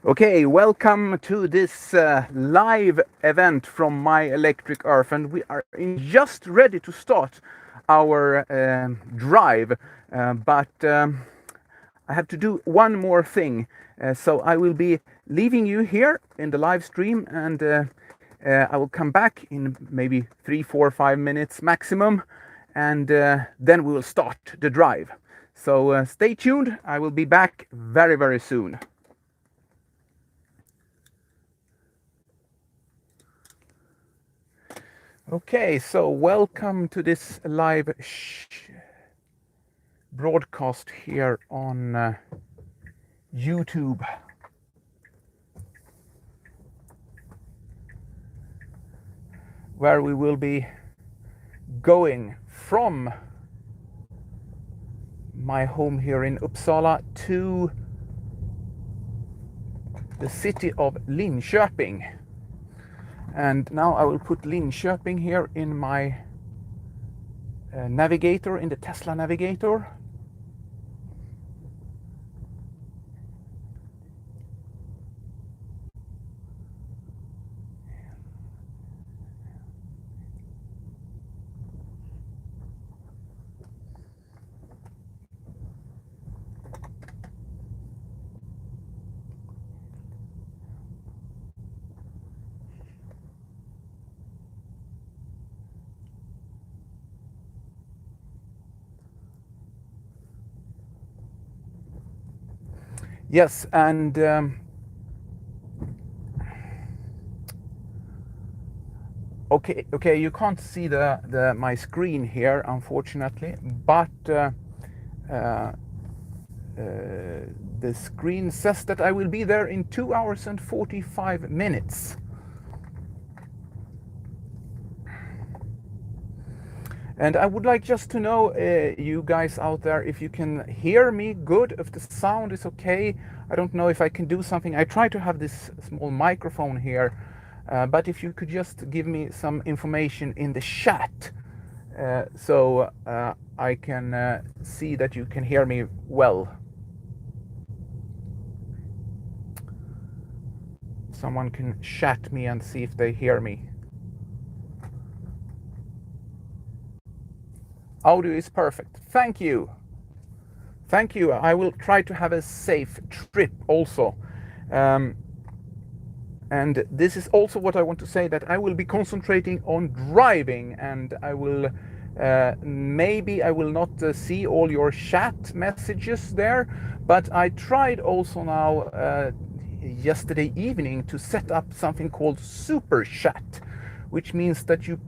Okay, welcome to this live event from My Electric Earth, and we are just ready to start our drive. But I have to do one more thing, so I will be leaving you here in the live stream, and I will come back in maybe 3, 4, 5 minutes maximum, and then we will start the drive. So stay tuned. I will be back very, very soon. Okay, so welcome to this live broadcast here on YouTube, where we will be going from my home here in Uppsala to the city of Linköping. And now I will put Linköping here in my navigator, in the Tesla navigator. Yes, and okay, you can't see my screen here, unfortunately, but the screen says that I will be there in 2 hours and 45 minutes. And I would like just to know, you guys out there, if you can hear me good, if the sound is okay. I don't know if I can do something. I try to have this small microphone here, but if you could just give me some information in the chat, so I can see that you can hear me well. Someone can chat me and see if they hear me. Audio is perfect. Thank you. Thank you. I will try to have a safe trip also. And this is also what I want to say, that I will be concentrating on driving, and I will maybe I will not see all your chat messages there, but I tried also now yesterday evening to set up something called Superchat, which means that you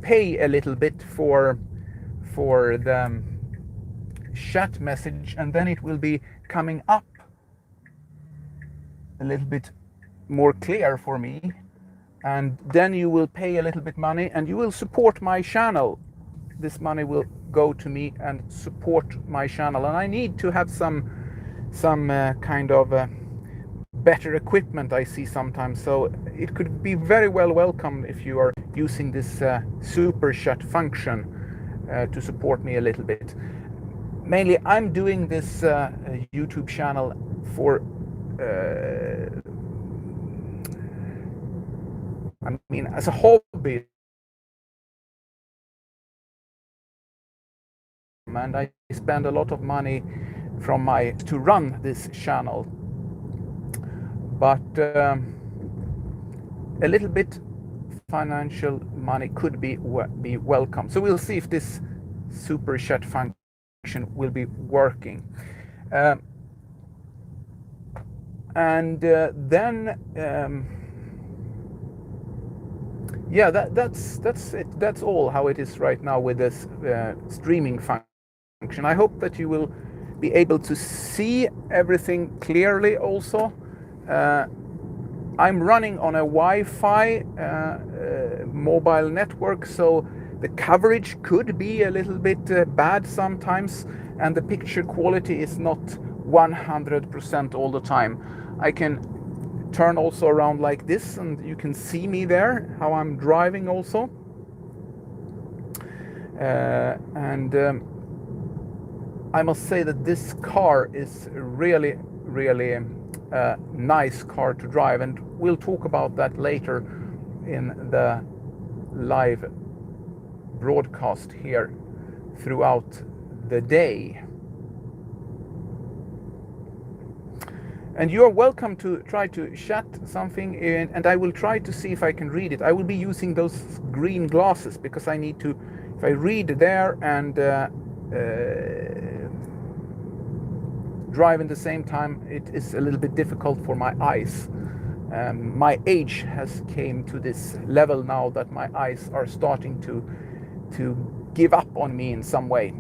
pay a little bit for the chat message, and then it will be coming up a little bit more clear for me, and then you will pay a little bit money and you will support my channel. This money will go to me and support my channel, and I need to have some kind of better equipment, I see sometimes, so it could be very well welcomed if you are using this super chat function to support me a little bit. Mainly I'm doing this YouTube channel for I mean, as a hobby, and I spend a lot of money from to run this channel, but a little bit financial money could be welcome. So we'll see if this super chat function will be working, and then yeah, that's it. That's all how it is right now with this streaming function. I hope that you will be able to see everything clearly also. I'm running on a Wi-Fi mobile network, so the coverage could be a little bit bad sometimes, and the picture quality is not 100% all the time. I can turn also around like this, and you can see me there, how I'm driving also. And I must say that this car is really a nice car to drive, and we'll talk about that later in the live broadcast here throughout the day. And you are welcome to try to chat something in, and I will try to see if I can read it. I will be using those green glasses because I need to, if I read there and drive in the same time, it is a little bit difficult for my eyes. My age has came to this level now that my eyes are starting to give up on me in some way.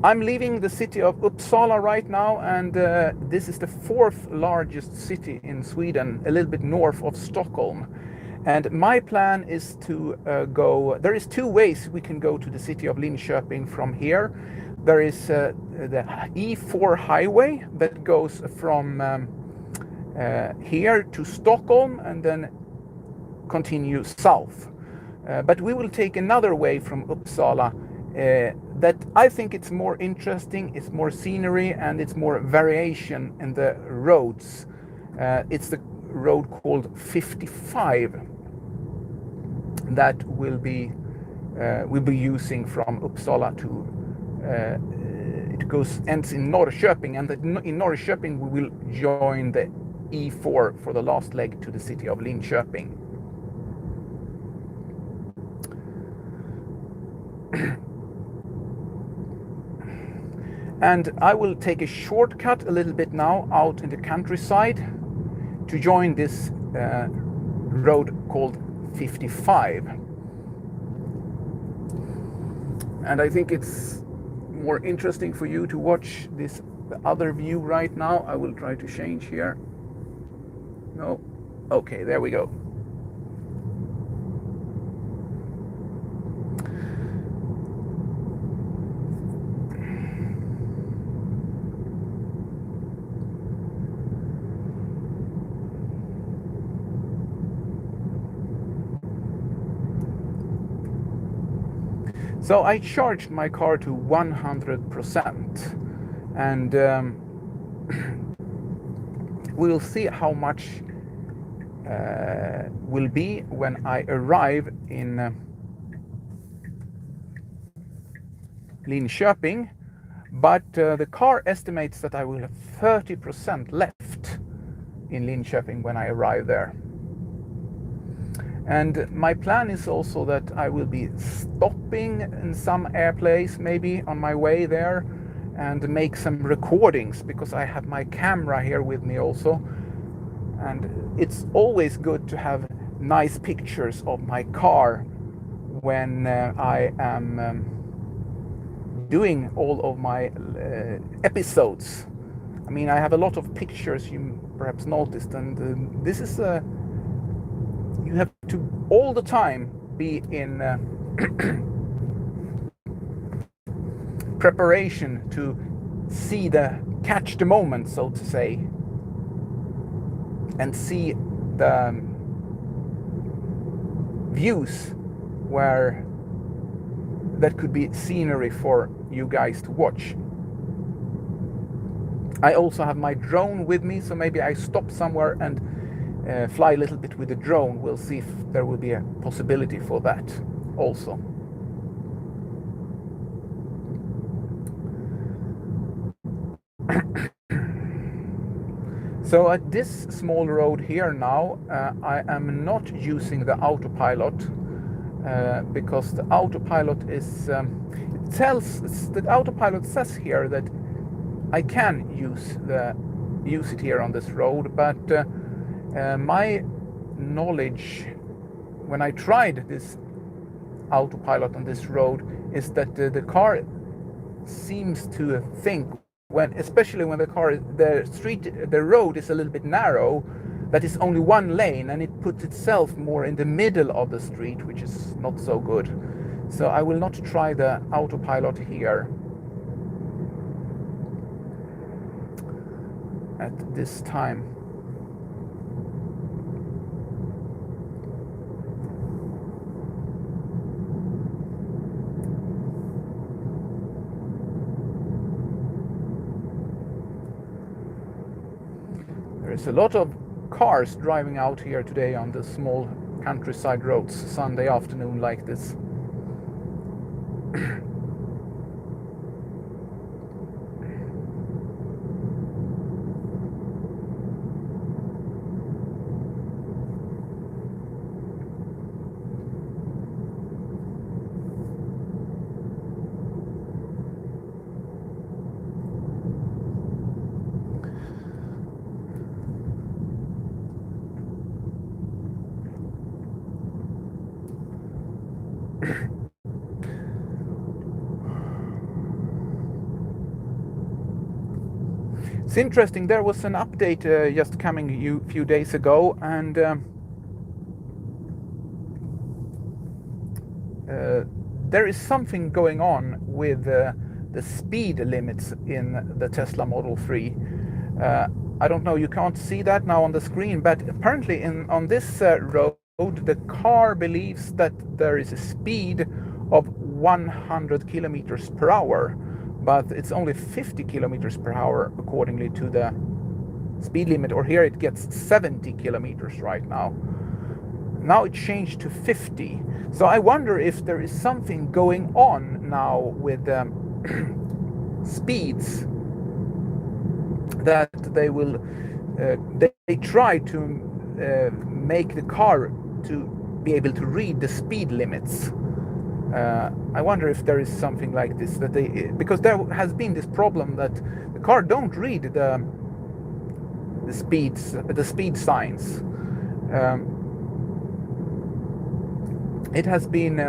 I'm leaving the city of Uppsala right now, and this is the 4th largest city in Sweden, a little bit north of Stockholm. And my plan is to go, there is 2 ways we can go to the city of Linköping from here. There is the E4 highway that goes from here to Stockholm and then continue south. But we will take another way from Uppsala that I think it's more interesting, it's more scenery, and it's more variation in the roads. It's the road called 55 that we'll be using from Uppsala to it ends in Norrköping, and in Norrköping we will join the E4 for the last leg to the city of Linköping. And I will take a shortcut a little bit now out in the countryside to join this road called 55. And I think it's more interesting for you to watch the other view right now. I will try to change here. No. Okay, there we go. So I charged my car to 100%, and we'll see how much will be when I arrive in Linköping, but the car estimates that I will have 30% left in Linköping when I arrive there. And my plan is also that I will be stopping in some airplanes maybe on my way there and make some recordings, because I have my camera here with me also. And it's always good to have nice pictures of my car when I am doing all of my episodes. I mean, I have a lot of pictures you perhaps noticed, and this is you have to all the time be in preparation to catch the moment, so to say, and see the views where that could be scenery for you guys to watch. I also have my drone with me, so maybe I stop somewhere and fly a little bit with the drone. We'll see if there will be a possibility for that also. So at this small road here now, I am not using the Autopilot because the Autopilot is the Autopilot says here that I can use it here on this road, but my knowledge when I tried this Autopilot on this road is that the car seems to think, especially when the road is a little bit narrow, that is only one lane, and it puts itself more in the middle of the street, which is not so good. So I will not try the Autopilot here at this time. There's a lot of cars driving out here today on the small countryside roads Sunday afternoon like this. It's interesting, there was an update just coming a few days ago, and there is something going on with the speed limits in the Tesla Model 3. I don't know, you can't see that now on the screen, but apparently on this road, the car believes that there is a speed of 100 kilometers per hour, but it's only 50 kilometers per hour accordingly to the speed limit, or here it gets 70 kilometers right now. Now it changed to 50. So I wonder if there is something going on now with speeds, that they will they try to make the car to be able to read the speed limits. I wonder if there is something like this, that because there has been this problem that the car don't read the speed signs. It has been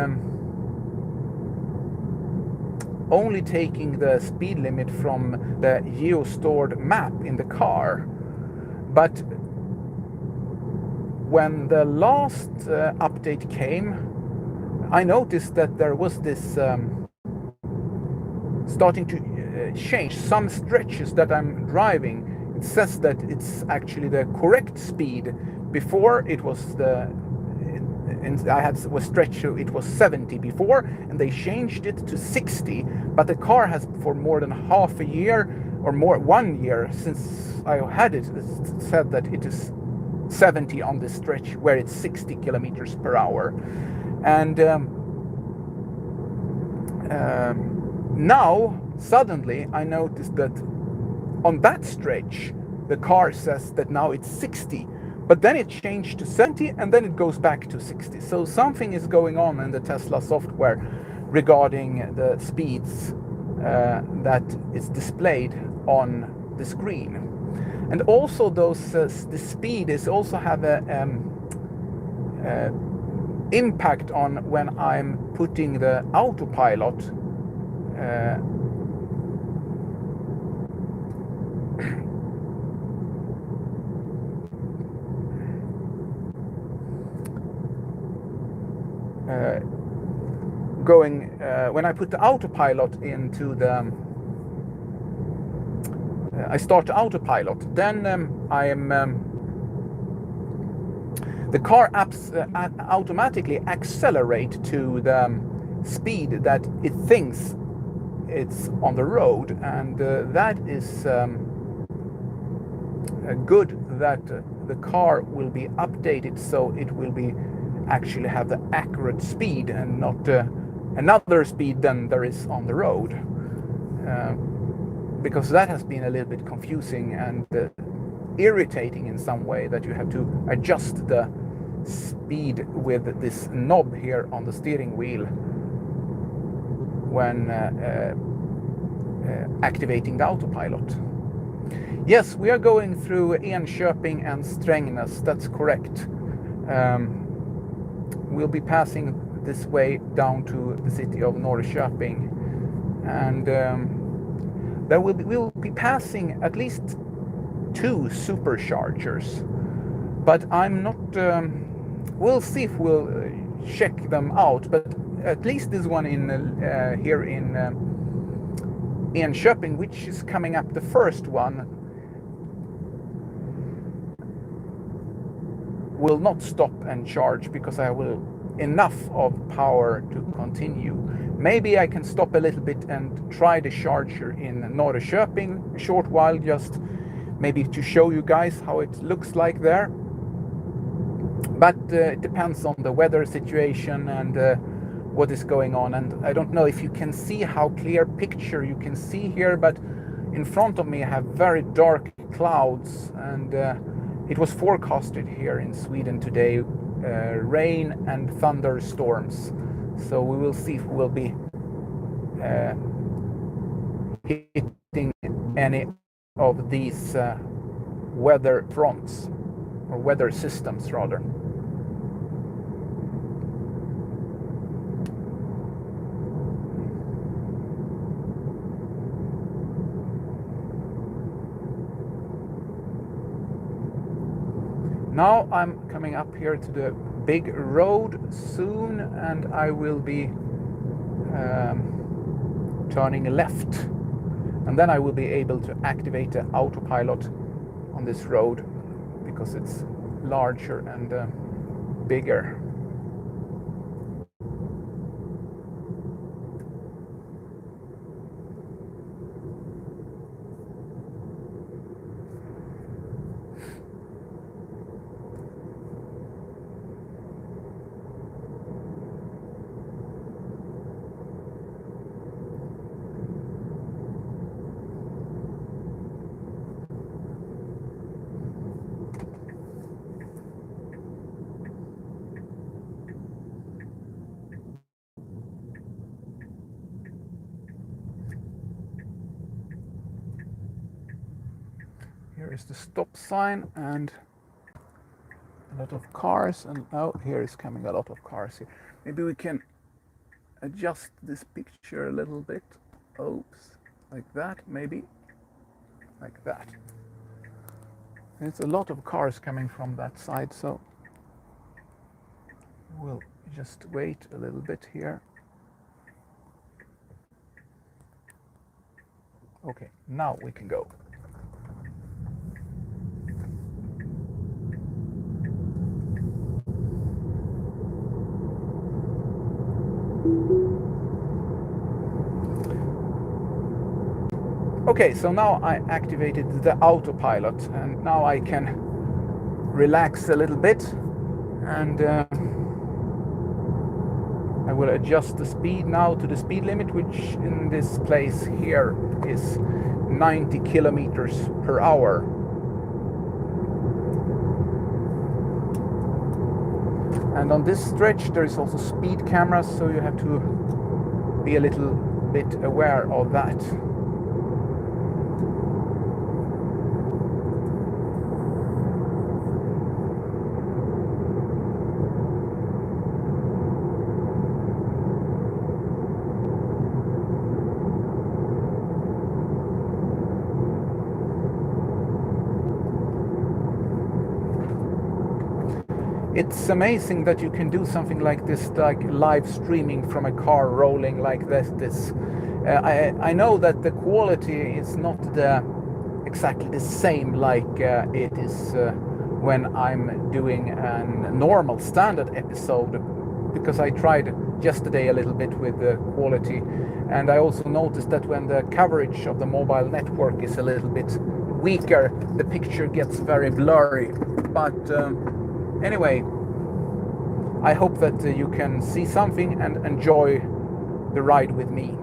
only taking the speed limit from the geo-stored map in the car, but when the last update came, I noticed that there was this starting to change some stretches that I'm driving. It says that it's actually the correct speed. Before it was was stretched, it was 70 before, and they changed it to 60. But the car has, for more than half a year or more, 1 year since I had it, said that it is 70 on this stretch where it's 60 kilometers per hour. And now suddenly I noticed that on that stretch the car says that now it's 60, but then it changed to 70 and then it goes back to 60. So something is going on in the Tesla software regarding the speeds that is displayed on the screen. And also those the speed is also have a impact on when I'm putting the autopilot when I put the autopilot into the I start the autopilot, then the car automatically accelerate to the speed that it thinks it's on the road, and that is good, that the car will be updated so it will be actually have the accurate speed and not another speed than there is on the road, because that has been a little bit confusing and irritating in some way, that you have to adjust the speed with this knob here on the steering wheel when activating the autopilot. Yes, we are going through Enköping and Strängnäs, that's correct. We'll be passing this way down to the city of Norrköping, and we'll be passing at least 2 superchargers, but I'm not we'll see if we'll check them out, but at least this one in here in Enköping, which is coming up, the first one, will not stop and charge because I will enough of power to continue. Maybe I can stop a little bit and try the charger in Norrköping a short while, just maybe to show you guys how it looks like there. But it depends on the weather situation and what is going on. And I don't know if you can see how clear picture you can see here, but in front of me I have very dark clouds, and it was forecasted here in Sweden today, rain and thunderstorms. So we will see if we'll be hitting any of these weather fronts, or weather systems rather. Now I'm coming up here to the big road soon, and I will be turning left, and then I will be able to activate the autopilot on this road because it's larger and bigger. Here is the stop sign and a lot of cars, and oh, here is coming a lot of cars here. Maybe we can adjust this picture a little bit. Oops, like that, maybe like that. It's a lot of cars coming from that side, so we'll just wait a little bit here. Okay, now we can go. Okay, so now I activated the autopilot, and now I can relax a little bit, and I will adjust the speed now to the speed limit, which in this place here is 90 kilometers per hour. And on this stretch there is also speed cameras, so you have to be a little bit aware of that. It's amazing that you can do something like this, like live streaming from a car rolling like this. I know that the quality is not exactly the same like it is when I'm doing a normal standard episode, because I tried yesterday a little bit with the quality, and I also noticed that when the coverage of the mobile network is a little bit weaker, the picture gets very blurry. But anyway, I hope that you can see something and enjoy the ride with me.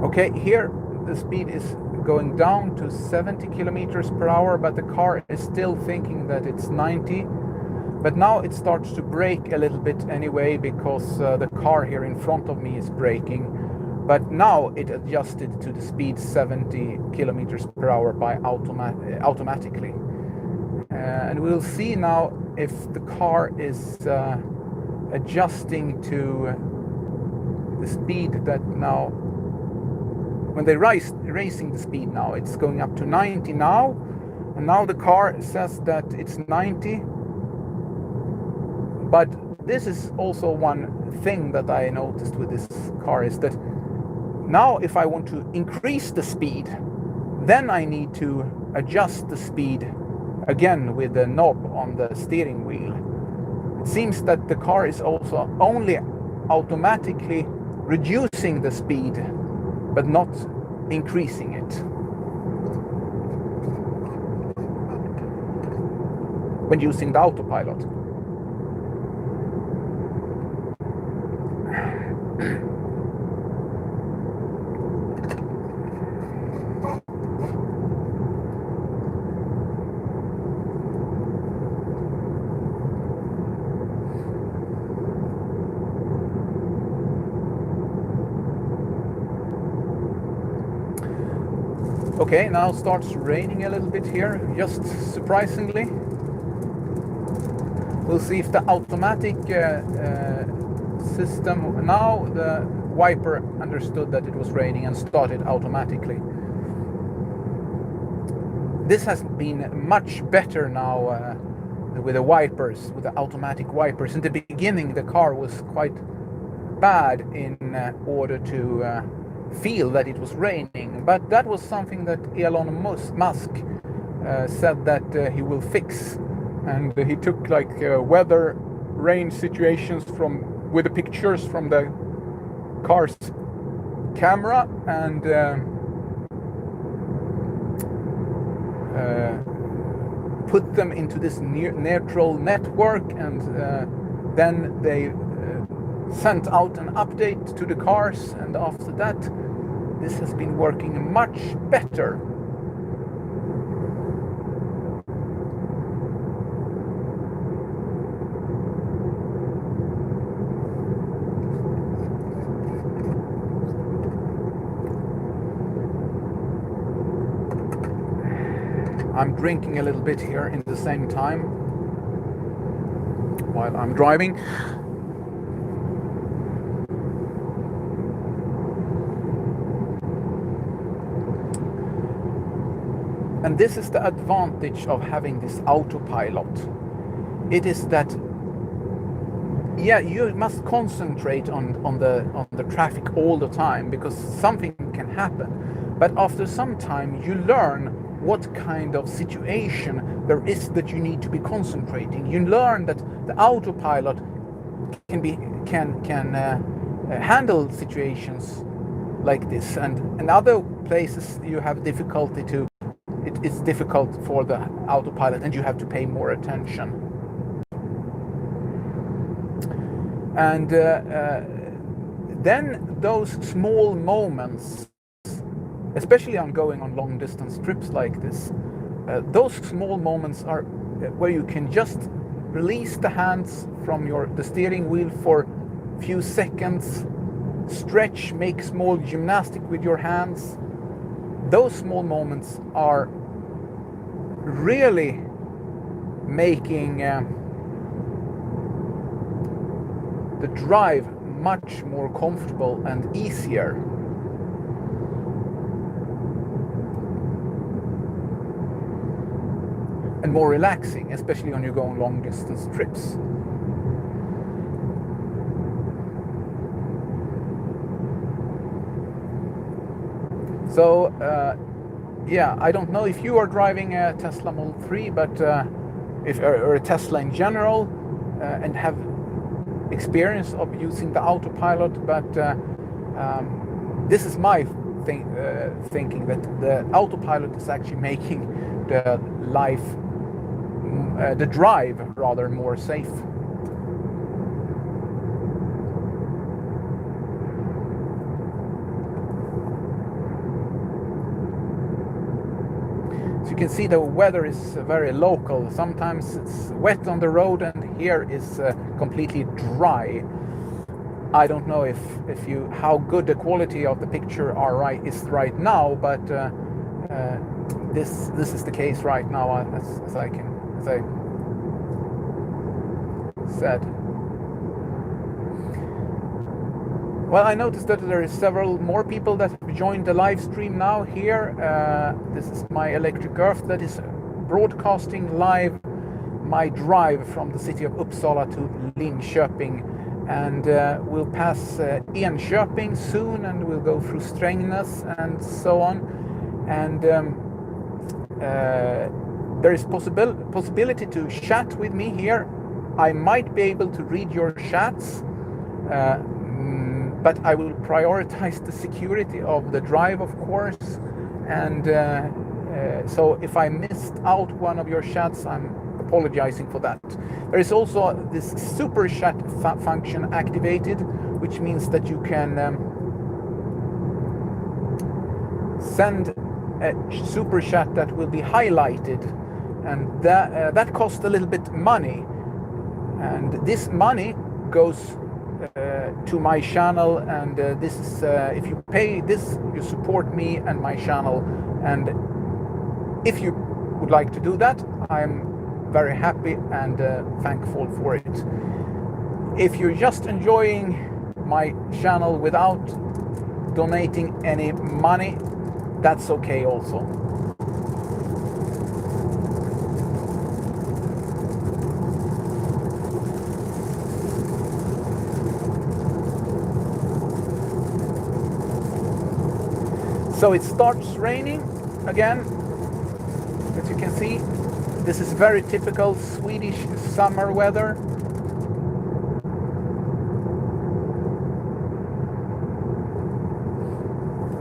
Okay, here the speed is going down to 70 kilometers per hour, but the car is still thinking that it's 90. But now it starts to brake a little bit anyway, because the car here in front of me is braking. But now it adjusted to the speed 70 kilometers per hour by automatically. And we'll see now if the car is adjusting to the speed that now, when they racing the speed now, it's going up to 90 now, and now the car says that it's 90. But this is also one thing that I noticed with this car, is that now if I want to increase the speed, then I need to adjust the speed again with the knob on the steering wheel. It seems that the car is also only automatically reducing the speed, but not increasing it. When using the autopilot. Okay, now it starts raining a little bit here, just surprisingly. We'll see if the automatic system, now the wiper understood that it was raining and started automatically. This has been much better now with the wipers, with the automatic wipers. In the beginning, the car was quite bad in order to feel that it was raining, but that was something that Elon Musk said that he will fix, and he took like weather rain situations with the pictures from the car's camera and put them into this neural network, and then they sent out an update to the cars, and after that this has been working much better. I'm drinking a little bit here in the same time while I'm driving. And this is the advantage of having this autopilot. It is that, yeah, you must concentrate on the traffic all the time, because something can happen. But after some time, you learn what kind of situation there is that you need to be concentrating. You learn that the autopilot can handle situations like this, and in other places you have difficulty to. It's difficult for the autopilot, and you have to pay more attention. And then those small moments, especially on going on long distance trips like this, those small moments are where you can just release the hands from the steering wheel for a few seconds, stretch, make small gymnastic with your hands. Those small moments are really making the drive much more comfortable and easier. And more relaxing, especially when you go on long distance trips. So yeah, I don't know if you are driving a Tesla Model 3, but or a Tesla in general, and have experience of using the autopilot, but this is my thinking that the autopilot is actually making the drive rather more safe. So you can see the weather is very local. Sometimes it's wet on the road, and here is completely dry. I don't know how good the quality of the picture is right now, but this is the case right now, as I said. Well, I noticed that there is several more people that have joined the live stream now here. This is my electric earth that is broadcasting live my drive from the city of Uppsala to Linköping, and we'll pass Enköping soon, and we'll go through Strängnäs and so on. And there is possibility to chat with me here. I might be able to read your chats, but I will prioritize the security of the drive, of course. And so if I missed out one of your chats, I'm apologizing for that. There is also this super chat function activated, which means that you can send a super chat that will be highlighted, and that costs a little bit money, and this money goes to my channel, and this is if you pay this, you support me and my channel. And if you would like to do that, I'm very happy and thankful for it. If you're just enjoying my channel without donating any money, that's okay also. So it starts raining again, as you can see. This is very typical Swedish summer weather.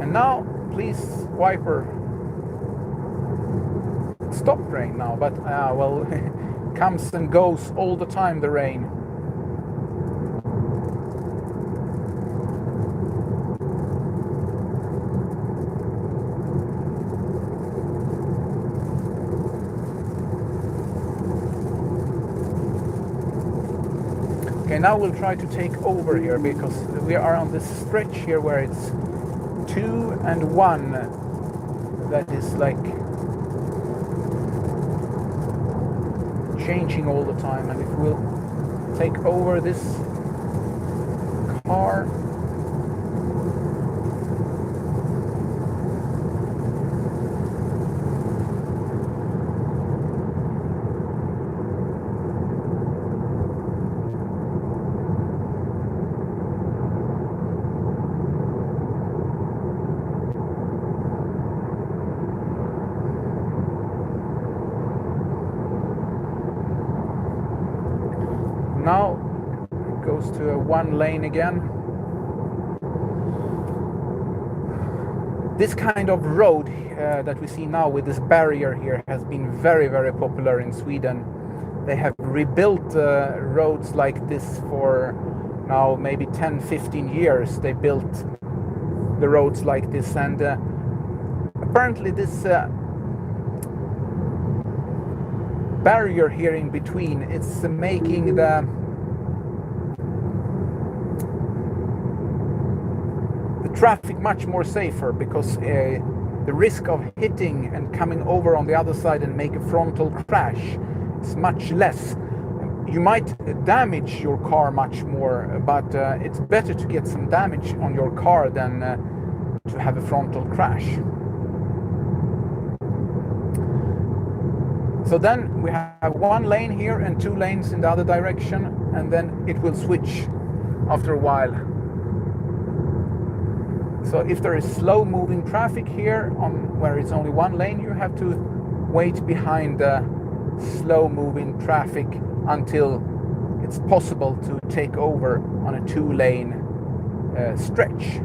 And now, please, wiper, stop rain now, but well, comes and goes all the time, the rain. Okay, now we'll try to take over here, because we are on this stretch here where it's 2 and 1 that is like changing all the time. And if we'll take over this car, now it goes to a 1 lane again. This kind of road that we see now with this barrier here has been very, very popular in Sweden. They have rebuilt roads like this for now maybe 10-15 years. They built the roads like this, and apparently this barrier here in between, it's making the traffic much more safer, because the risk of hitting and coming over on the other side and make a frontal crash is much less. You might damage your car much more, but it's better to get some damage on your car than to have a frontal crash. So then we have 1 lane here and 2 lanes in the other direction, and then it will switch after a while. So if there is slow moving traffic here on where it's only 1 lane, you have to wait behind the slow moving traffic until it's possible to take over on a 2 lane stretch.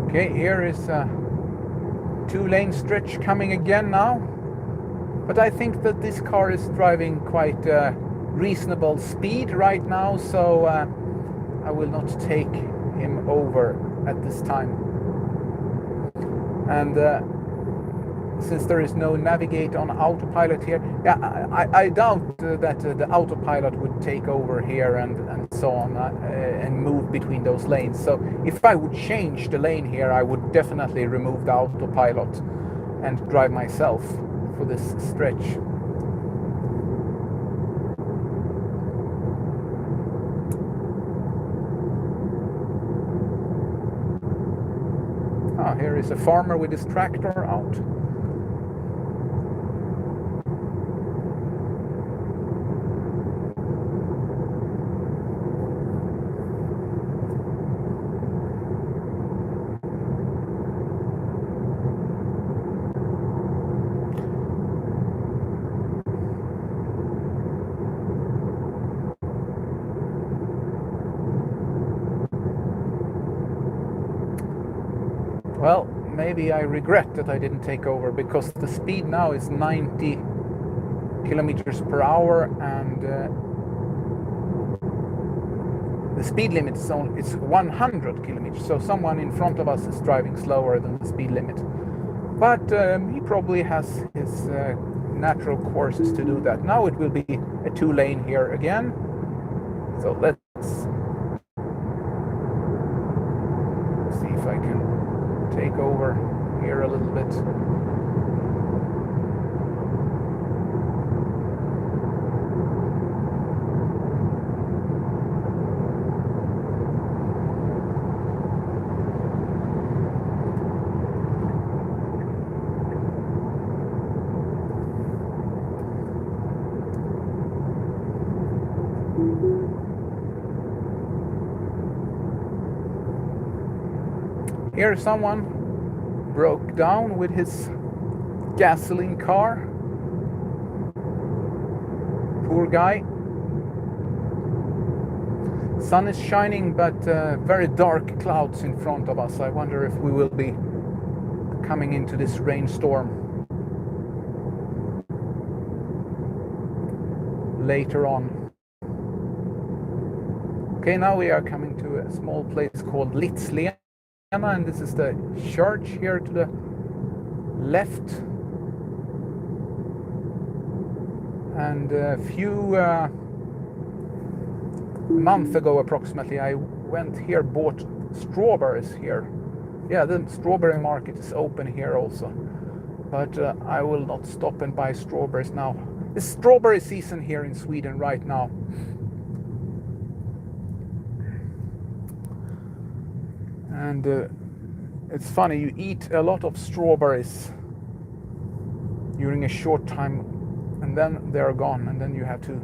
Okay, here is a 2 lane stretch coming again now. But I think that this car is driving quite reasonable speed right now, so I will not take him over at this time. And since there is no navigate on autopilot here, yeah, I doubt that the autopilot would take over here and so on and move between those lanes. So if I would change the lane here, I would definitely remove the autopilot and drive myself for this stretch. Ah, here is a farmer with his tractor out. Well, maybe I regret that I didn't take over, because the speed now is 90 kilometers per hour, and the speed limit is 100 kilometers. So someone in front of us is driving slower than the speed limit. But he probably has his natural courses to do that. Now it will be a 2-lane here again. So let's see if I can take over here a little bit. Here someone broke down with his gasoline car. Poor guy. Sun is shining, but very dark clouds in front of us. I wonder if we will be coming into this rainstorm later on. Okay, now we are coming to a small place called Litslena, and this is the church here to the left. And a few month ago approximately, I went here, bought strawberries here. Yeah, the strawberry market is open here also, but I will not stop and buy strawberries now. It's strawberry season here in Sweden right now. And it's funny, you eat a lot of strawberries during a short time, and then they're gone, and then you have to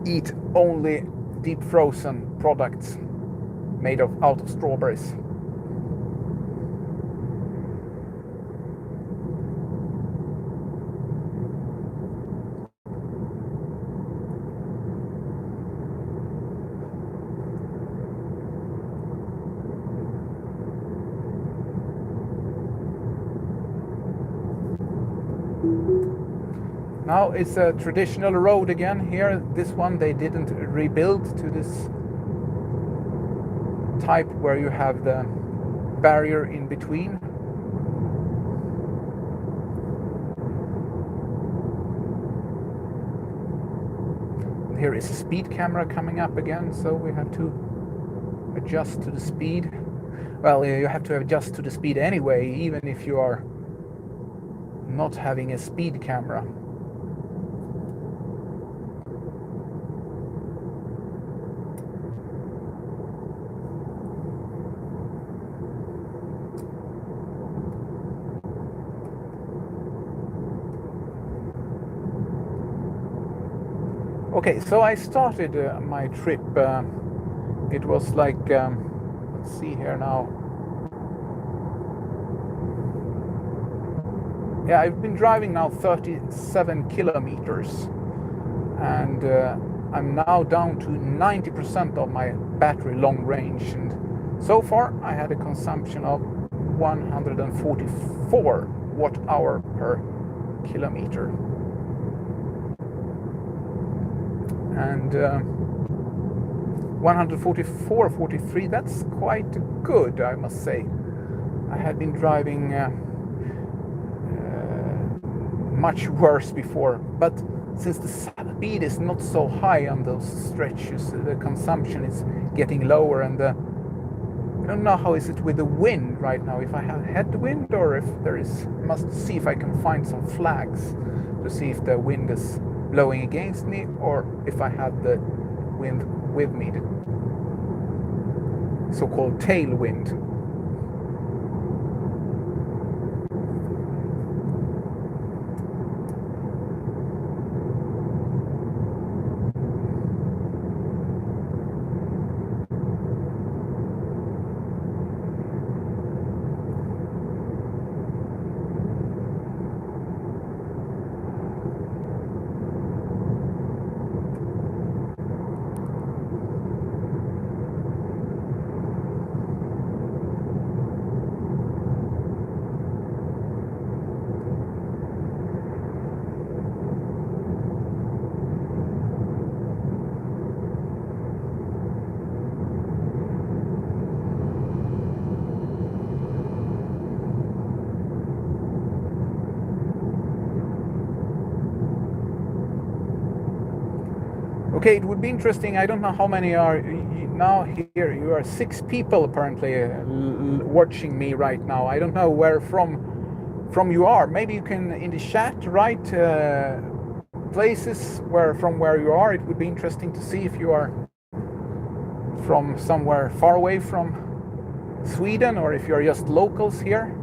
eat only deep frozen products made out of strawberries. Now it's a traditional road again here. This one they didn't rebuild to this type where you have the barrier in between. Here is a speed camera coming up again, so we have to adjust to the speed. Well, you have to adjust to the speed anyway, even if you are not having a speed camera. Okay, so I started my trip. It was like, let's see here now. Yeah, I've been driving now 37 kilometers, and I'm now down to 90% of my battery long range. And so far, I had a consumption of 144 watt-hour per kilometer. And 144, 43, that's quite good, I must say. I had been driving much worse before, but since the speed is not so high on those stretches, the consumption is getting lower, and I don't know how is it with the wind right now, if I have headwind or if there is. I must see if I can find some flags to see if the wind is blowing against me or if I have the wind with me, the so-called tailwind. Okay, it would be interesting. I don't know how many are now here. You are 6 people apparently watching me right now. I don't know where from you are. Maybe you can in the chat write places from where you are. It would be interesting to see if you are from somewhere far away from Sweden or if you are just locals here.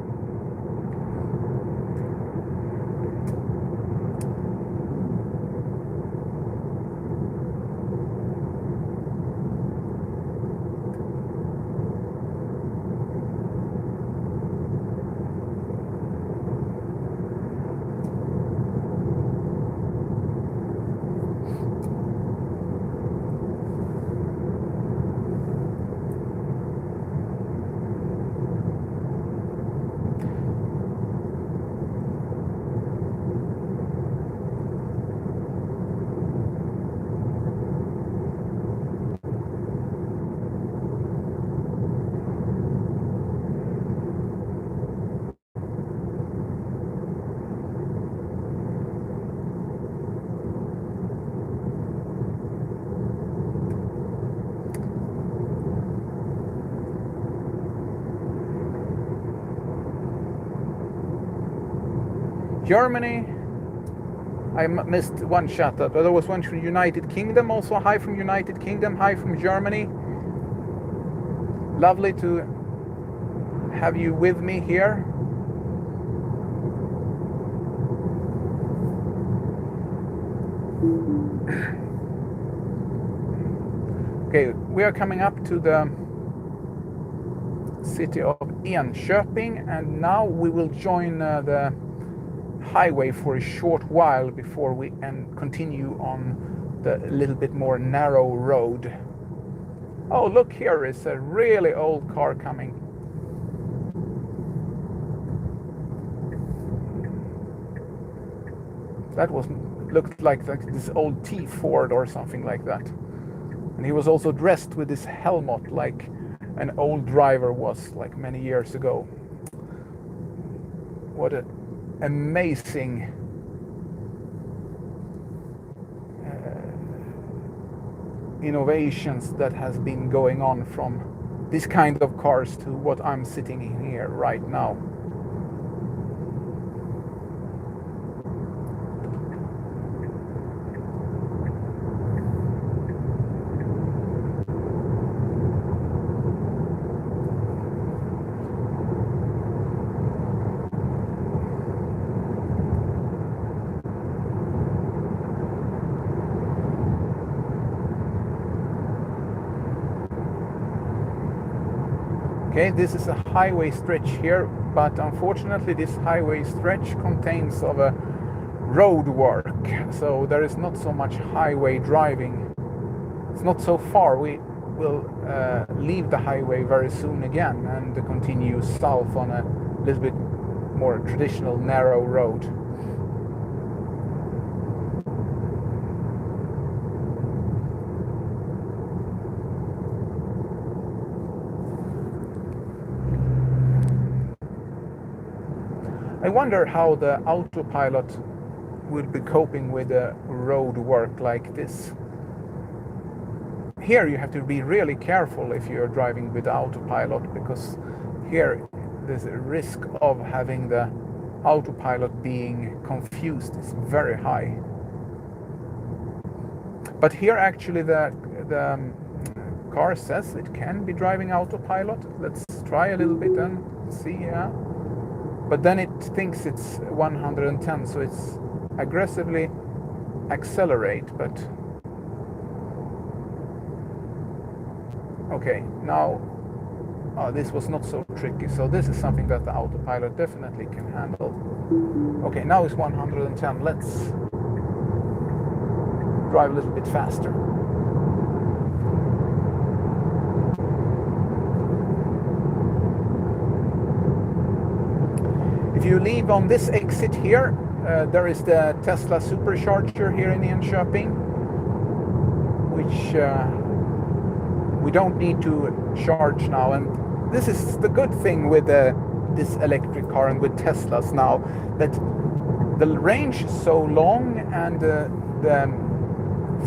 Germany, I missed one chat up. There was one from United Kingdom also. Hi from United Kingdom. Hi from Germany. Lovely to have you with me here. Okay, we are coming up to the city of Enköping, and now we will join the highway for a short while before we continue on the little bit more narrow road. Oh, look, here is a really old car coming. That looked like this old T Ford or something like that. And he was also dressed with this helmet like an old driver was like many years ago. What a amazing innovations that has been going on from this kind of cars to what I'm sitting in here right now. Okay, this is a highway stretch here, but unfortunately this highway stretch contains of a road work, so there is not so much highway driving. It's not so far. will leave the highway very soon again and continue south on a little bit more traditional narrow road. I wonder how the Autopilot would be coping with a road work like this. Here you have to be really careful if you're driving with Autopilot, because here there's a risk of having the Autopilot being confused is very high. But here actually the car says it can be driving Autopilot. Let's try a little bit and see. Yeah. But then it thinks it's 110, so it's aggressively accelerate. But okay, now this was not so tricky. So this is something that the Autopilot definitely can handle. Okay, now it's 110. Let's drive a little bit faster. If you leave on this exit here, there is the Tesla Supercharger here in Enköping, which we don't need to charge now. And this is the good thing with this electric car and with Teslas now, that the range is so long and the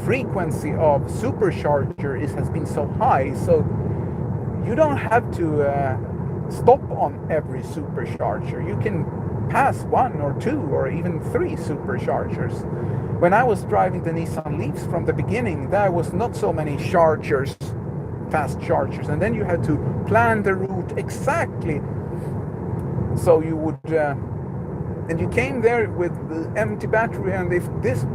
frequency of supercharger has been so high, so you don't have to stop on every supercharger. You can pass 1 or 2 or even 3 superchargers. When I was driving the Nissan Leafs from the beginning, there was not so many chargers, fast chargers, and then you had to plan the route exactly so you would and you came there with the empty battery, and if this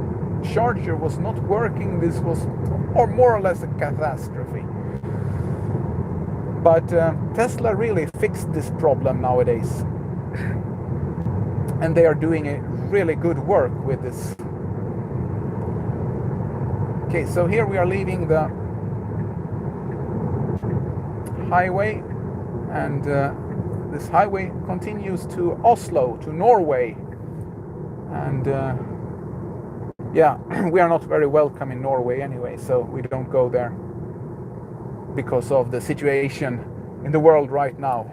charger was not working, this was more or less a catastrophe. But Tesla really fixed this problem nowadays, and they are doing a really good work with this. Okay, so here we are leaving the highway, and this highway continues to Oslo, to Norway, and yeah, we are not very welcome in Norway anyway, so we don't go there because of the situation in the world right now.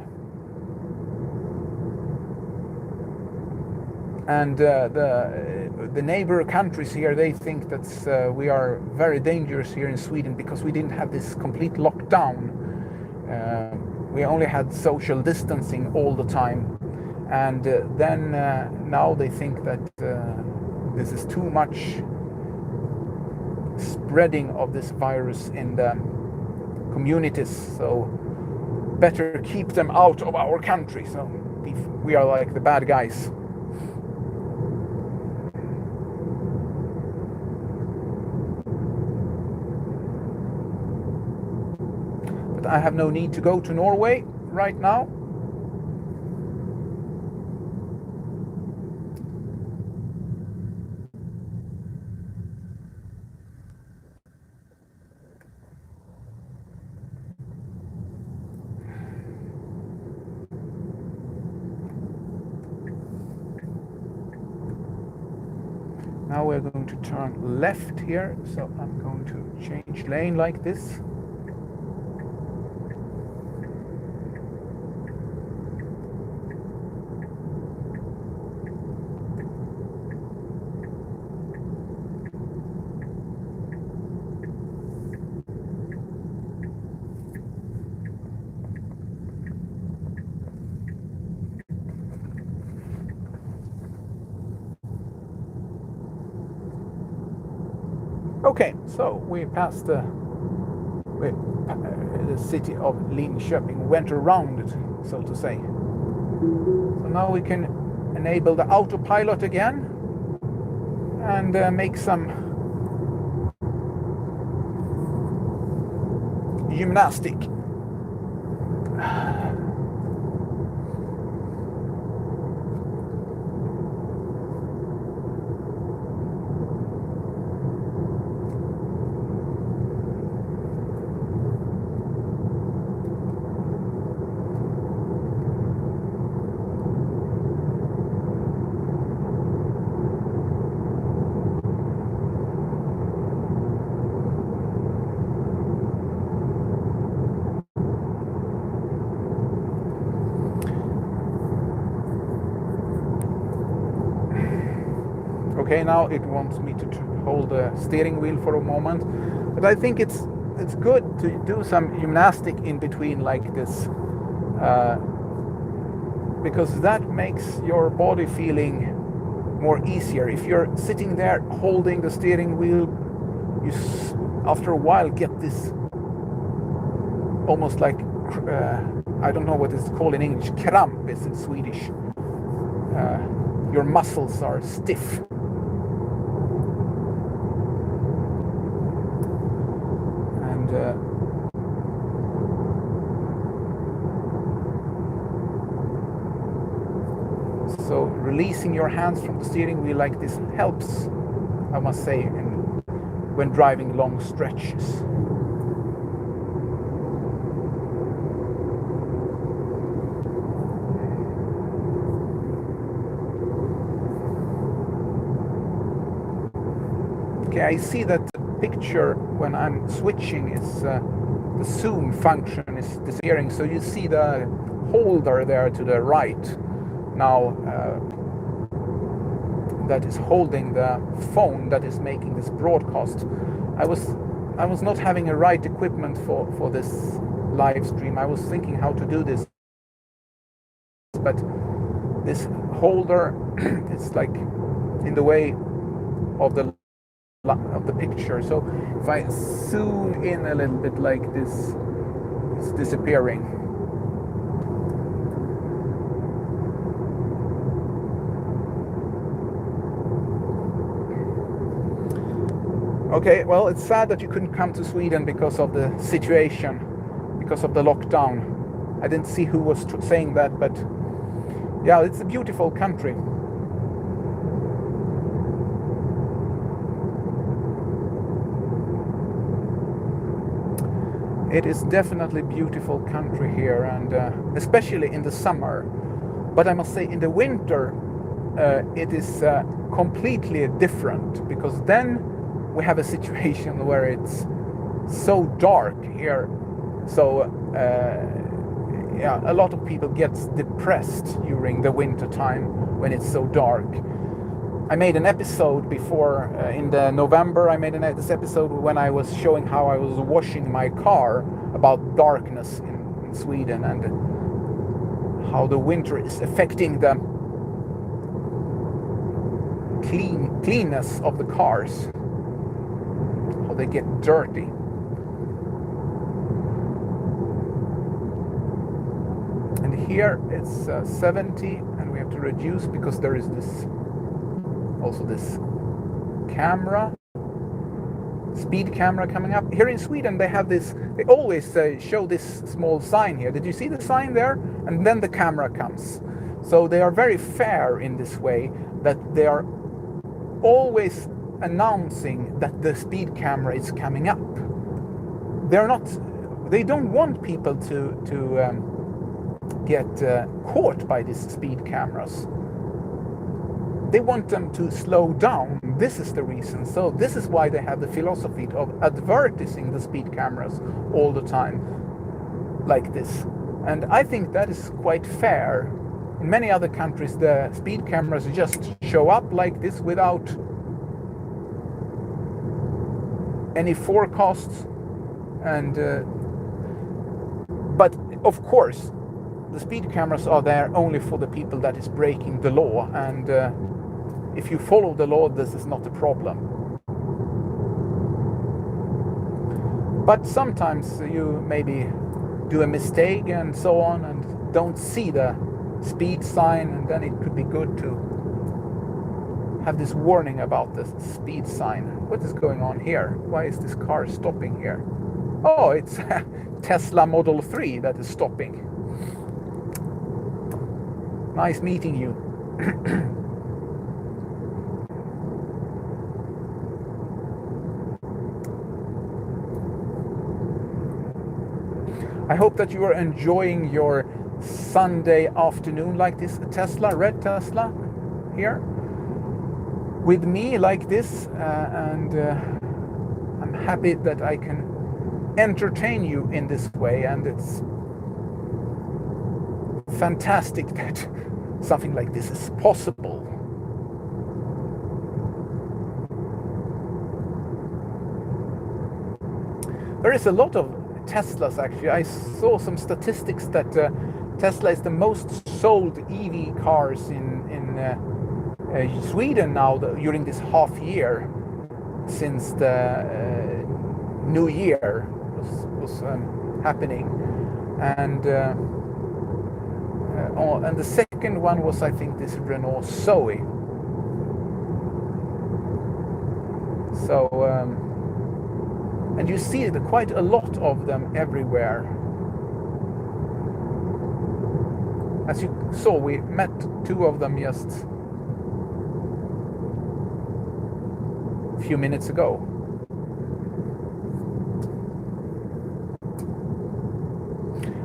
And the neighbor countries here, they think that we are very dangerous here in Sweden because we didn't have this complete lockdown. We only had social distancing all the time, and then now they think that this is too much spreading of this virus in the communities, so better keep them out of our country. So we are like the bad guys. But I have no need to go to Norway right now. Now we're going to turn left here, so I'm going to change lane like this. Okay, so we passed the city of Linköping, went around it, so to say. So now we can enable the Autopilot again and make some gymnastic. Okay, now it wants me to hold the steering wheel for a moment, but I think it's good to do some gymnastic in between like this, because that makes your body feeling more easier. If you're sitting there holding the steering wheel, you after a while get this almost like I don't know what it's called in English. Kramp is in Swedish. Your muscles are stiff. And so releasing your hands from the steering wheel like this helps, I must say, when driving long stretches. Okay, I see that the picture when I'm switching is the zoom function is disappearing, so you see the holder there to the right now that is holding the phone that is making this broadcast. I was not having a right equipment for this live stream. I was thinking how to do this, but this holder is like in the way of the picture. So if I zoom in a little bit like this, it's disappearing. Okay, well, it's sad that you couldn't come to Sweden because of the situation, because of the lockdown. I didn't see who was saying that, but yeah, it's a beautiful country. It is definitely a beautiful country here, and especially in the summer. But I must say, in the winter, it is completely different, because then we have a situation where it's so dark here. So yeah, a lot of people get depressed during the winter time when it's so dark. I made an episode before in the November. I made this episode when I was showing how I was washing my car about darkness in Sweden and how the winter is affecting the cleanness of the cars, how they get dirty. And here it's 70, and we have to reduce because there is this camera, speed camera coming up. Here in Sweden they have this, they always show this small sign here. Did you see the sign there? And then the camera comes. So they are very fair in this way, that they are always announcing that the speed camera is coming up. They don't want people to get caught by these speed cameras. They want them to slow down. This is the reason. So this is why they have the philosophy of advertising the speed cameras all the time like this. And I think that is quite fair. In many other countries, the speed cameras just show up like this without any forecasts. And but of course, the speed cameras are there only for the people that is breaking the law, and if you follow the law, this is not a problem. But sometimes you maybe do a mistake and so on and don't see the speed sign, and then it could be good to have this warning about the speed sign. What is going on here? Why is this car stopping here? Oh, it's a Tesla Model 3 that is stopping. Nice meeting you. I hope that you are enjoying your Sunday afternoon like this. Tesla, red Tesla here with me like this, and I'm happy that I can entertain you in this way, and it's fantastic that something like this is possible. There is a lot of Teslas actually. I saw some statistics that Tesla is the most sold EV cars in Sweden now during this half year since the New Year was happening, and the second one was, I think, this Renault Zoe. So and you see quite a lot of them everywhere. As you saw, we met two of them just a few minutes ago.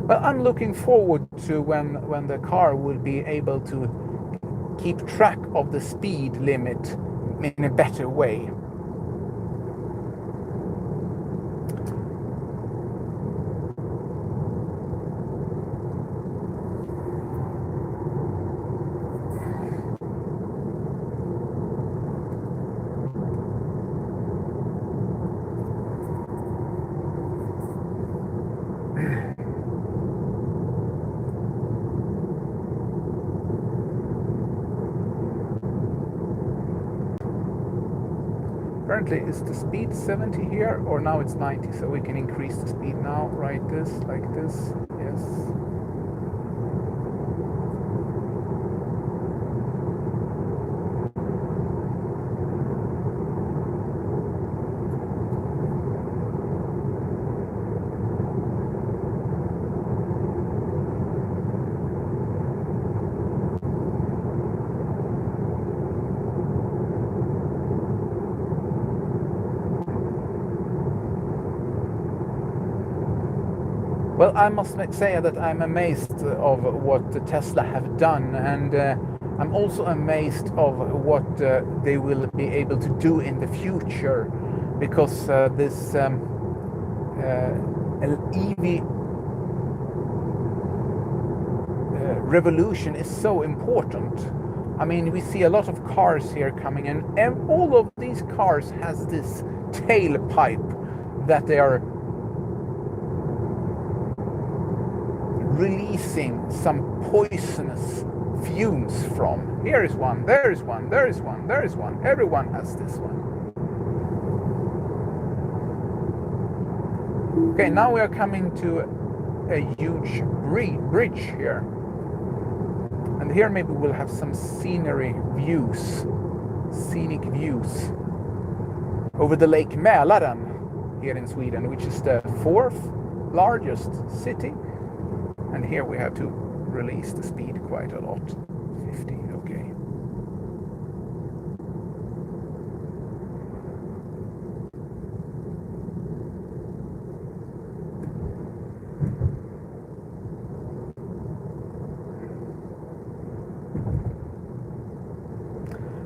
Well, I'm looking forward to when the car will be able to keep track of the speed limit in a better way. Apparently, is the speed 70 here, or now it's 90, so we can increase the speed now. Write this like this, yes. Well, I must say that I'm amazed of what Tesla have done, and I'm also amazed of what they will be able to do in the future, because this EV revolution is so important. I mean, we see a lot of cars here coming in, and all of these cars has this tailpipe that they are releasing some poisonous fumes from. Here is one, there is one, there is one, there is one. Everyone has this one. Okay, now we are coming to a huge bridge here. And here maybe we'll have some scenic views over the Lake Mälaren here in Sweden, which is the 4th largest city. And here we have to release the speed quite a lot. 50, okay.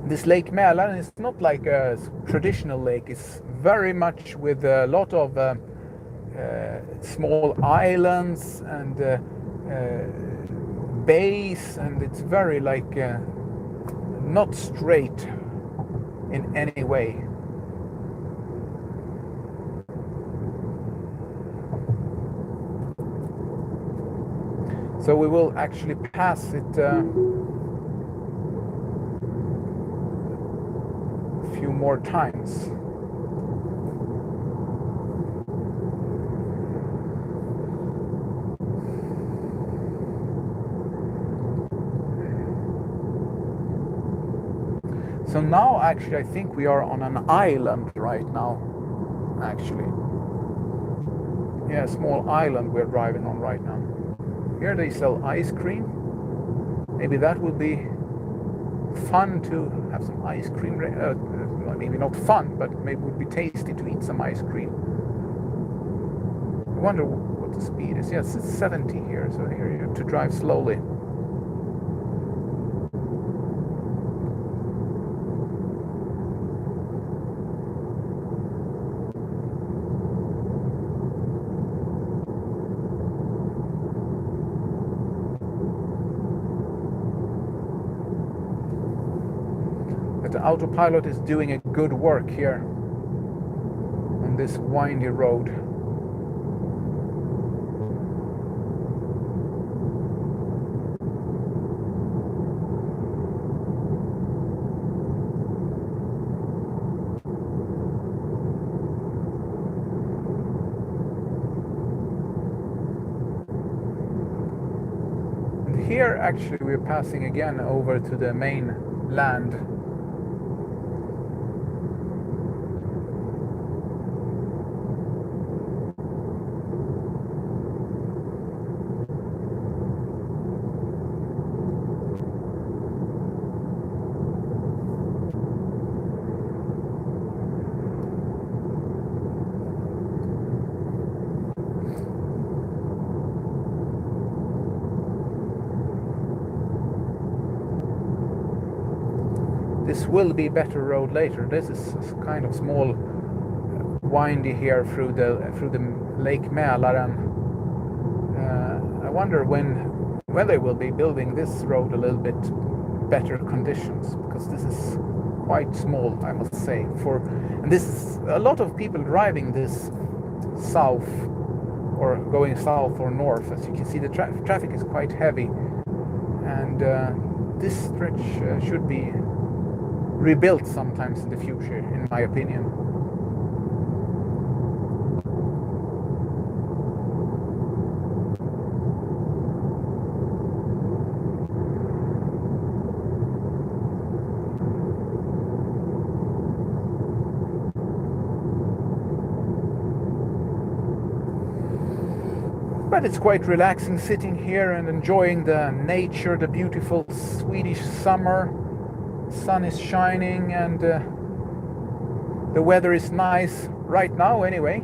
This Lake Mälaren is not like a traditional lake. It's very much with a lot of small islands and bays, and it's very like not straight in any way. So we will actually pass it a few more times. So now actually I think we are on an island right now, actually. Yeah, a small island we're driving on right now. Here they sell ice cream. Maybe that would be fun to have some ice cream. Maybe not fun, but maybe it would be tasty to eat some ice cream. I wonder what the speed is. Yes, it's 70 here, so here you have to drive slowly. The Autopilot is doing a good work here on this windy road. here actually we're passing again over to the main land. This will be better road later. This is kind of small, windy here through the Lake Mälaren. I wonder when they will be building this road a little bit better conditions, because this is quite small, I must say. And this is a lot of people driving this south, or going south or north. As you can see, the traffic is quite heavy, and this stretch should be rebuilt sometimes in the future, in my opinion. But it's quite relaxing sitting here and enjoying the nature, the beautiful Swedish summer. Sun is shining, and the weather is nice right now anyway.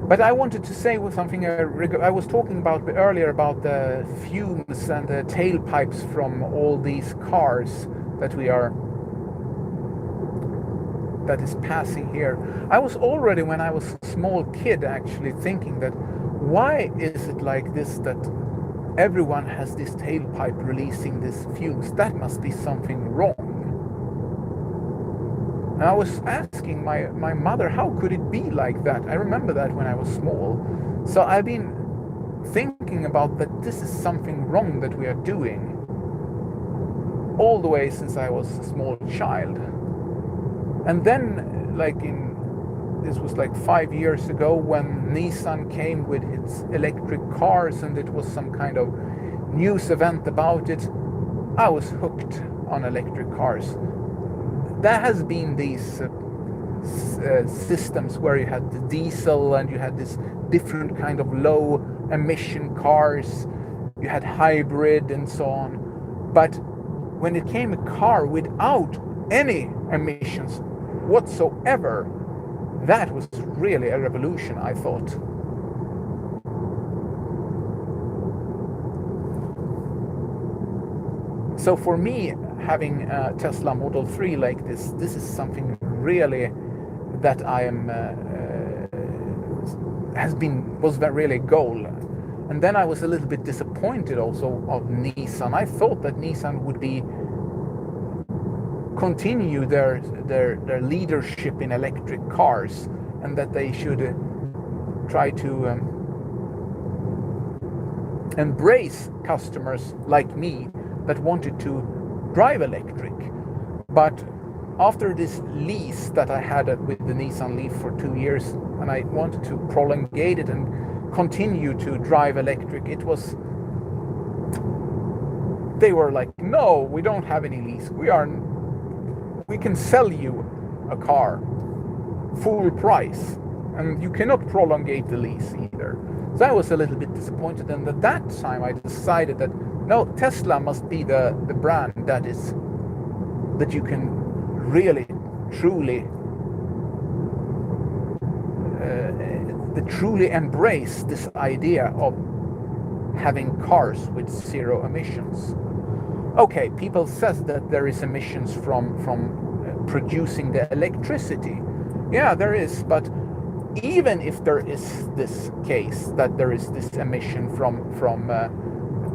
But I wanted to say something. I was talking about earlier about the fumes and the tailpipes from all these cars that is passing here. I was already, when I was a small kid, actually thinking that why is it like this, that everyone has this tailpipe releasing these fumes? That must be something wrong. And I was asking my mother, how could it be like that? I remember that when I was small. So I've been thinking about that this is something wrong that we are doing all the way since I was a small child. And then, this was like 5 years ago, when Nissan came with its electric cars, and it was some kind of news event about it. I was hooked on electric cars. There has been these systems where you had the diesel, and you had this different kind of low emission cars, you had hybrid and so on. But when it came a car without any emissions whatsoever, that was really a revolution, I thought. So for me, having a Tesla Model 3 like this is something really that I am was really a goal. And then I was a little bit disappointed also of Nissan. I thought that Nissan would continue their leadership in electric cars, and that they should try to embrace customers like me that wanted to drive electric. But after this lease that I had with the Nissan Leaf for 2 years, and I wanted to prolongate it and continue to drive electric, they were like, no, we don't have any lease. We can sell you a car full price, and you cannot prolongate the lease either. So I was a little bit disappointed, and at that time I decided that no, Tesla must be the brand that you can really truly embrace this idea of having cars with zero emissions. Okay, people says that there is emissions from producing the electricity. Yeah, there is, but even if there is this case that there is this emission from a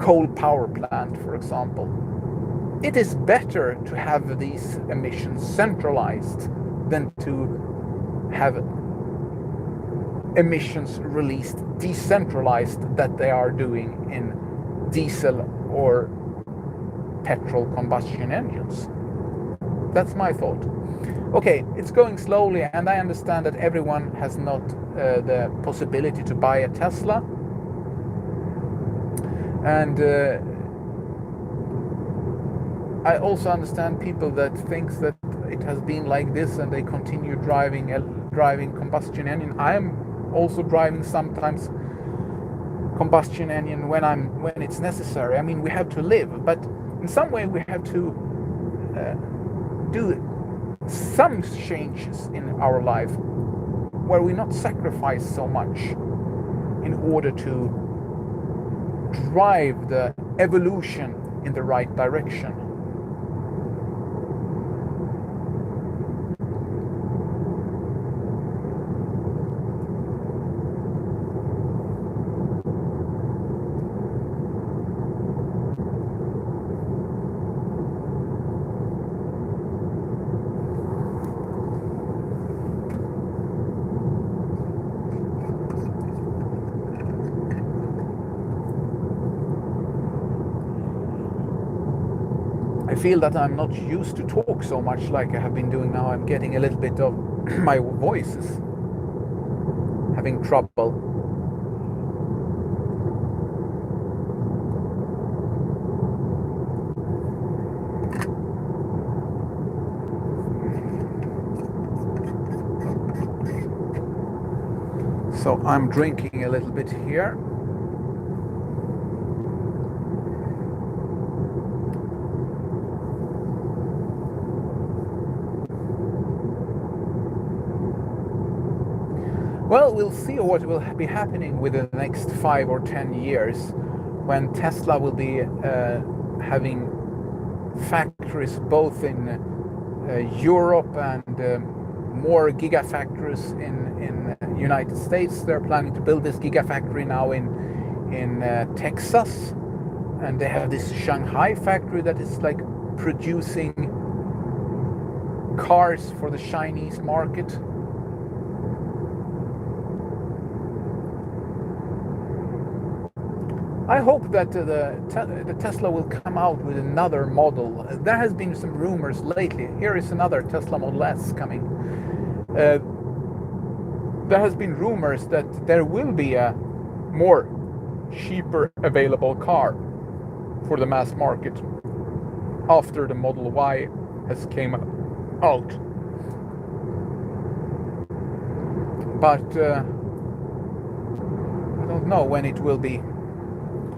coal power plant, for example, it is better to have these emissions centralized than to have emissions released decentralized, that they are doing in diesel or petrol combustion engines. That's my thought. Okay, it's going slowly, and I understand that everyone has not the possibility to buy a Tesla. And I also understand people that thinks that it has been like this and they continue driving combustion engine. I am also driving sometimes combustion engine when it's necessary. I mean, we have to live, but in some way we have to do some changes in our life where we not sacrifice so much in order to drive the evolution in the right direction. I feel that I'm not used to talk so much like I have been doing now. I'm getting a little bit of my voice is having trouble. So I'm drinking a little bit here. Well, we'll see what will be happening within the next 5 or 10 years when Tesla will be having factories both in Europe and more gigafactories in United States. They're planning to build this gigafactory now in Texas, and they have this Shanghai factory that is like producing cars for the Chinese market. I hope that the Tesla will come out with another model. There has been some rumors lately. Here is another Tesla Model S coming. There has been rumors that there will be a more cheaper available car for the mass market after the Model Y has came out. But I don't know when it will be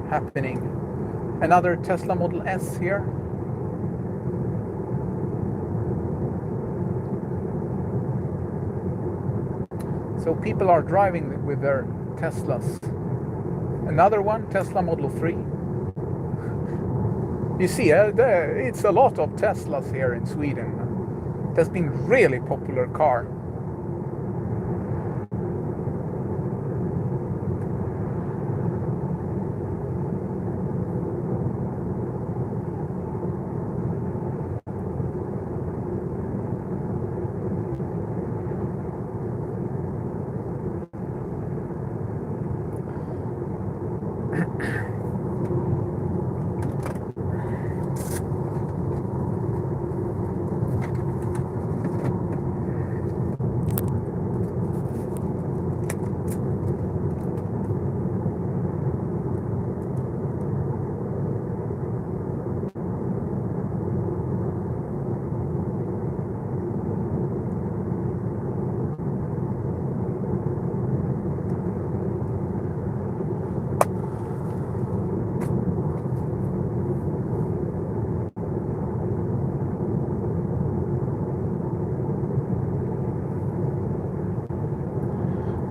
happening. Another Tesla Model S here. So people are driving with their Teslas. Another one, Tesla Model 3. You see, it's a lot of Teslas here in Sweden. It has been really popular car.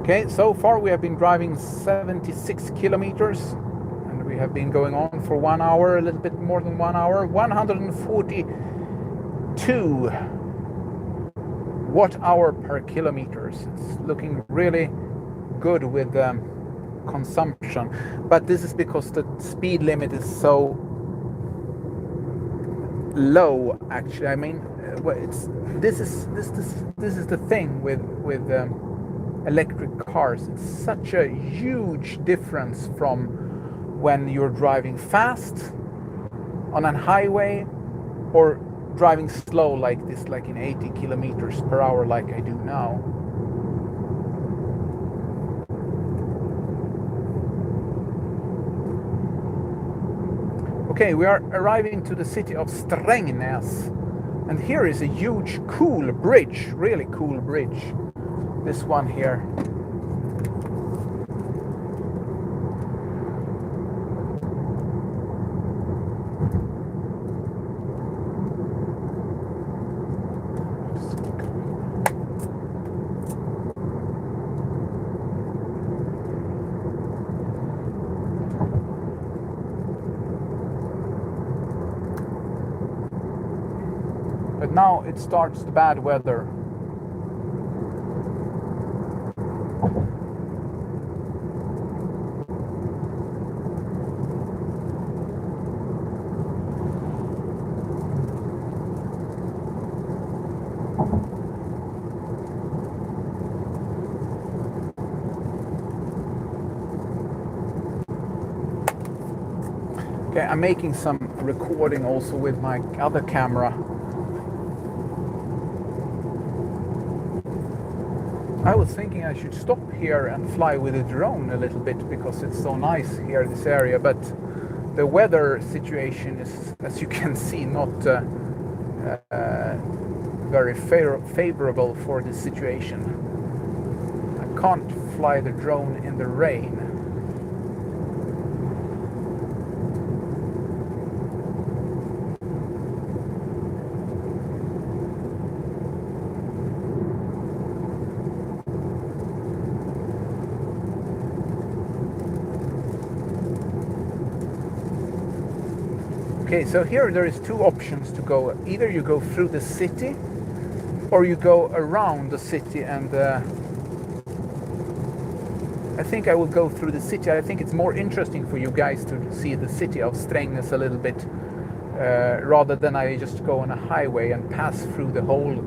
Okay, so far we have been driving 76 kilometers and we have been going on for 1 hour, a little bit more than 1 hour, 142 watt-hour per kilometers. It's looking really good with consumption, but this is because the speed limit is so low. Actually, I mean, this is the thing with electric cars. It's such a huge difference from when you're driving fast on a highway or driving slow like this, like in 80 kilometers per hour like I do now. Okay, we are arriving to the city of Strängnäs. And here is a huge, cool bridge, really cool bridge. This one here. But now it starts the bad weather. Okay, I'm making some recording also with my other camera. I was thinking I should stop here and fly with a drone a little bit because it's so nice here in this area, but the weather situation is, as you can see, not very favorable for this situation. I can't fly the drone in the rain. Okay, so here there is two options to go. Either you go through the city or you go around the city, and I think I will go through the city. I think it's more interesting for you guys to see the city of Strängnäs a little bit rather than I just go on a highway and pass through the whole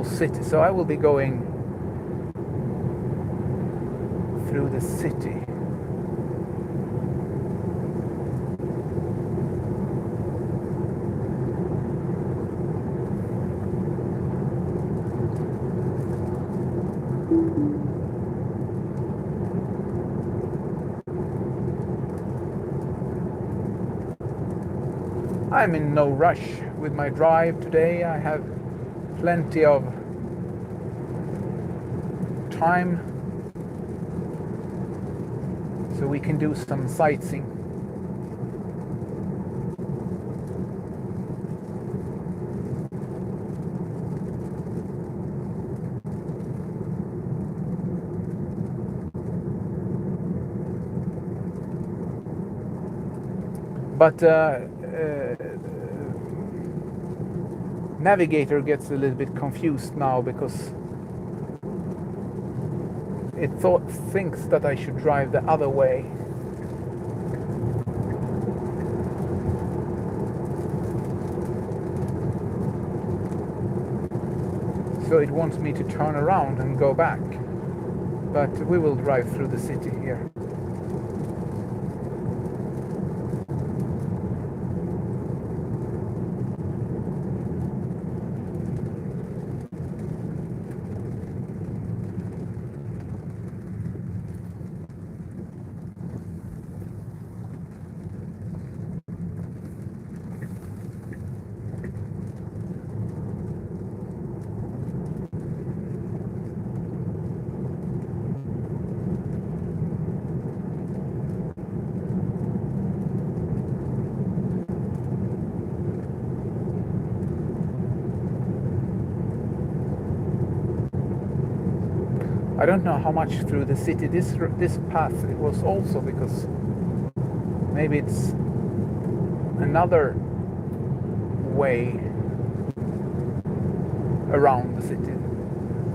city. So I will be going through the city. I'm in no rush with my drive today. I have plenty of time, so we can do some sightseeing. But navigator gets a little bit confused now because it thinks that I should drive the other way. So it wants me to turn around and go back. But we will drive through the city here. I don't know how much through the city this path it was also, because maybe it's another way around the city.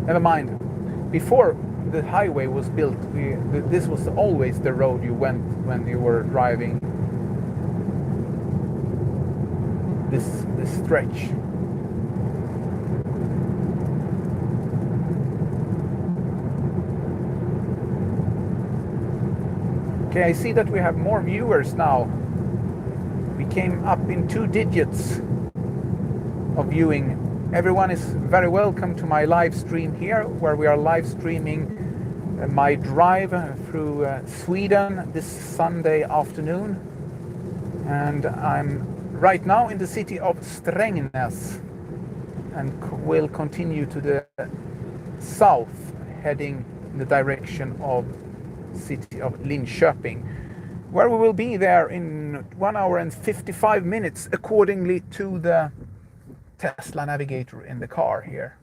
Never mind. Before the highway was built, this was always the road you went when you were driving this stretch. Okay, I see that we have more viewers now. We came up in 2 digits of viewing. Everyone is very welcome to my live stream here, where we are live streaming my drive through Sweden this Sunday afternoon. and I'm right now in the city of Strängnäs and will continue to the south, heading in the direction of city of Linköping, where we will be there in 1 hour and 55 minutes accordingly to the Tesla navigator in the car here.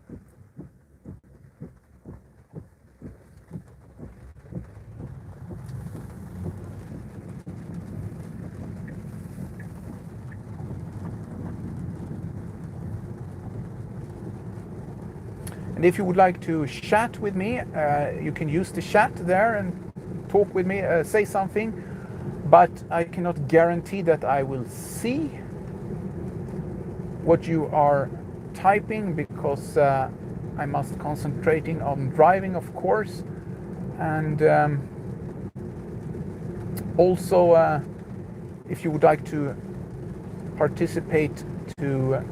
And if you would like to chat with me, you can use the chat there and talk with me, say something, but I cannot guarantee that I will see what you are typing, because I must concentrating on driving, of course, and also if you would like to participate to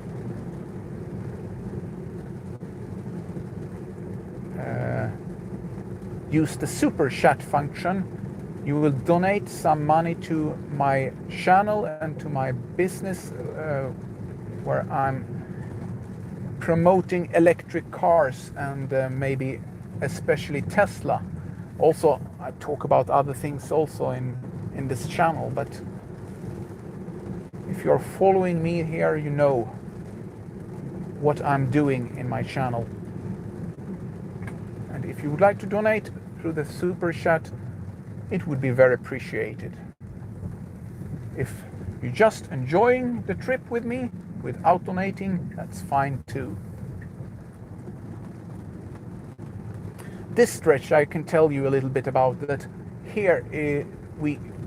use the super chat function, you will donate some money to my channel and to my business, where I'm promoting electric cars and maybe especially Tesla. Also, I talk about other things also in this channel, but if you're following me here, you know what I'm doing in my channel. And if you would like to donate through the super chat, it would be very appreciated. If you're just enjoying the trip with me without donating, that's fine too. This stretch, I can tell you a little bit about that. Here,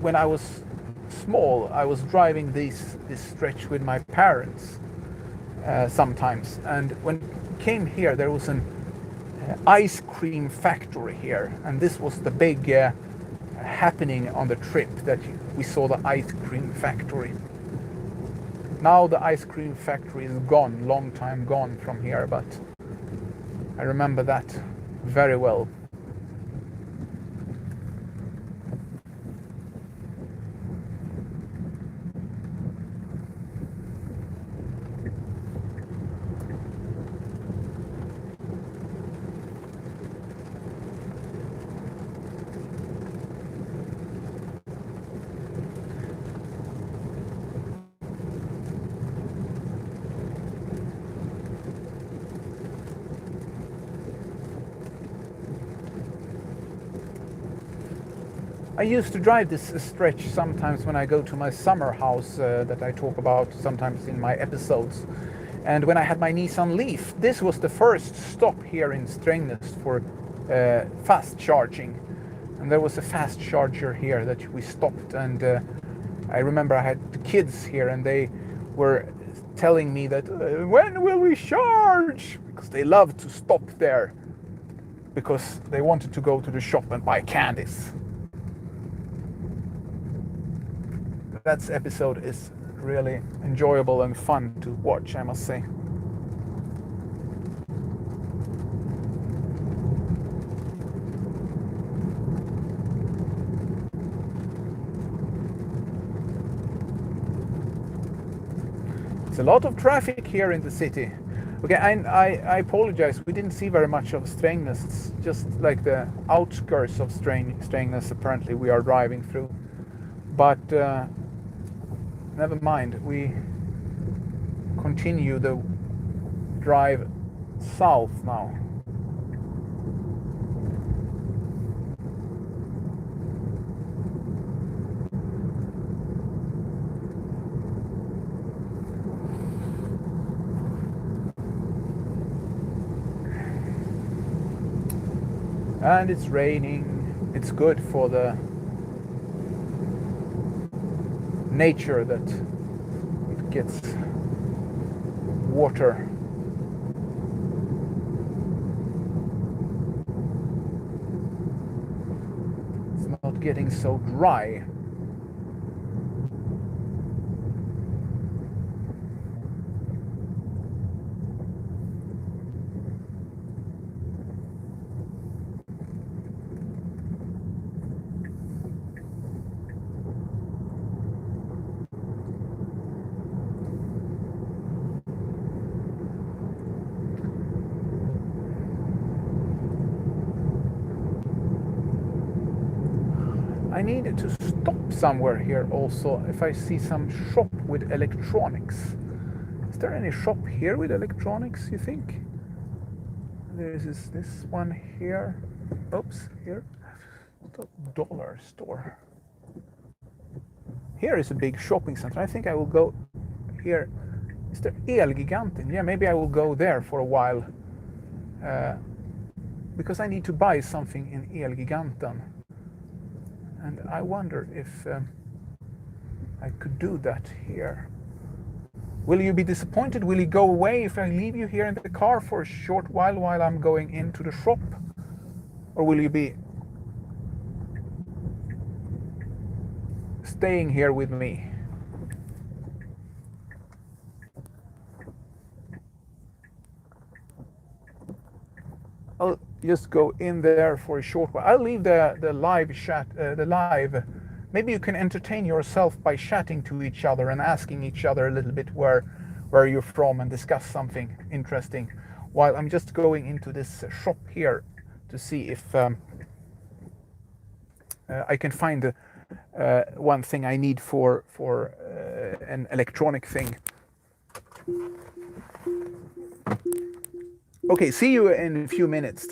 when I was small, I was driving this stretch with my parents sometimes, and when I came here, there was an ice cream factory here, and this was the big happening on the trip, that we saw the ice cream factory. Now the ice cream factory is gone, long time gone from here, but I remember that very well. I used to drive this stretch sometimes when I go to my summer house that I talk about sometimes in my episodes. And when I had my Nissan Leaf, this was the first stop here in Strängnäs for fast charging. And there was a fast charger here that we stopped, and I remember I had the kids here and they were telling me that when will we charge? Because they loved to stop there because they wanted to go to the shop and buy candies. That episode is really enjoyable and fun to watch, I must say. It's a lot of traffic here in the city. Okay, I apologize, we didn't see very much of Strängnäs, just like the outskirts of Strängnäs apparently we are driving through. But never mind, we continue the drive south now. And it's raining. It's good for the nature that it gets water. It's not getting so dry. I need to stop somewhere here also if I see some shop with electronics. Is there any shop here with electronics, you think? There is this one here. Oops, here. The dollar store. Here is a big shopping center. I think I will go here. Is there Elgiganten? Yeah, maybe I will go there for a while. Because I need to buy something in Elgiganten. And I wonder if I could do that here. Will you be disappointed? Will you go away if I leave you here in the car for a short while I'm going into the shop? Or will you be staying here with me? I'll just go in there for a short while. I'll leave the live chat, Maybe you can entertain yourself by chatting to each other and asking each other a little bit where you're from and discuss something interesting. While I'm just going into this shop here to see if I can find one thing I need for an electronic thing. Okay, see you in a few minutes.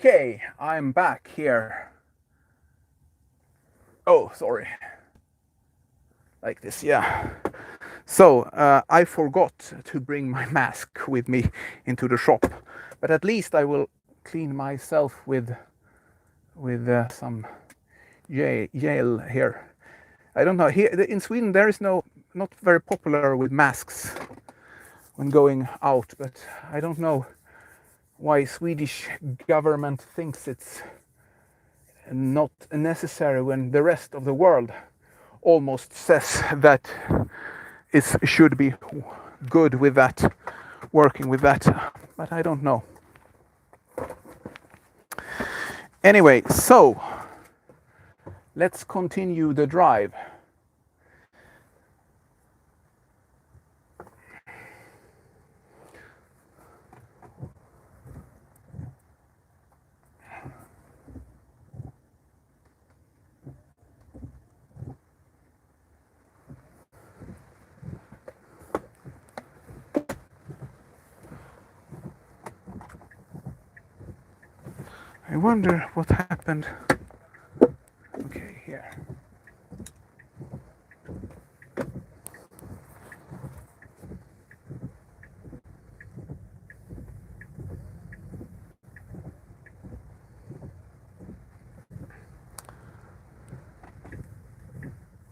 Okay, I'm back here. Oh, sorry. Like this, yeah. So, I forgot to bring my mask with me into the shop, but at least I will clean myself with some gel here. I don't know. Here in Sweden, there is not very popular with masks when going out, but I don't know why Swedish government thinks it's not necessary when the rest of the world almost says that it should be good with that, working with that, but I don't know. Anyway, so let's continue the drive. I wonder what happened. Okay, here.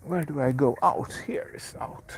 Where do I go out? Here is out.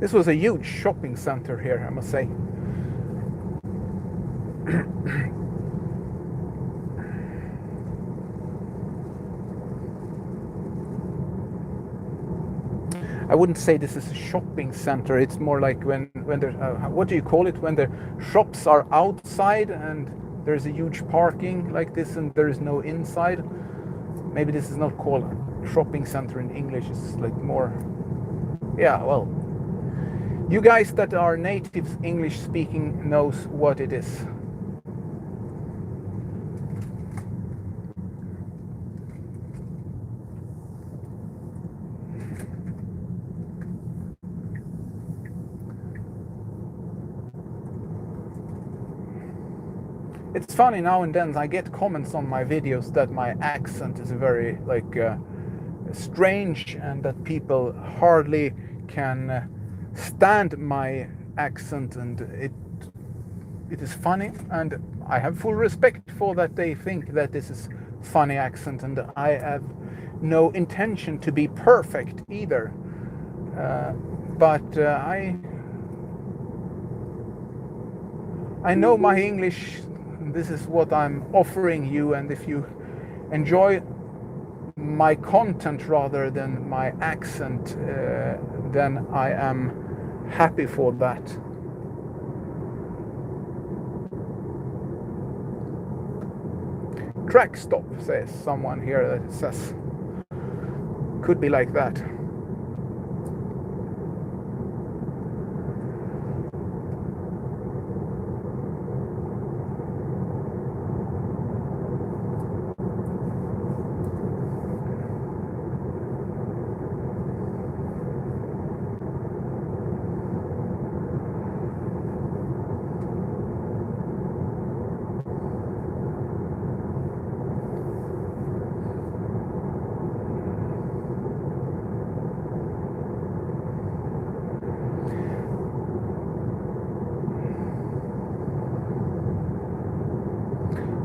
This was a huge shopping center here, I must say. I wouldn't say this is a shopping center. It's more like when there, what do you call it? When the shops are outside and there's a huge parking like this and there is no inside. Maybe this is not called shopping center in English. It's like more, yeah, well, you guys that are native English speaking knows what it is. It's funny now and then I get comments on my videos that my accent is very strange and that people hardly can stand my accent, and it is funny, and I have full respect for that they think that this is funny accent, and I have no intention to be perfect either, but I know my English. This is what I'm offering you, and if you enjoy my content rather than my accent, then I am happy for that. Track stop, says someone here. That it says could be like that.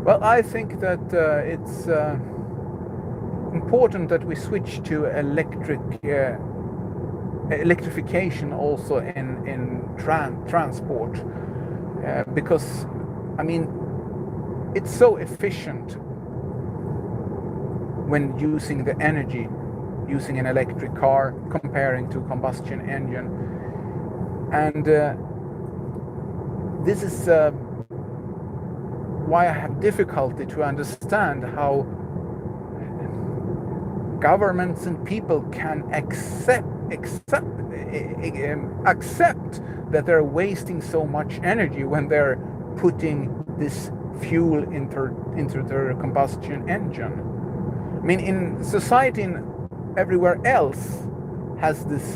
Well, I think that it's important that we switch to electric electrification also in transport, because I mean it's so efficient when using the energy using an electric car comparing to combustion engine. And this is why I have difficulty to understand how governments and people can accept that they're wasting so much energy when they're putting this fuel into their combustion engine. I mean, in society and everywhere else has this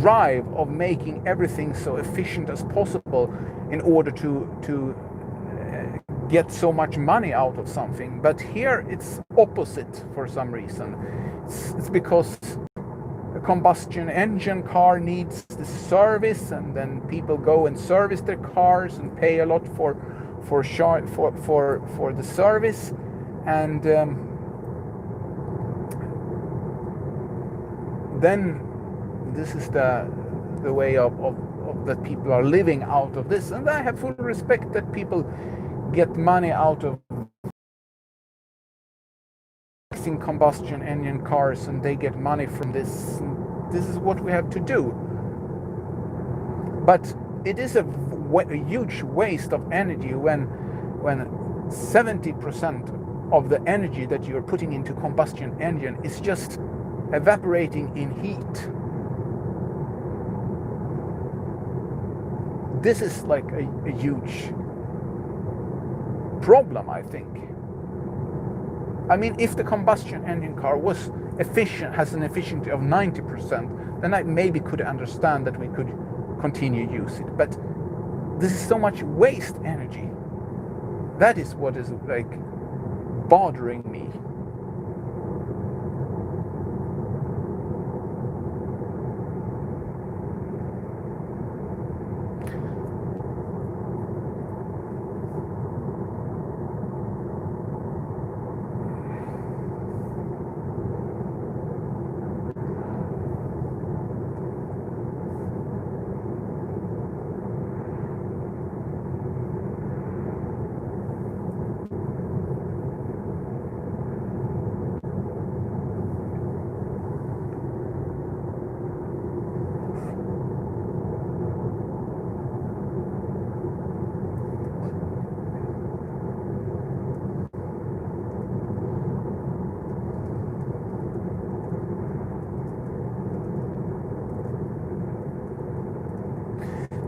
drive of making everything so efficient as possible in order to get so much money out of something. But here it's opposite for some reason. It's because a combustion engine car needs the service, and then people go and service their cars and pay a lot for the service. And then this is the way of that people are living out of this. And I have full respect that people get money out of fixing combustion engine cars, and they get money from this. This is what we have to do. But it is a huge waste of energy when 70% of the energy that you're putting into combustion engine is just evaporating in heat. This is like a huge problem, I think. I mean, if the combustion engine car was efficient, has an efficiency of 90%, then I maybe could understand that we could continue use it. But this is so much waste energy. That is what is like bothering me.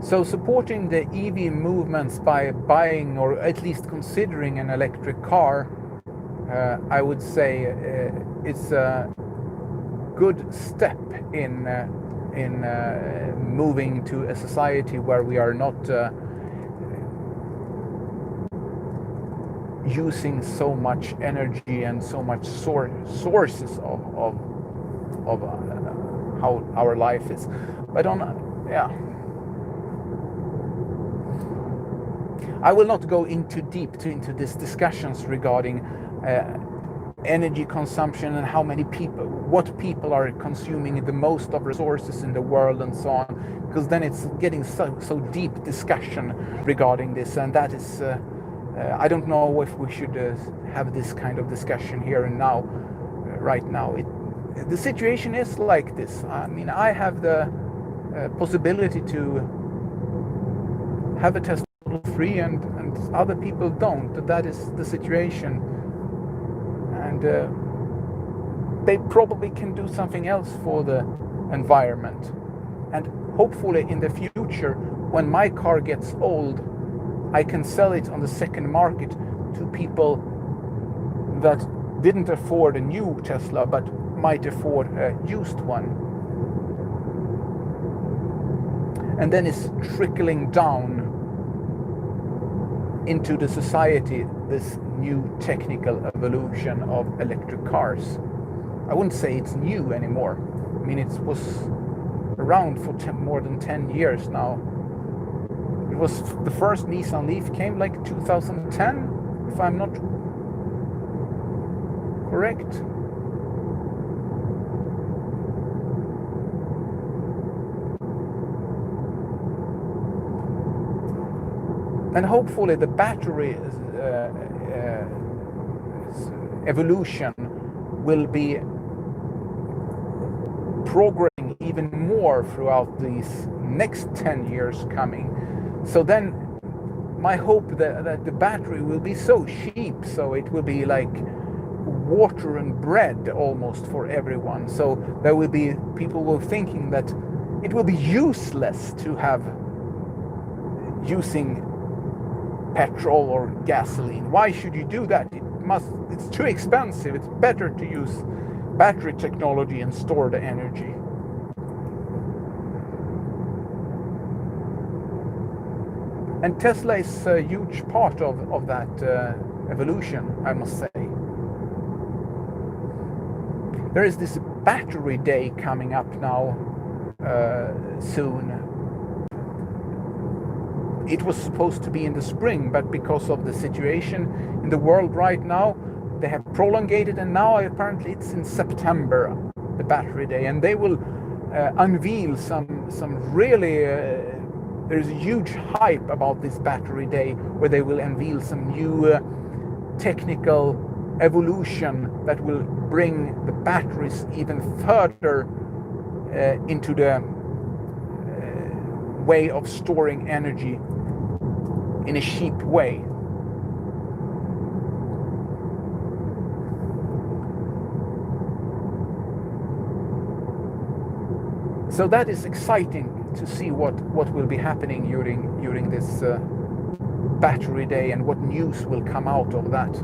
So supporting the EV movements by buying or at least considering an electric car, I would say it's a good step in moving to a society where we are not using so much energy and so much sources of how our life is. But I will not go into these discussions regarding energy consumption and what people are consuming the most of resources in the world and so on, because then it's getting so deep discussion regarding this, and that is I don't know if we should have this kind of discussion here and now. Right now, the situation is like this. I mean, I have the possibility to have a test free, and other people don't. That is the situation, and they probably can do something else for the environment. And hopefully in the future, when my car gets old, I can sell it on the second market to people that didn't afford a new Tesla but might afford a used one. And then it's trickling down into the society, this new technical evolution of electric cars. I wouldn't say it's new anymore. I mean, it was around for more than 10 years now. It was the first Nissan Leaf came like 2010, if I'm not correct. And hopefully the battery evolution will be progressing even more throughout these next 10 years coming. So then my hope that the battery will be so cheap, so it will be like water and bread almost for everyone. So there will be people will thinking that it will be useless to have using petrol or gasoline. Why should you do that? It's too expensive. It's better to use battery technology and store the energy. And Tesla is a huge part of that evolution, I must say. There is this battery day coming up now soon. It was supposed to be in the spring, but because of the situation in the world right now, they have prolonged it, and now apparently it's in September, the battery day, and they will unveil some really there's a huge hype about this battery day, where they will unveil some new technical evolution that will bring the batteries even further into the way of storing energy in a cheap way. So that is exciting to see what will be happening during this battery day, and what news will come out of that.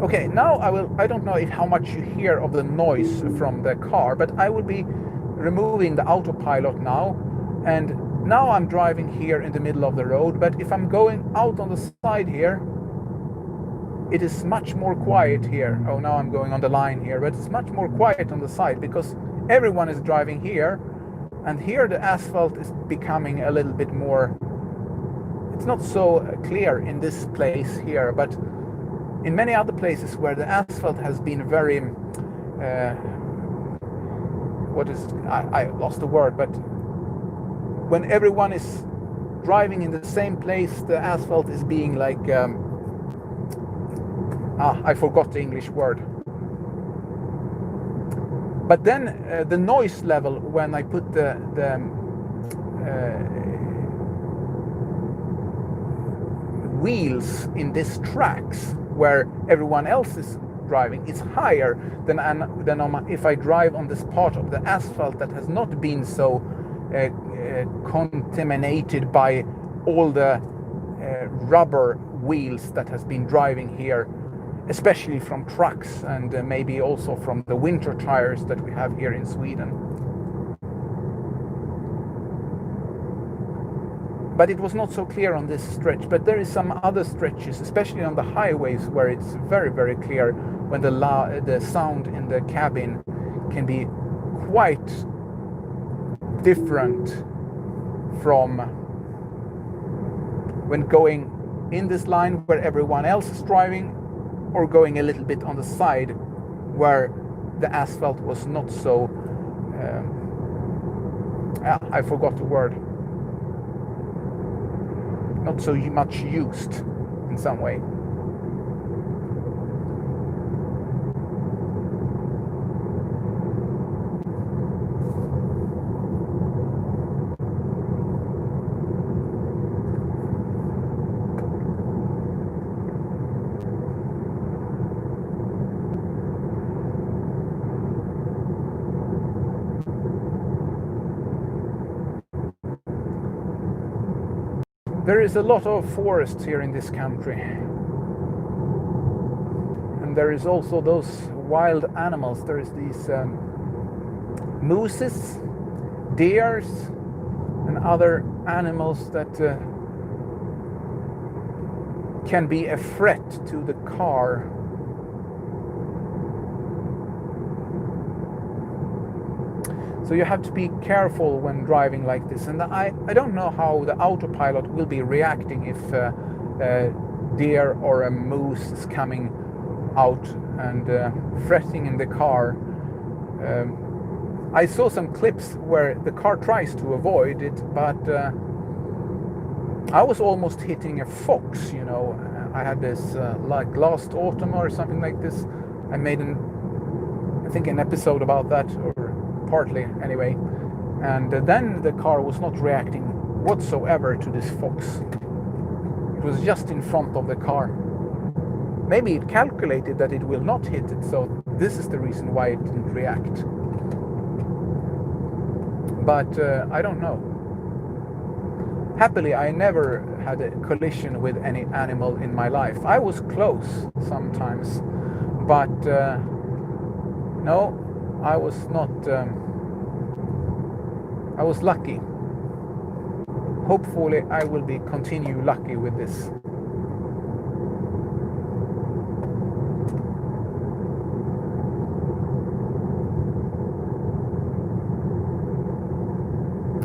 Okay, now I don't know how much you hear of the noise from the car, but I will be removing the autopilot now, and now I'm driving here in the middle of the road, but if I'm going out on the side here, it is much more quiet here. Oh, now I'm going on the line here, but it's much more quiet on the side because everyone is driving here, and here the asphalt is becoming a little bit more, it's not so clear in this place here, but in many other places where the asphalt has been very I lost the word, but when everyone is driving in the same place, the asphalt is being like I forgot the English word. But then the noise level, when I put the wheels in these tracks where everyone else is driving, it's higher than if I drive on this part of the asphalt that has not been so contaminated by all the rubber wheels that has been driving here, especially from trucks, and maybe also from the winter tires that we have here in Sweden. But it was not so clear on this stretch, but there is some other stretches, especially on the highways, where it's very, very clear when the sound in the cabin can be quite different from when going in this line where everyone else is driving, or going a little bit on the side where the asphalt was not so I forgot the word, not so much used in some way. There is a lot of forests here in this country, and there is also those wild animals. There is these mooses, deers, and other animals that can be a threat to the car. So you have to be careful when driving like this. And I don't know how the autopilot will be reacting if a deer or a moose is coming out and threatening in the car. I saw some clips where the car tries to avoid it, but I was almost hitting a fox, you know. I had this like last autumn or something like this. I made I think an episode about that, or partly anyway. And then the car was not reacting whatsoever to this fox. It was just in front of the car. Maybe it calculated that it will not hit it, so this is the reason why it didn't react. But I don't know. Happily, I never had a collision with any animal in my life. I was close sometimes, but no, I was not. I was lucky. Hopefully, I will be continue lucky with this.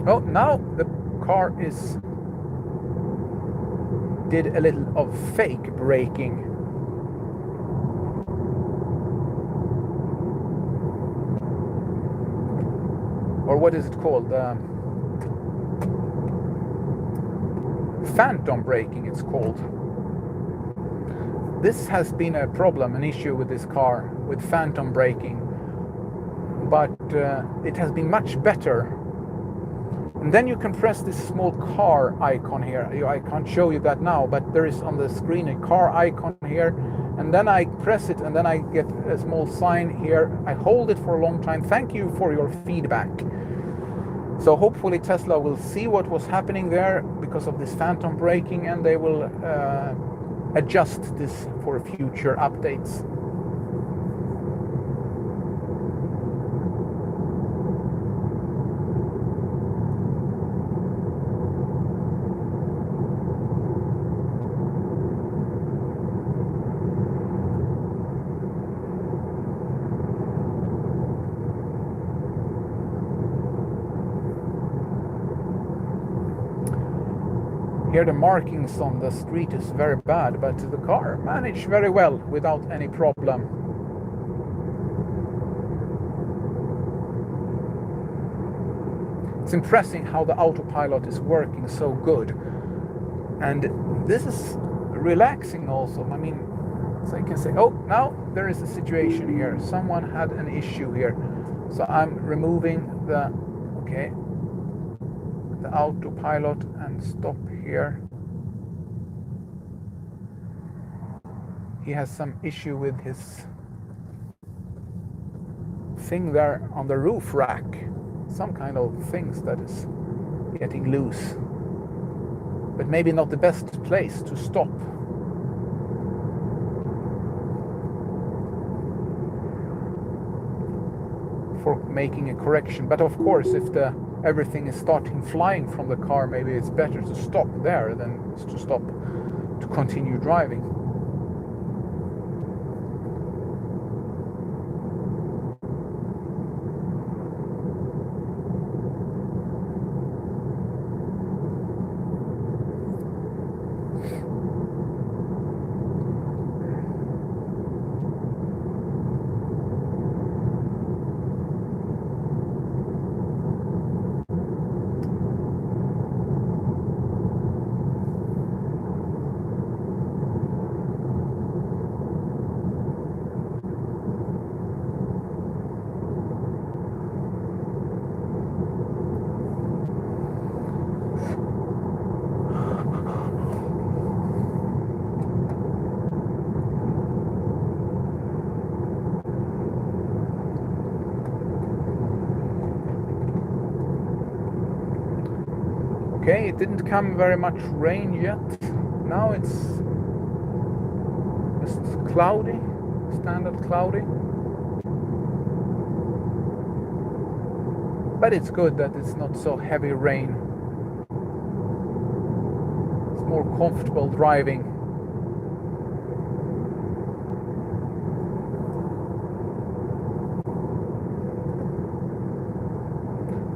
Oh, now the car did a little of fake braking. Or what is it called? Phantom braking, it's called. This has been a problem, an issue with this car, with phantom braking. But it has been much better. And then you can press this small car icon here. I can't show you that now, but there is on the screen a car icon here. And then I press it, and then I get a small sign here. I hold it for a long time. Thank you for your feedback. So hopefully Tesla will see what was happening there because of this phantom braking, and they will adjust this for future updates. Here the markings on the street is very bad, but the car managed very well without any problem. It's impressive how the autopilot is working so good. And this is relaxing also. I mean, so I can say, oh, now there is a situation here. Someone had an issue here. So I'm removing the autopilot and stop here. He has some issue with his thing there on the roof rack. Some kind of things that is getting loose. But maybe not the best place to stop. For making a correction. But of course, if everything is starting flying from the car, maybe it's better to stop there than to stop to continue driving. Okay, it didn't come very much rain yet. Now it's just cloudy, standard cloudy. But it's good that it's not so heavy rain. It's more comfortable driving.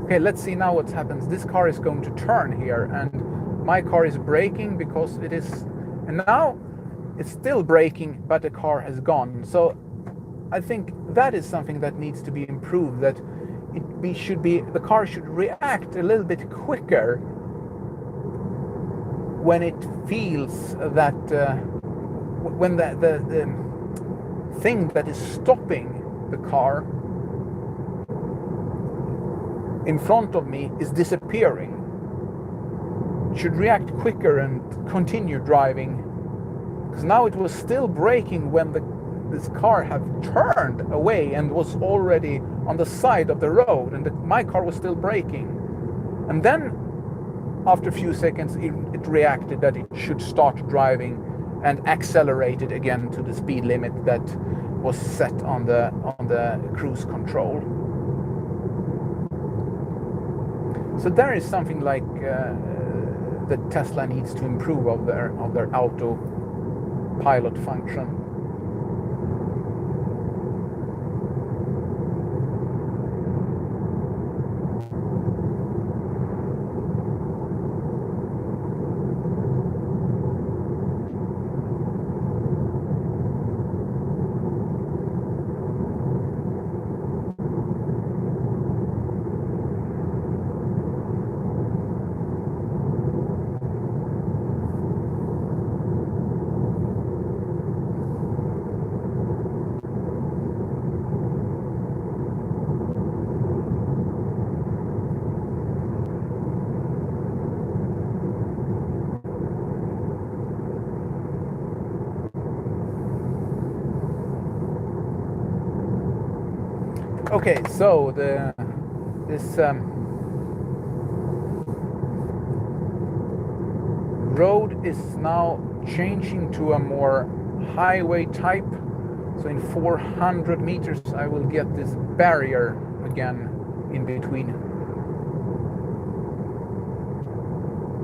Okay, let's see now what happens. This car is going to turn here, and my car is braking because it is, and now it's still braking, but the car has gone. So I think that is something that needs to be improved, that the car should react a little bit quicker when it feels that when the thing that is stopping the car in front of me is disappearing. It should react quicker and continue driving, because now it was still braking when this car had turned away and was already on the side of the road, and my car was still braking. And then after a few seconds it reacted that it should start driving and accelerated again to the speed limit that was set on the cruise control. So there is something like that Tesla needs to improve of their autopilot function. Okay, so this road is now changing to a more highway type. So in 400 meters I will get this barrier again in between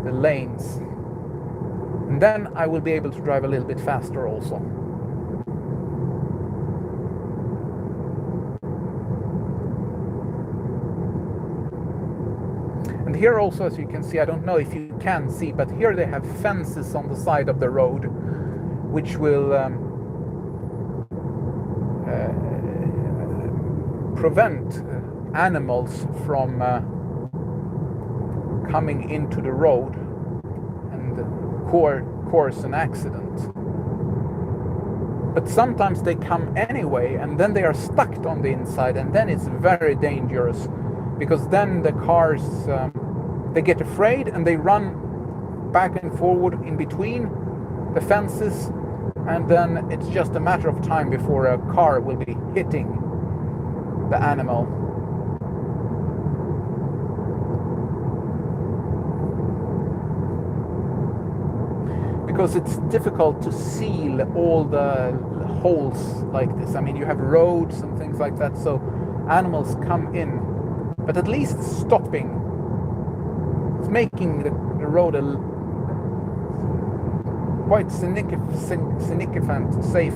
the lanes. And then I will be able to drive a little bit faster also. And here also, as you can see, I don't know if you can see, but here they have fences on the side of the road, which will prevent animals from coming into the road and cause an accident. But sometimes they come anyway, and then they are stuck on the inside, and then it's very dangerous, because then the cars they get afraid and they run back and forward in between the fences, and then it's just a matter of time before a car will be hitting the animal. Because it's difficult to seal all the holes like this. I mean, you have roads and things like that, so animals come in. But at least stopping, it's making the road quite significant safer.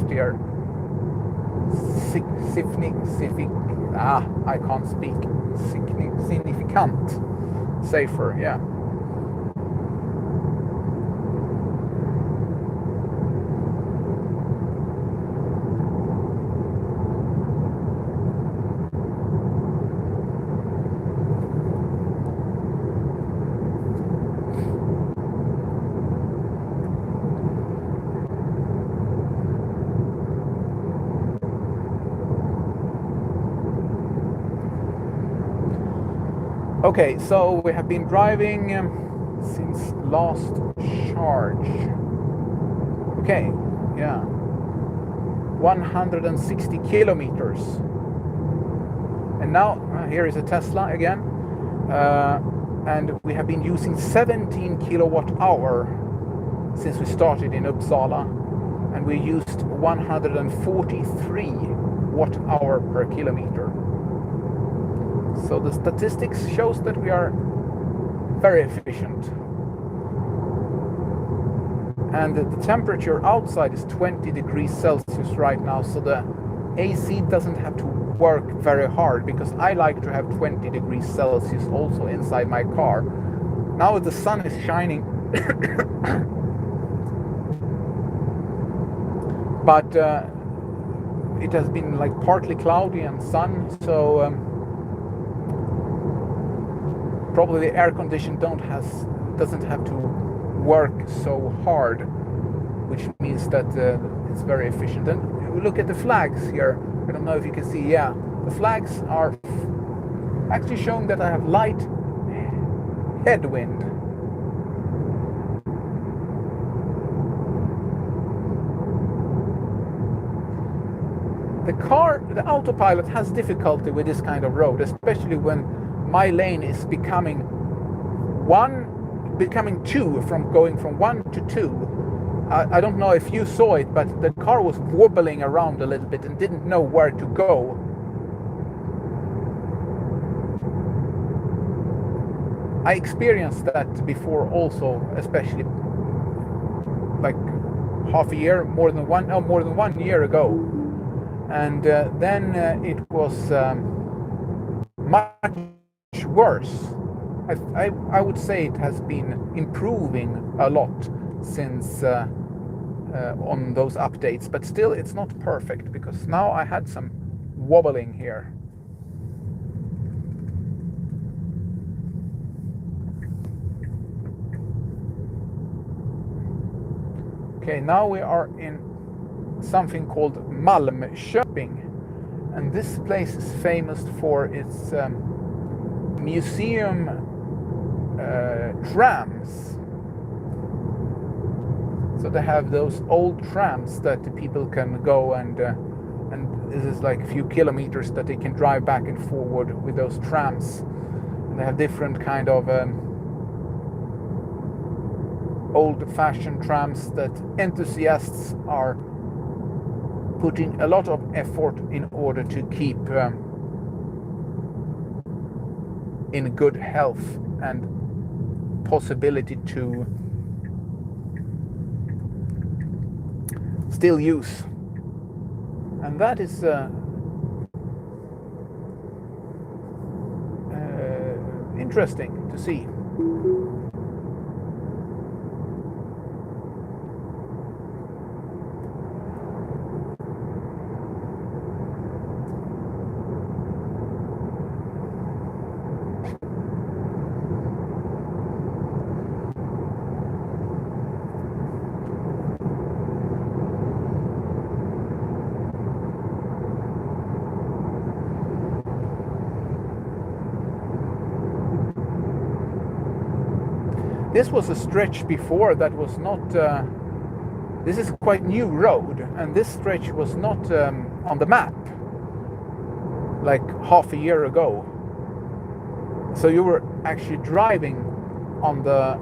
I can't speak. Significant safer, yeah. Okay, so we have been driving since last charge. Okay, yeah, 160 kilometers. And now here is a Tesla again, and we have been using 17 kilowatt hour since we started in Uppsala, and we used 143 watt hour per kilometer. So the statistics shows that we are very efficient. And the temperature outside is 20 degrees Celsius right now, so the AC doesn't have to work very hard, because I like to have 20 degrees Celsius also inside my car. Now the sun is shining, but it has been like partly cloudy and sun, so probably the air condition doesn't have to work so hard, which means that it's very efficient. And we look at the flags here. I don't know if you can see. Yeah, the flags are actually showing that I have light headwind. The Autopilot has difficulty with this kind of road, especially when my lane is becoming two, from going from 1 to 2. I don't know if you saw it, but the car was wobbling around a little bit and didn't know where to go. I experienced that before also, especially like half a year, more than 1 year ago. And then it was much worse. I would say it has been improving a lot since on those updates, but still it's not perfect, because now I had some wobbling here. Okay, now we are in something called Malmköping, and this place is famous for its museum trams. So they have those old trams that the people can go and this is like a few kilometers that they can drive back and forward with those trams. And they have different kind of old-fashioned trams that enthusiasts are putting a lot of effort in order to keep in good health and possibility to still use. And that is interesting to see. This was a stretch before that was not, this is quite new road, and this stretch was not on the map like half a year ago. So you were actually driving on the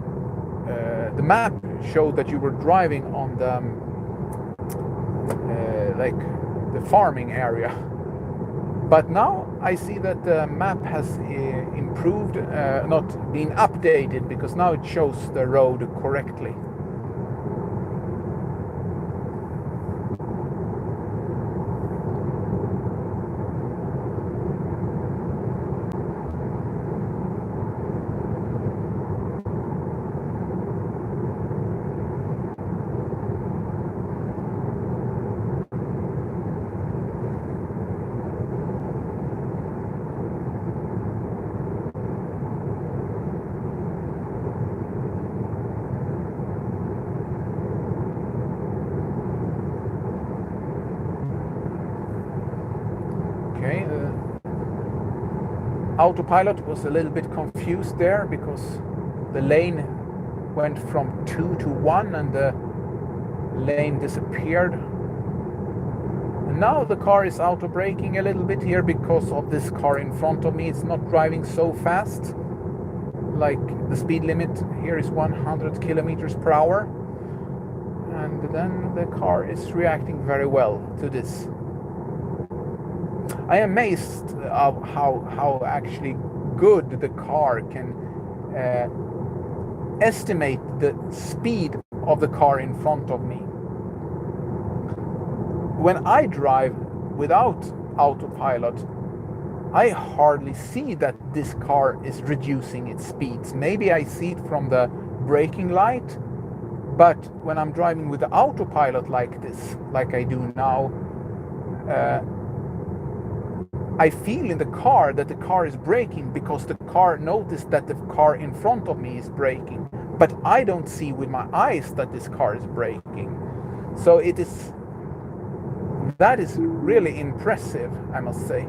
map showed that you were driving on the like the farming area. But now I see that the map has improved, not been updated, because now it shows the road correctly. Okay, Autopilot was a little bit confused there because the lane went from 2 to 1 and the lane disappeared. And now the car is auto braking a little bit here because of this car in front of me. It's not driving so fast. Like the speed limit here is 100 kilometers per hour. And then the car is reacting very well to this. I am amazed of how actually good the car can estimate the speed of the car in front of me. When I drive without Autopilot, I hardly see that this car is reducing its speeds. Maybe I see it from the braking light, but when I'm driving with the Autopilot like this, like I do now, I feel in the car that the car is braking because the car noticed that the car in front of me is braking, but I don't see with my eyes that this car is braking. So that is really impressive, I must say.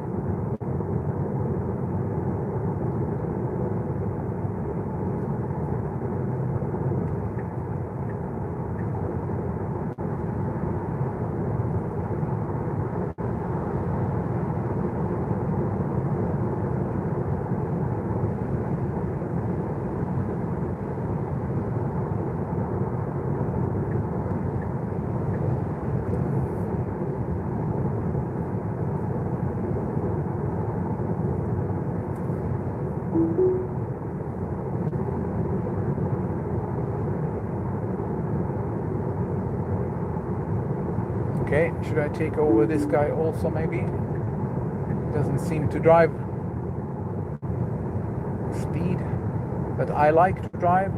Okay, should I take over this guy also maybe? Doesn't seem to drive speed that I like to drive.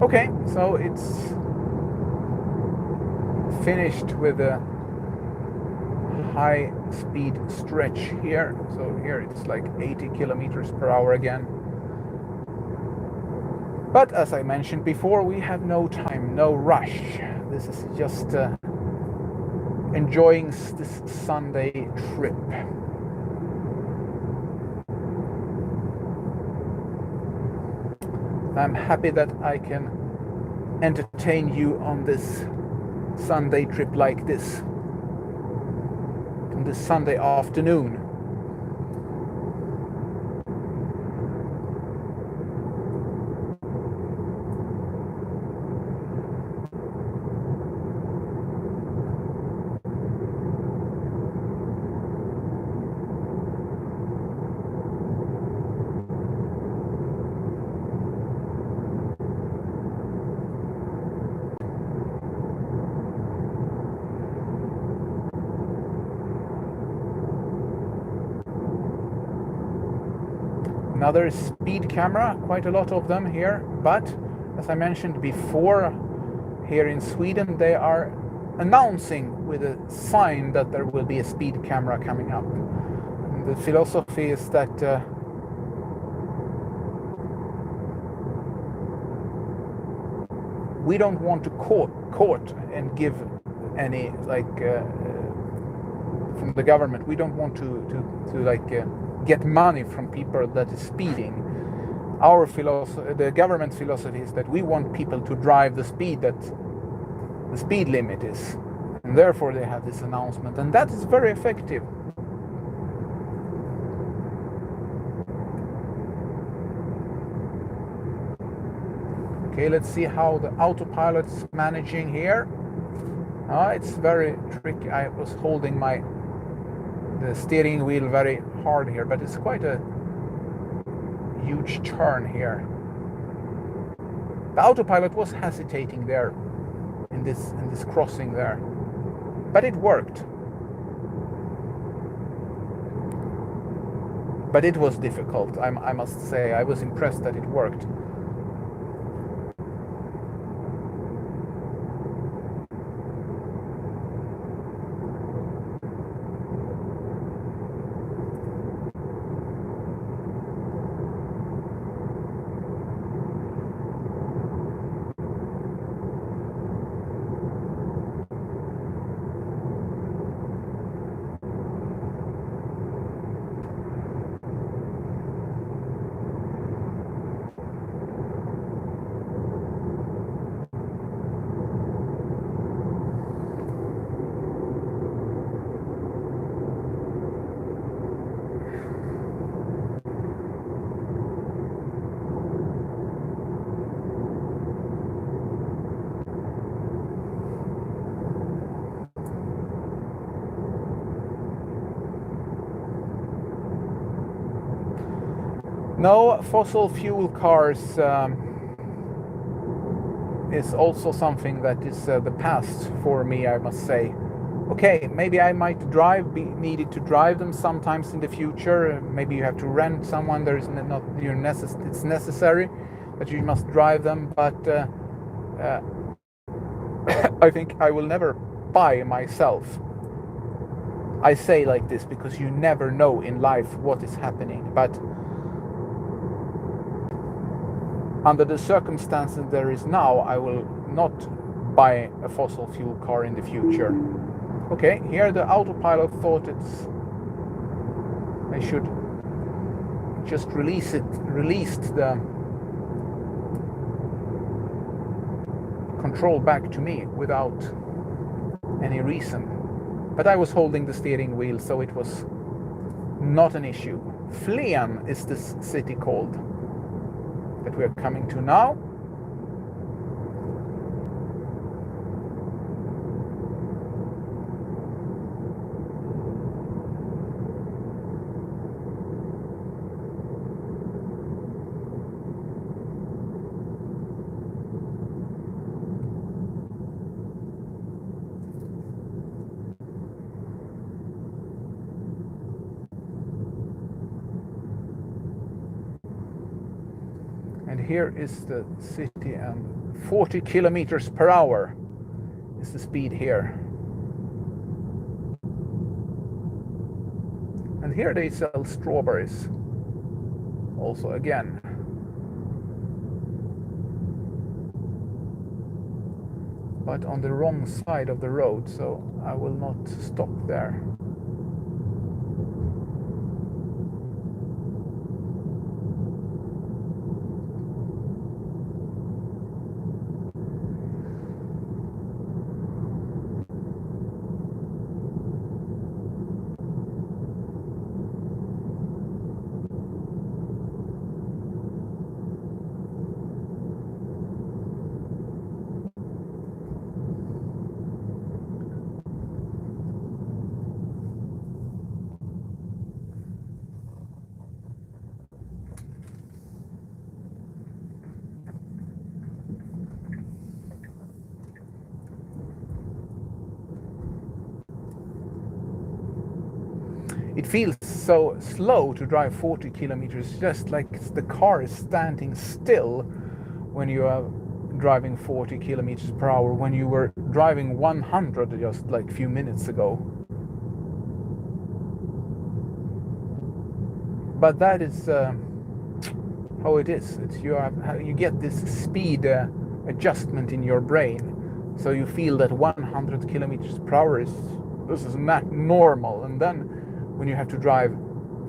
Okay, so it's finished with a high speed stretch here. So here it's like 80 kilometers per hour again. But as I mentioned before, we have no time, no rush. This is just enjoying this Sunday trip. I'm happy that I can entertain you on this Sunday trip like this, on this Sunday afternoon. Another speed camera, quite a lot of them here, but as I mentioned before, here in Sweden they are announcing with a sign that there will be a speed camera coming up. And the philosophy is that we don't want to court and give any from the government. We don't want to get money from people that is speeding. Our philosophy, the government philosophy, is that we want people to drive the speed that the speed limit is, and therefore they have this announcement, and that is very effective. Okay, let's see how the Autopilot is managing here. It's very tricky. I was holding the steering wheel very hard here, but it's quite a huge turn here. The Autopilot was hesitating there in this crossing there, but it worked. But it was difficult, I must say. I was impressed that it worked. No fossil fuel cars is also something that is the past for me, I must say. Okay, maybe I might be needed to drive them sometimes in the future. Maybe you have to rent someone. There is not it's necessary that you must drive them, but I think I will never buy myself. I say like this because you never know in life what is happening, but under the circumstances there is now, I will not buy a fossil fuel car in the future. Okay, here the autopilot thought I should just released the control back to me without any reason. But I was holding the steering wheel, so it was not an issue. Flen is this city called that we are coming to now. And here is the city, and 40 kilometers per hour is the speed here. And here they sell strawberries also again. But on the wrong side of the road, so I will not stop there. It feels so slow to drive 40 kilometers, just like the car is standing still when you are driving 40 kilometers per hour, when you were driving 100 just like a few minutes ago. But that is how it is. You get this speed adjustment in your brain, so you feel that 100 kilometers per hour this is not normal, and then when you have to drive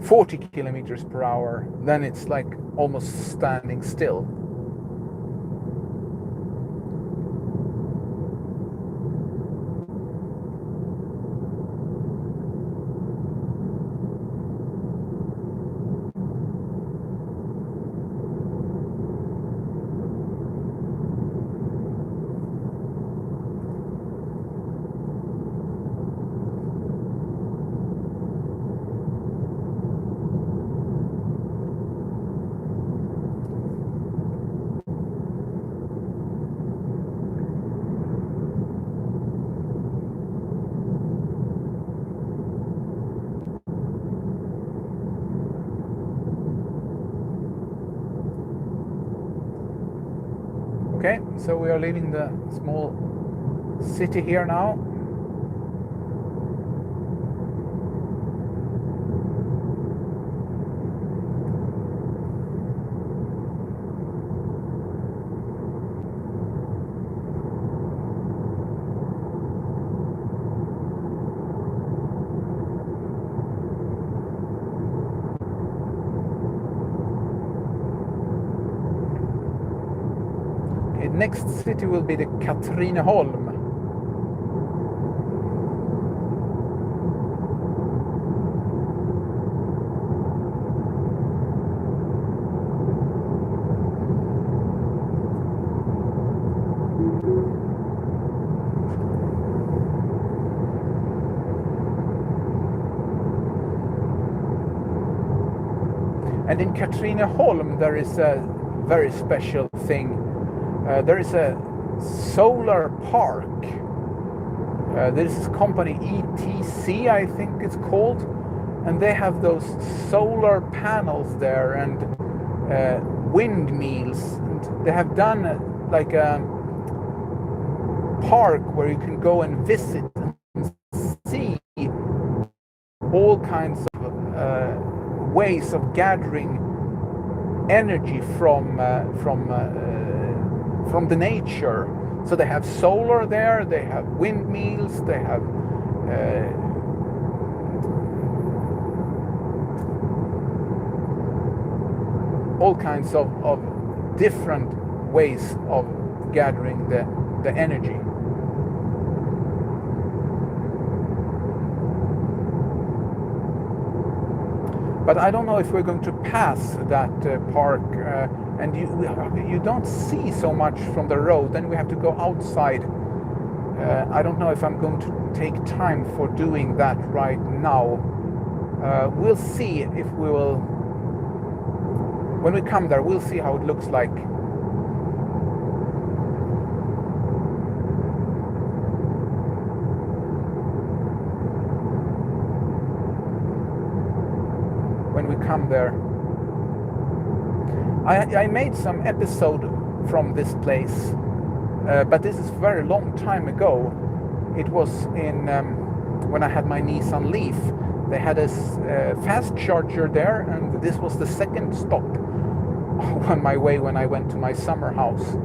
40 kilometers per hour, then it's like almost standing still. Okay, so we are leaving the small city here now. Next city will be the Katrineholm. And in Katrineholm there is a very special thing. There is a solar park. This is company ETC, I think it's called, and they have those solar panels there and windmills. And they have done like a park where you can go and visit and see all kinds of ways of gathering energy from the nature. So they have solar there, they have windmills, they have all kinds of different ways of gathering the energy. But I don't know if we're going to pass that park, and you don't see so much from the road. Then we have to go outside. I don't know if I'm going to take time for doing that right now. We'll see if we will. When we come there, we'll see how it looks like. When we come there. I made some episode from this place, but this is a very long time ago. It was in when I had my Nissan Leaf. They had a fast charger there, and this was the second stop on my way when I went to my summer house.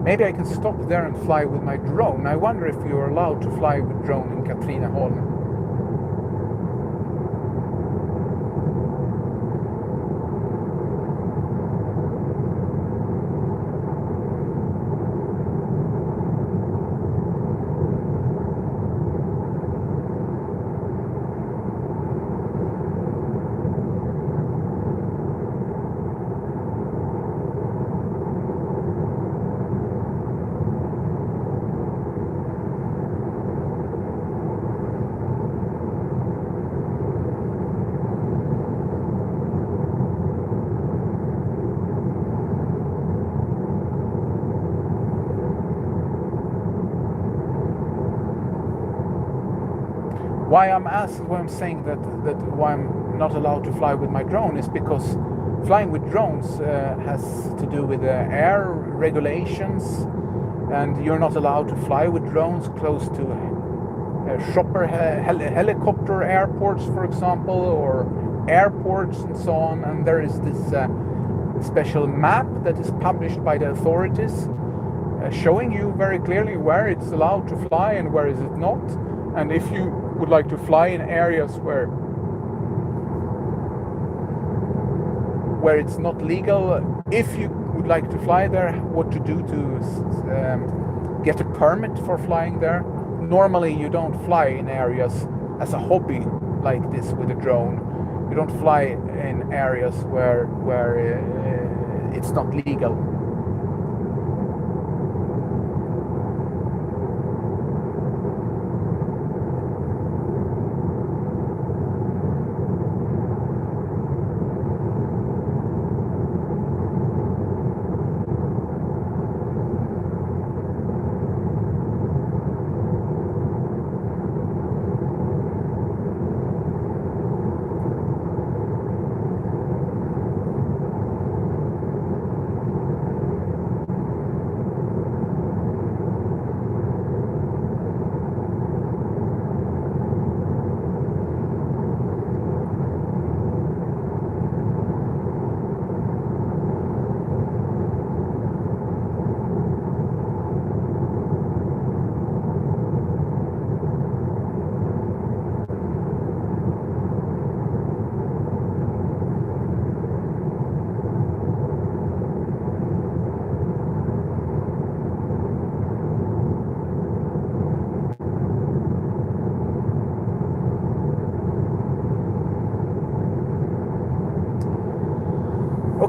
Maybe I can stop there and fly with my drone. I wonder if you're allowed to fly with drone in Katrineholm. Why I'm saying that why I'm not allowed to fly with my drone is because flying with drones has to do with air regulations, and you're not allowed to fly with drones close to helicopter airports, for example, or airports and so on. And there is this special map that is published by the authorities showing you very clearly where it's allowed to fly and where is it not. And if you would like to fly in areas where it's not legal, if you would like to fly there, what to do to get a permit for flying there. Normally you don't fly in areas as a hobby like this with a drone. You don't fly in areas where it's not legal.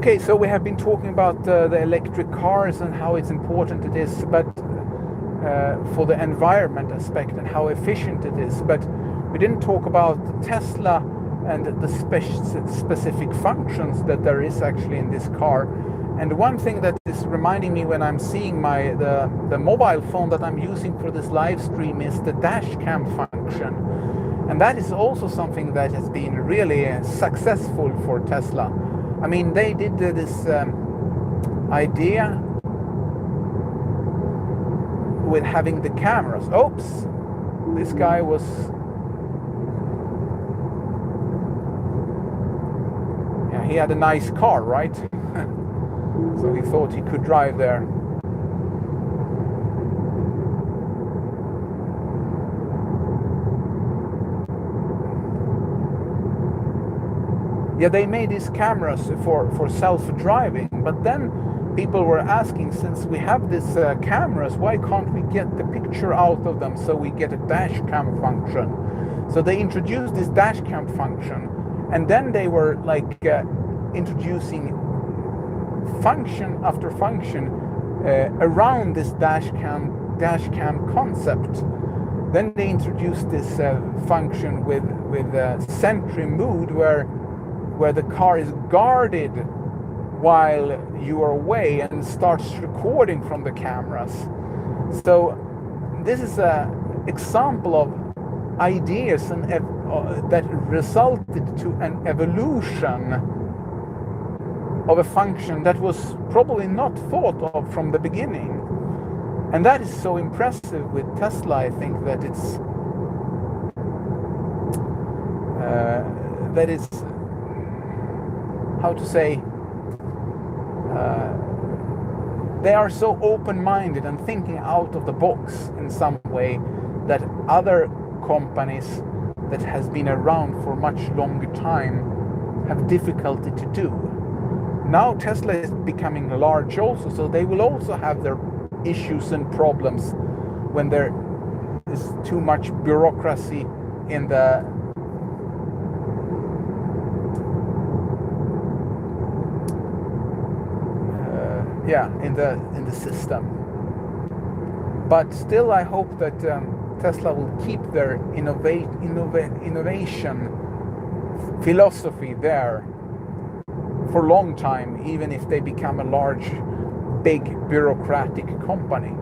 Okay, so we have been talking about the electric cars and how it's important it is, but for the environment aspect and how efficient it is. But we didn't talk about Tesla and the specific functions that there is actually in this car. And one thing that is reminding me when I'm seeing the mobile phone that I'm using for this live stream is the dash cam function. And that is also something that has been really successful for Tesla. I mean, they did this idea with having the cameras. Oops, this guy was... Yeah, he had a nice car, right? So he thought he could drive there. Yeah, they made these cameras for self-driving, but then people were asking, since we have these cameras, why can't we get the picture out of them so we get a dash cam function? So they introduced this dash cam function, and then they were like introducing function after function around this dash cam concept. Then they introduced this function with sentry mode, where the car is guarded while you are away and starts recording from the cameras. So this is an example of ideas and that resulted to an evolution of a function that was probably not thought of from the beginning. And that is so impressive with Tesla. I think that it's how to say, they are so open-minded and thinking out of the box in some way that other companies that has been around for much longer time have difficulty to do. Now Tesla is becoming large also, so they will also have their issues and problems when there is too much bureaucracy in the in the system. But still, I hope that Tesla will keep their innovation philosophy there for a long time, even if they become a large, big bureaucratic company.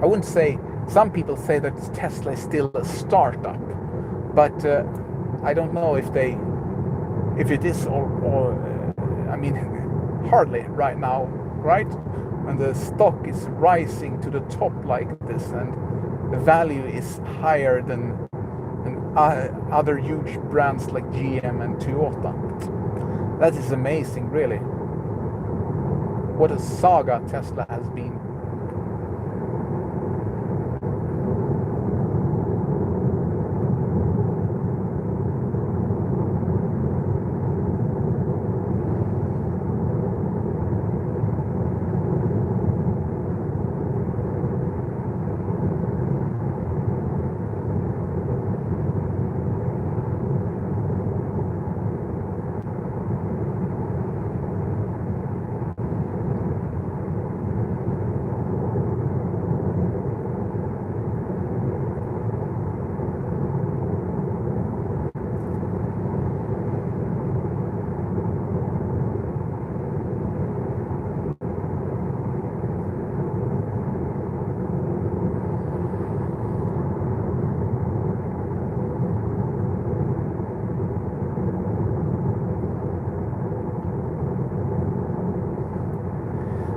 I wouldn't say, some people say that Tesla is still a startup, but I don't know if it is or I mean, hardly right now, right? When the stock is rising to the top like this and the value is higher than other huge brands like GM and Toyota. That is amazing, really. What a saga Tesla has been.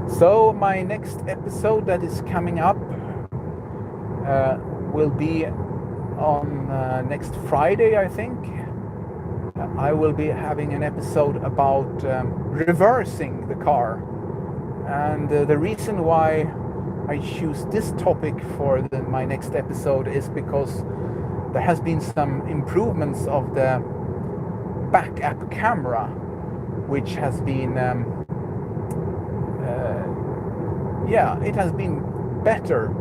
So my next episode that is coming up will be on next Friday, I think. I will be having an episode about reversing the car. And the reason why I choose this topic for my next episode is because there has been some improvements of the backup camera, which has been it has been better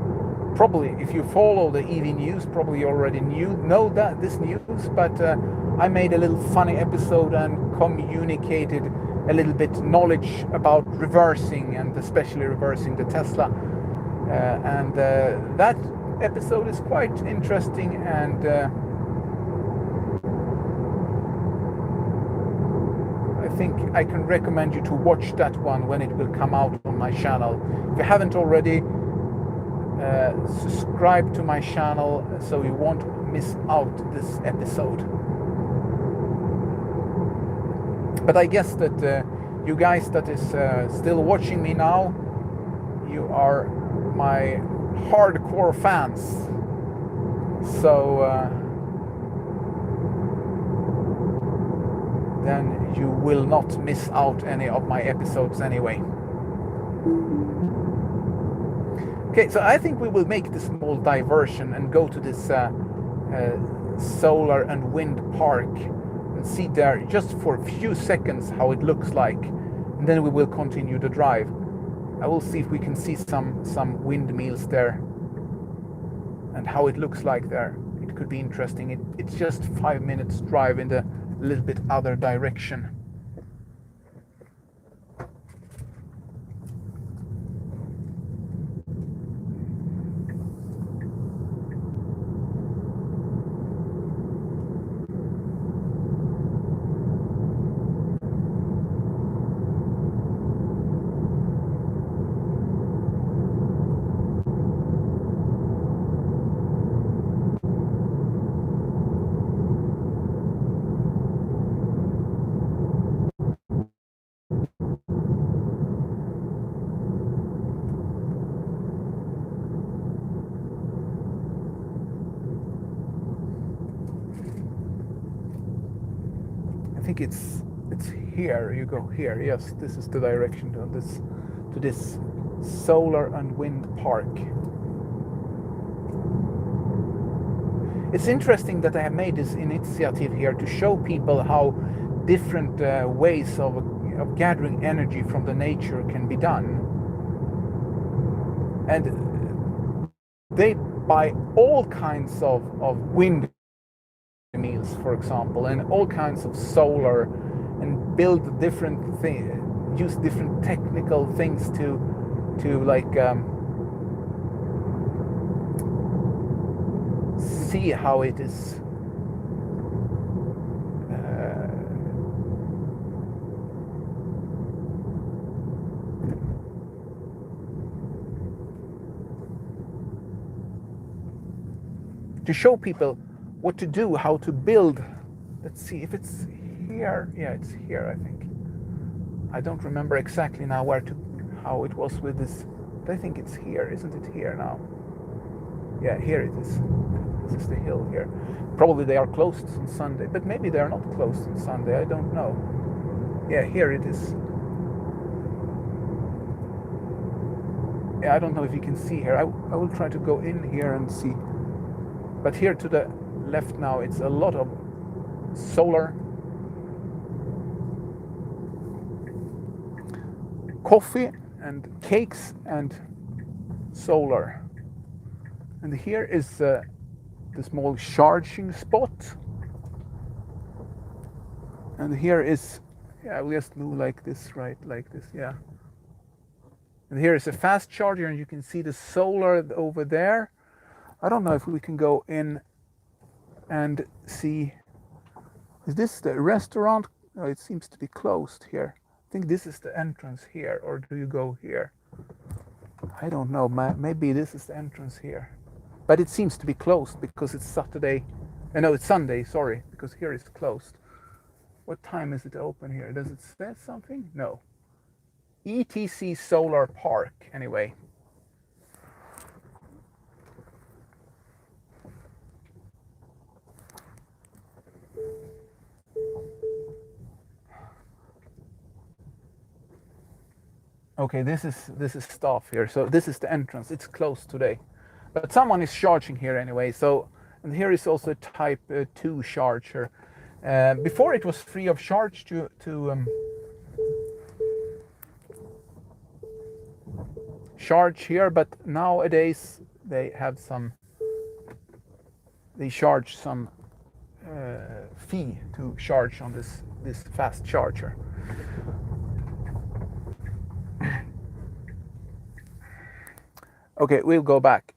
Probably, if you follow the EV news, probably you already know that this news. But I made a little funny episode and communicated a little bit knowledge about reversing, and especially reversing the Tesla. And that episode is quite interesting, and I think I can recommend you to watch that one when it will come out on my channel. If you haven't already, subscribe to my channel so you won't miss out this episode. But I guess that you guys that is still watching me now, you are my hardcore fans. So then you will not miss out any of my episodes anyway. Okay, so I think we will make this small diversion and go to this solar and wind park and see there just for a few seconds how it looks like, and then we will continue the drive. I will see if we can see some windmills there and how it looks like there. It could be interesting. It's just 5 minutes drive in the little bit other direction. I think it's here. You go here. Yes, this is the direction to this solar and wind park. It's interesting that I have made this initiative here to show people how different ways of gathering energy from the nature can be done. And they buy all kinds of wind windmills, for example, and all kinds of solar, and build different things, use different technical things to like see how it is to show people what to do, how to build. Let's see if it's here. Yeah, it's here, I think. I don't remember exactly now how it was with this, but I think it's here. Isn't it here now? Yeah, here it is. This is the hill here. Probably they are closed on Sunday, but maybe they are not closed on Sunday. I don't know. Yeah, here it is. Yeah, I don't know if you can see here. I will try to go in here and see. But here to the left now, it's a lot of solar, coffee and cakes and solar. And here is the small charging spot. And here is, yeah, we'll just move like this, right? Like this, yeah. And here is a fast charger, and you can see the solar over there. I don't know if we can go in and see. Is this the restaurant? No, it seems to be closed here. I think this is the entrance here, or do you go here? I don't know. Maybe this is the entrance here. But it seems to be closed because it's Saturday. No, it's Sunday, sorry, because here it's closed. What time is it open here? Does it say something? No. ETC Solar Park, anyway. Okay, this is staff here. So this is the entrance. It's closed today. But someone is charging here anyway. So, and here is also a type 2 charger. Before it was free of charge to charge here, but nowadays they have some, they charge some fee to charge on this fast charger. Okay, we'll go back.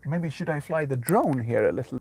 Maybe should I fly the drone here a little?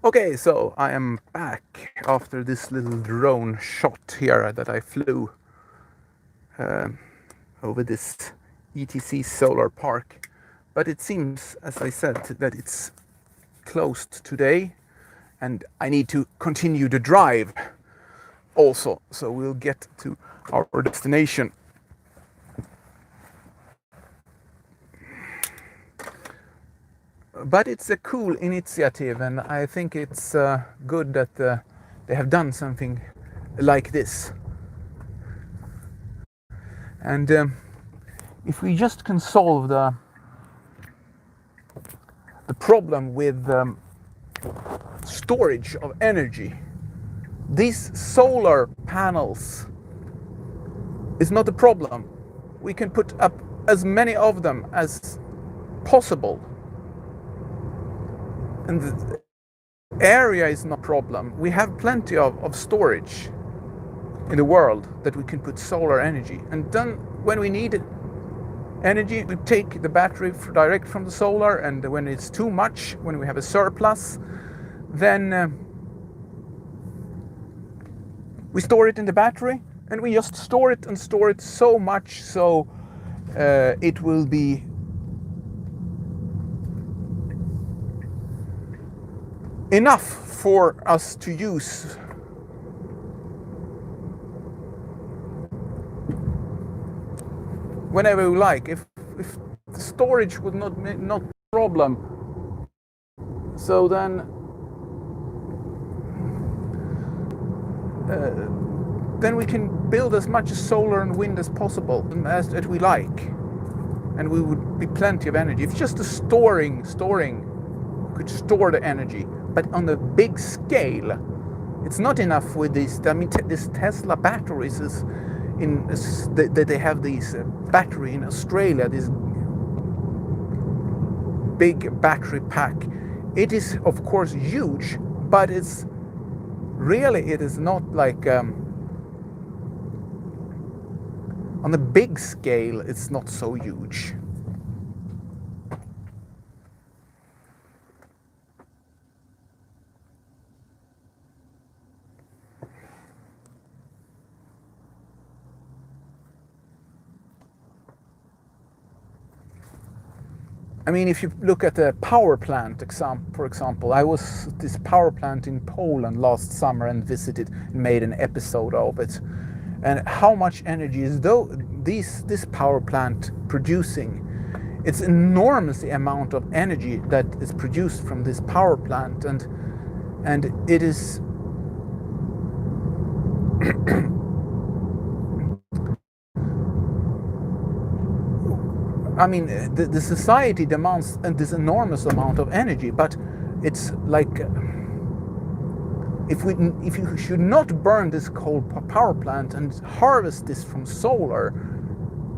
Okay, so I am back after this little drone shot here that I flew over this ETC solar park. But it seems, as I said, that it's closed today, and I need to continue the drive also, so we'll get to our destination. But it's a cool initiative, and I think it's good that they have done something like this. And if we just can solve the problem with storage of energy, these solar panels is not a problem. We can put up as many of them as possible, and the area is no problem. We have plenty of storage in the world that we can put solar energy, and then when we need energy, we take the battery direct from the solar, and when it's too much, when we have a surplus, then we store it in the battery, and we just store it and store it so much so it will be enough for us to use whenever we like. If the storage would not a problem, so then we can build as much solar and wind as possible as we like, and we would be plenty of energy. If just the storing could store the energy, but on a big scale, it's not enough with this. I mean, this Tesla batteries is they have these battery in Australia, this big battery pack. It is of course huge, but it is not like on a big scale. It's not so huge. I mean, if you look at the power plant for example, I was at this power plant in Poland last summer and visited and made an episode of it. And how much energy is this power plant producing? It's an enormous amount of energy that is produced from this power plant, and it is I mean, the society demands this enormous amount of energy, but it's like if you should not burn this coal power plant and harvest this from solar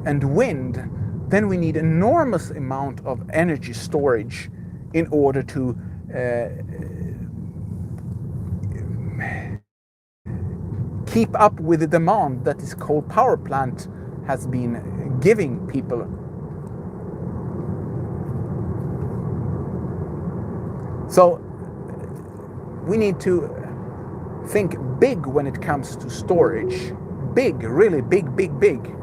and wind, then we need enormous amount of energy storage in order to keep up with the demand that this coal power plant has been giving people. So we need to think big when it comes to storage. Big, really big, big, big.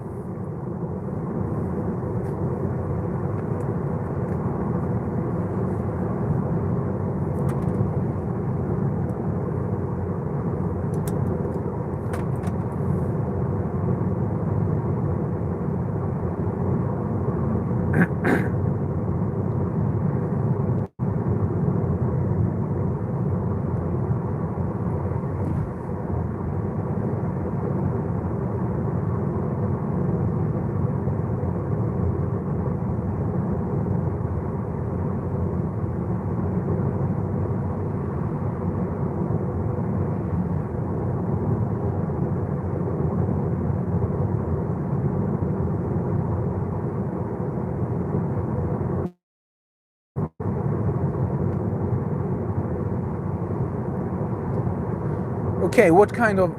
Okay, what kind of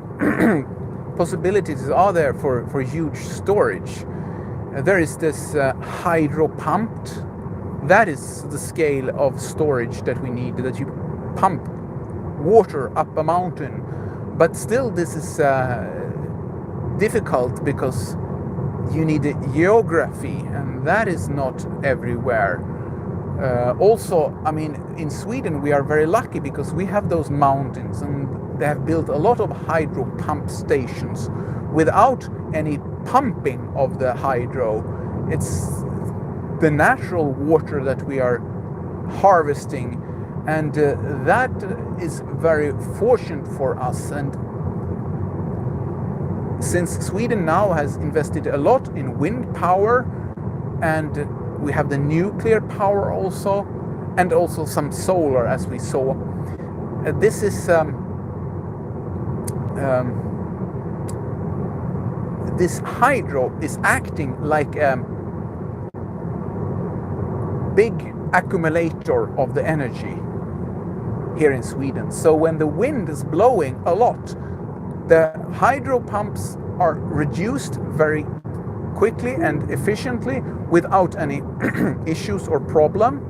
possibilities are there for huge storage? There is this hydro pumped. That is the scale of storage that we need, that you pump water up a mountain. But still, this is difficult because you need a geography, and that is not everywhere. Also, I mean, in Sweden we are very lucky because we have those mountains, and they have built a lot of hydro pump stations without any pumping of the hydro. It's the natural water that we are harvesting, and that is very fortunate for us. And since Sweden now has invested a lot in wind power, and we have the nuclear power also, and also some solar, as we saw, this is this hydro is acting like a big accumulator of the energy here in Sweden. So when the wind is blowing a lot, the hydro pumps are reduced very quickly and efficiently without any issues or problem.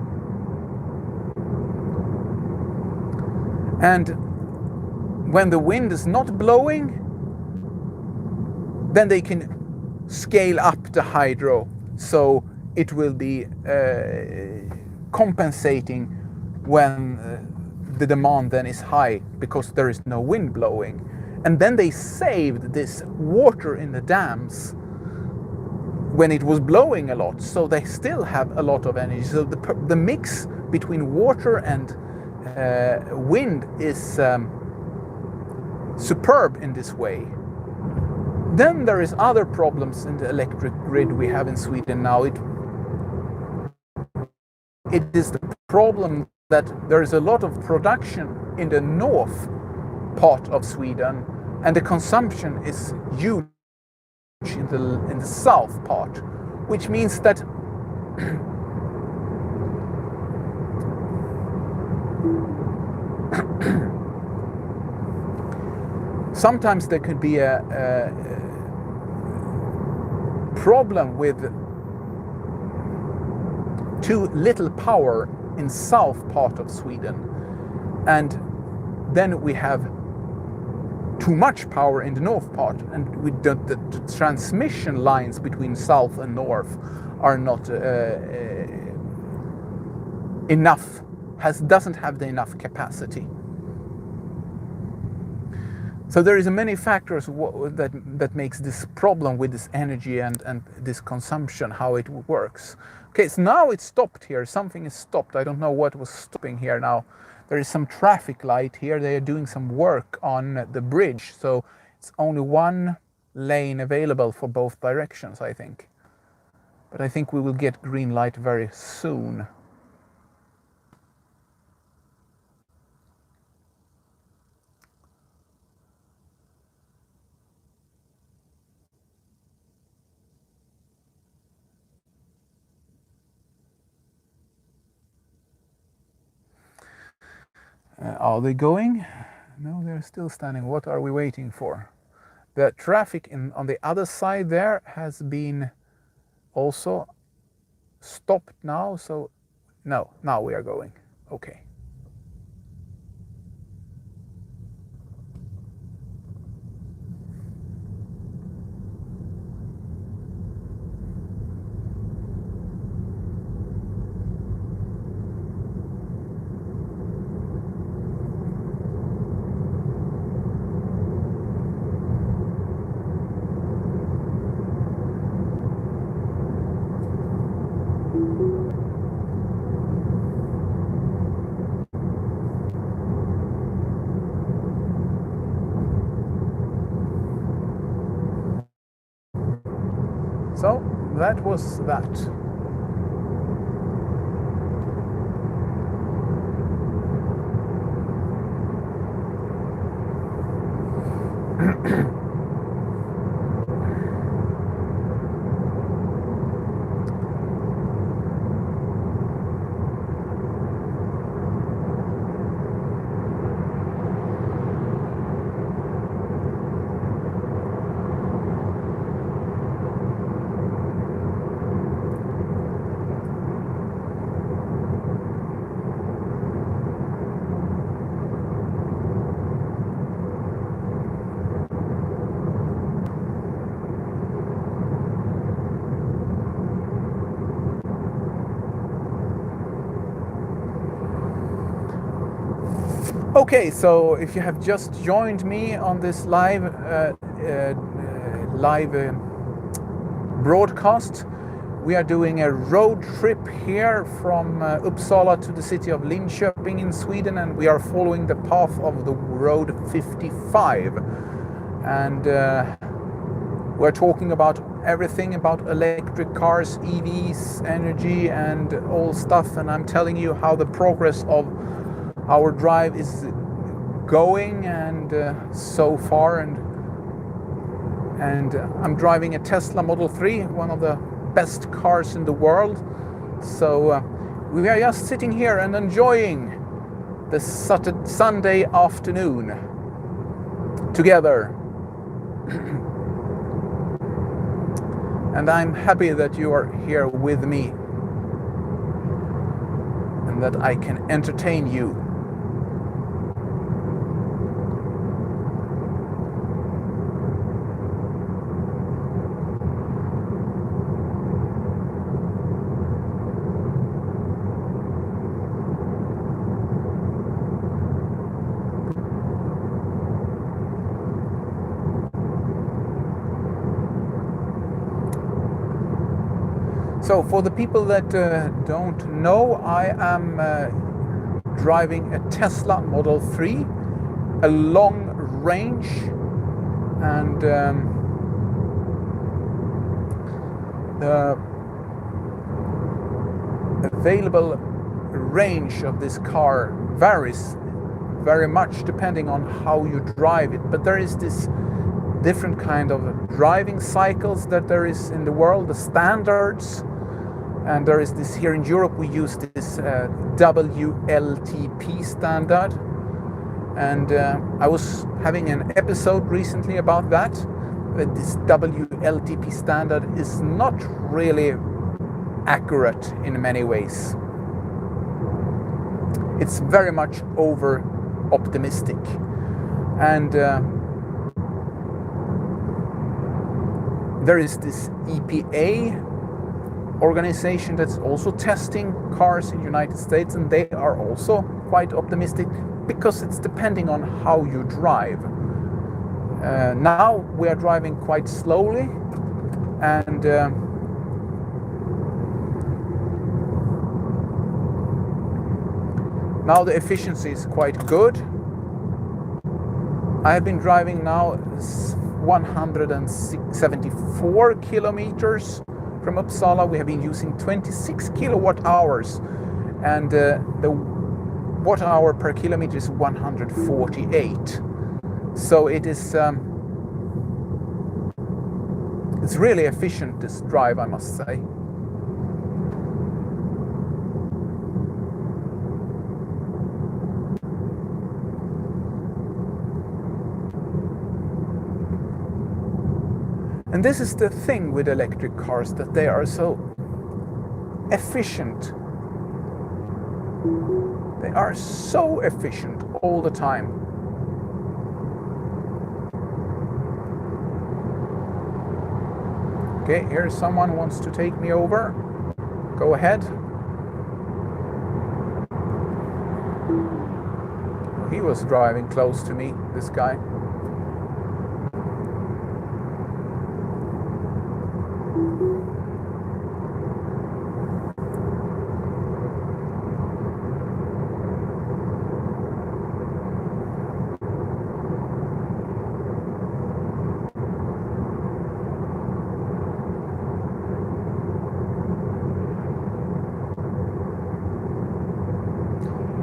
And when the wind is not blowing, then they can scale up the hydro, so it will be compensating when the demand then is high because there is no wind blowing. And then they saved this water in the dams when it was blowing a lot, so they still have a lot of energy. So the mix between water and wind is superb in this way. Then there is other problems in the electric grid we have in Sweden now. It is the problem that there is a lot of production in the north part of Sweden, and the consumption is huge in the south part, which means that sometimes there could be a problem with too little power in south part of Sweden, and then we have too much power in the north part, and with the transmission lines between south and north are not enough, doesn't have the enough capacity. So there is many factors that makes this problem with this energy and this consumption, how it works. Okay, so now it's stopped here. Something is stopped. I don't know what was stopping here now. There is some traffic light here. They are doing some work on the bridge, so it's only one lane available for both directions, I think. But I think we will get green light very soon. Are they going? No, they're still standing. What are we waiting for? The traffic on the other side there has been also stopped now, so no, now we are going. Okay. So that was that. Okay, so if you have just joined me on this live broadcast, we are doing a road trip here from Uppsala to the city of Linköping in Sweden, and we are following the path of the road 55. And we're talking about everything about electric cars, EVs, energy, and all stuff. And I'm telling you how the progress of our drive is going, and so far. And I'm driving a Tesla Model 3, one of the best cars in the world. So we are just sitting here and enjoying the Sunday afternoon together. And I'm happy that you are here with me and that I can entertain you. So for the people that don't know, I am driving a Tesla Model 3, a long range, and the available range of this car varies very much depending on how you drive it. But there is this different kind of driving cycles that there is in the world, the standards. And there is this here in Europe, we use this WLTP standard. And I was having an episode recently about that. This WLTP standard is not really accurate in many ways. It's very much over optimistic. And there is this EPA organization that's also testing cars in the United States, and they are also quite optimistic because it's depending on how you drive. Now we are driving quite slowly, and now the efficiency is quite good. I have been driving now 174 kilometers from Uppsala. We have been using 26 kilowatt hours, and the watt hour per kilometer is 148. So it is it's really efficient, this drive, I must say. And this is the thing with electric cars, that they are so efficient. They are so efficient all the time. Okay, here's someone who wants to take me over. Go ahead. He was driving close to me, this guy.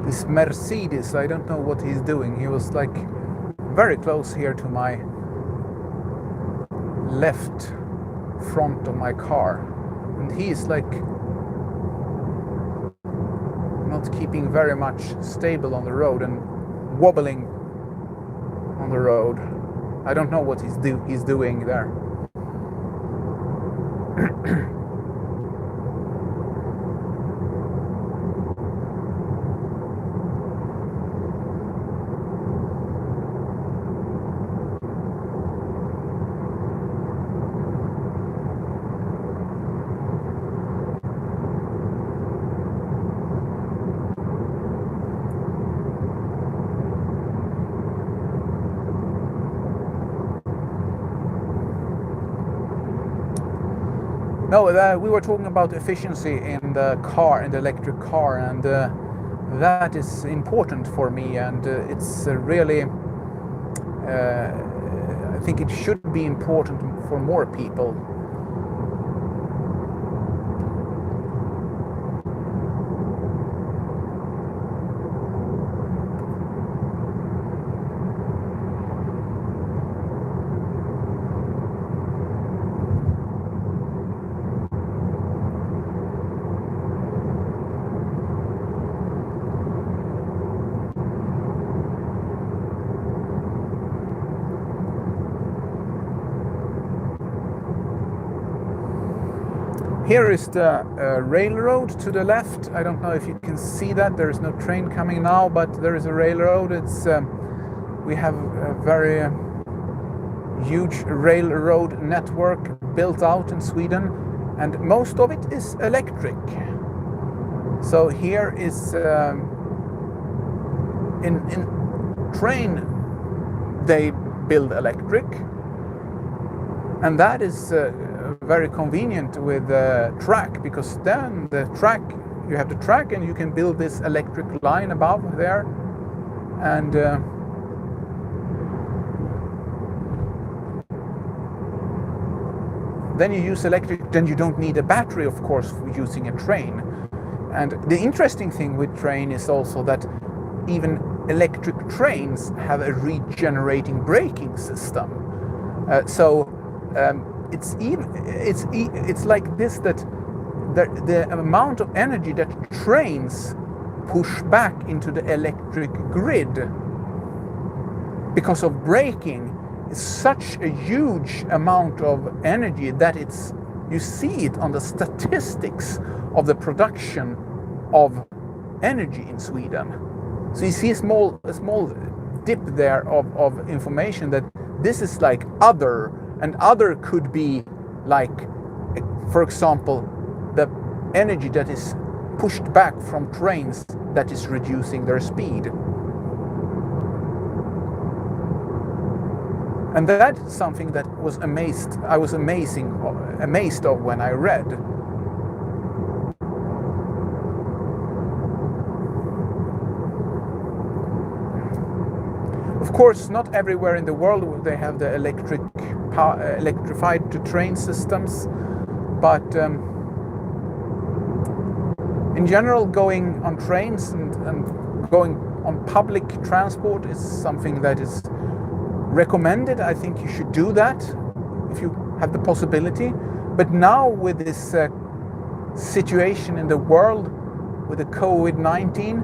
This Mercedes, I don't know what he's doing. He was like very close here to my left front of my car, and he's like not keeping very much stable on the road and wobbling on the road. I don't know what he's doing there. No, we were talking about efficiency in the car, in the electric car, and that is important for me, and it's really, I think it should be important for more people. Here is the railroad to the left. I don't know if you can see that. There is no train coming now, but there is a railroad. It's we have a very huge railroad network built out in Sweden, and most of it is electric. So here is in train they build electric, and that is very convenient with the track, because then the track, you have the track and you can build this electric line above there, and then you use electric. Then you don't need a battery, of course, for using a train. And the interesting thing with train is also that even electric trains have a regenerating braking system. It's like this, that the amount of energy that trains push back into the electric grid because of braking is such a huge amount of energy that you see it on the statistics of the production of energy in Sweden. So you see a small dip there of information that this is like other. And other could be like, for example, the energy that is pushed back from trains that is reducing their speed. And that's something that I was amazed of when I read. Of course, not everywhere in the world they have the electrified train systems, but in general, going on trains and going on public transport is something that is recommended. I think you should do that if you have the possibility. But now with this situation in the world with the COVID-19,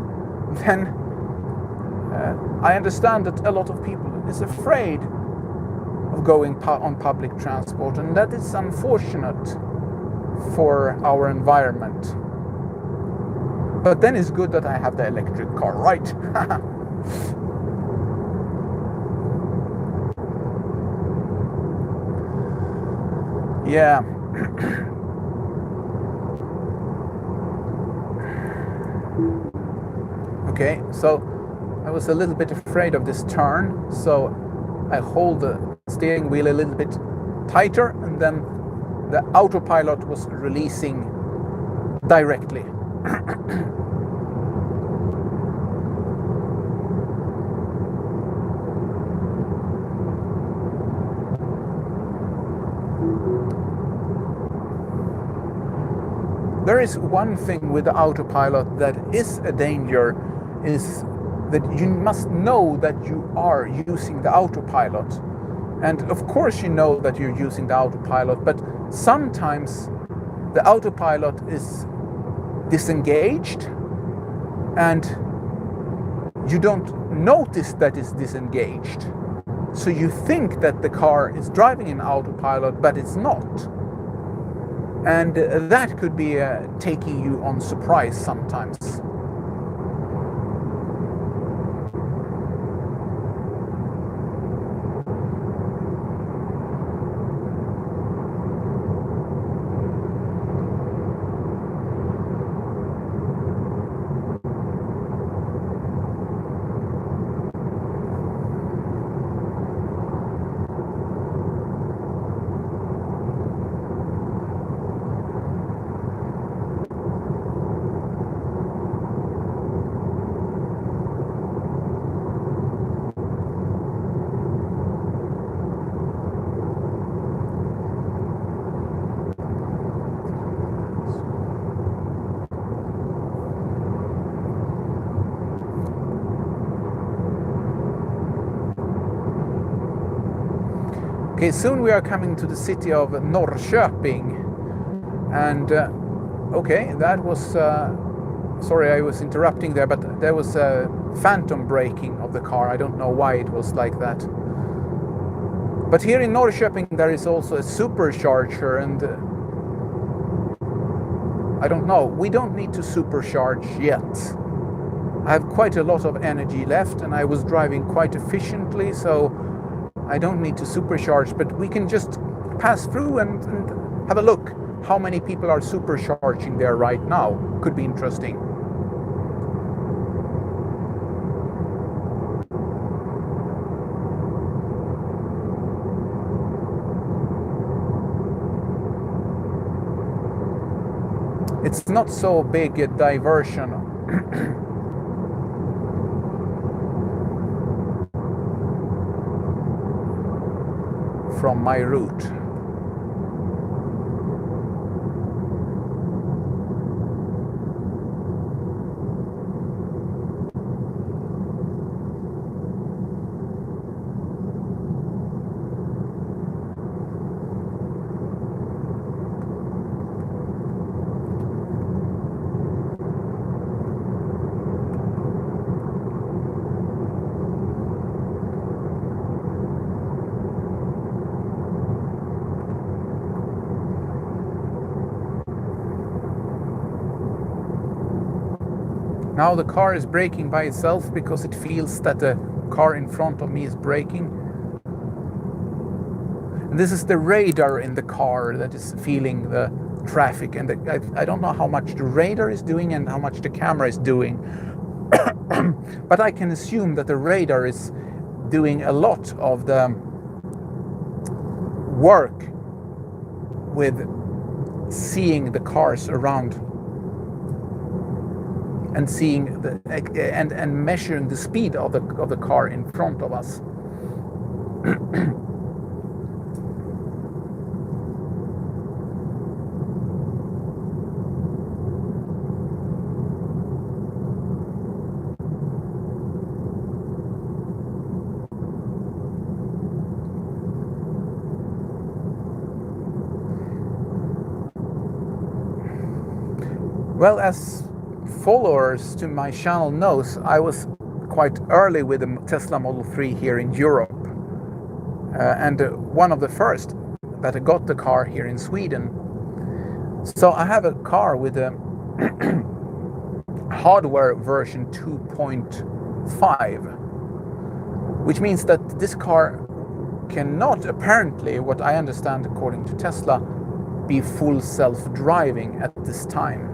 then I understand that a lot of people is afraid of going on public transport, and that is unfortunate for our environment. But then it's good that I have the electric car, right? Yeah. Okay, so I was a little bit afraid of this turn, so I hold the steering wheel a little bit tighter, and then the autopilot was releasing directly. There is one thing with the autopilot that is a danger, is that you must know that you are using the autopilot. And of course you know that you're using the autopilot, but sometimes the autopilot is disengaged and you don't notice that it's disengaged. So you think that the car is driving in autopilot, but it's not. And that could be taking you on surprise sometimes. Okay, soon we are coming to the city of Norrköping. And okay, that was, sorry I was interrupting there, but there was a phantom braking of the car. I don't know why it was like that. But here in Norrköping there is also a supercharger, and I don't know, we don't need to supercharge yet. I have quite a lot of energy left and I was driving quite efficiently, so I don't need to supercharge, but we can just pass through and have a look how many people are supercharging there right now. Could be interesting. It's not so big a diversion from my route. Now the car is braking by itself because it feels that the car in front of me is braking. And this is the radar in the car that is feeling the traffic, and I don't know how much the radar is doing and how much the camera is doing. But I can assume that the radar is doing a lot of the work with seeing the cars around and seeing the and measuring the speed of the car in front of us. Well, as followers to my channel knows, I was quite early with the Tesla Model 3 here in Europe, and one of the first that got the car here in Sweden. So I have a car with a hardware version 2.5, which means that this car cannot, apparently, what I understand according to Tesla, be full self-driving at this time.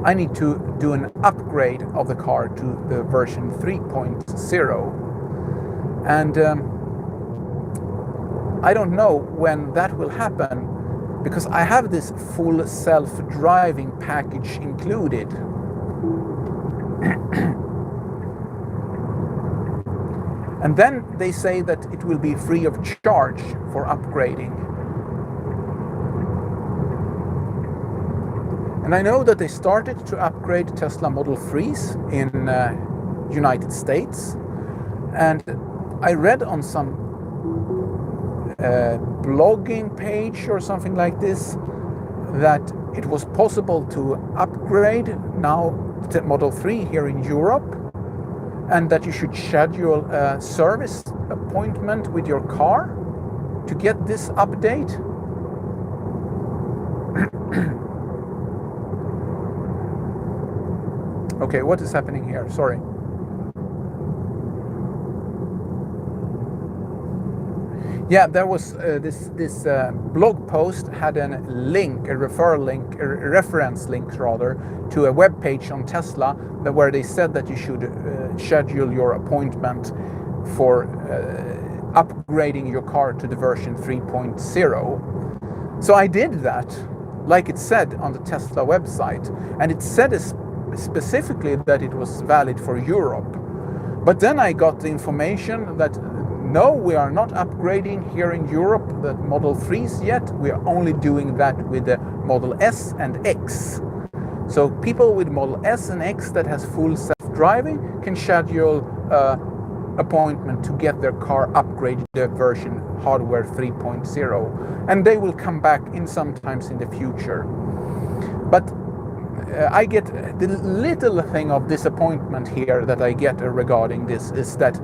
I need to do an upgrade of the car to the version 3.0, and I don't know when that will happen, because I have this full self-driving package included. And then they say that it will be free of charge for upgrading. And I know that they started to upgrade Tesla Model 3s in United States. And I read on some blogging page or something like this that it was possible to upgrade now the Model 3 here in Europe, and that you should schedule a service appointment with your car to get this update. Okay, what is happening here? Sorry. Yeah, there was this blog post had a link, a referral link, a reference link rather, to a web page on Tesla where they said that you should schedule your appointment for upgrading your car to the version 3.0. So I did that, like it said on the Tesla website, and it said specifically that it was valid for Europe. But then I got the information that no, we are not upgrading here in Europe the Model 3s yet. We are only doing that with the Model S and X. So people with Model S and X that has full self-driving can schedule appointment to get their car upgraded to version hardware 3.0, and they will come back in sometimes in the future. But I get the little thing of disappointment here that I get regarding this is that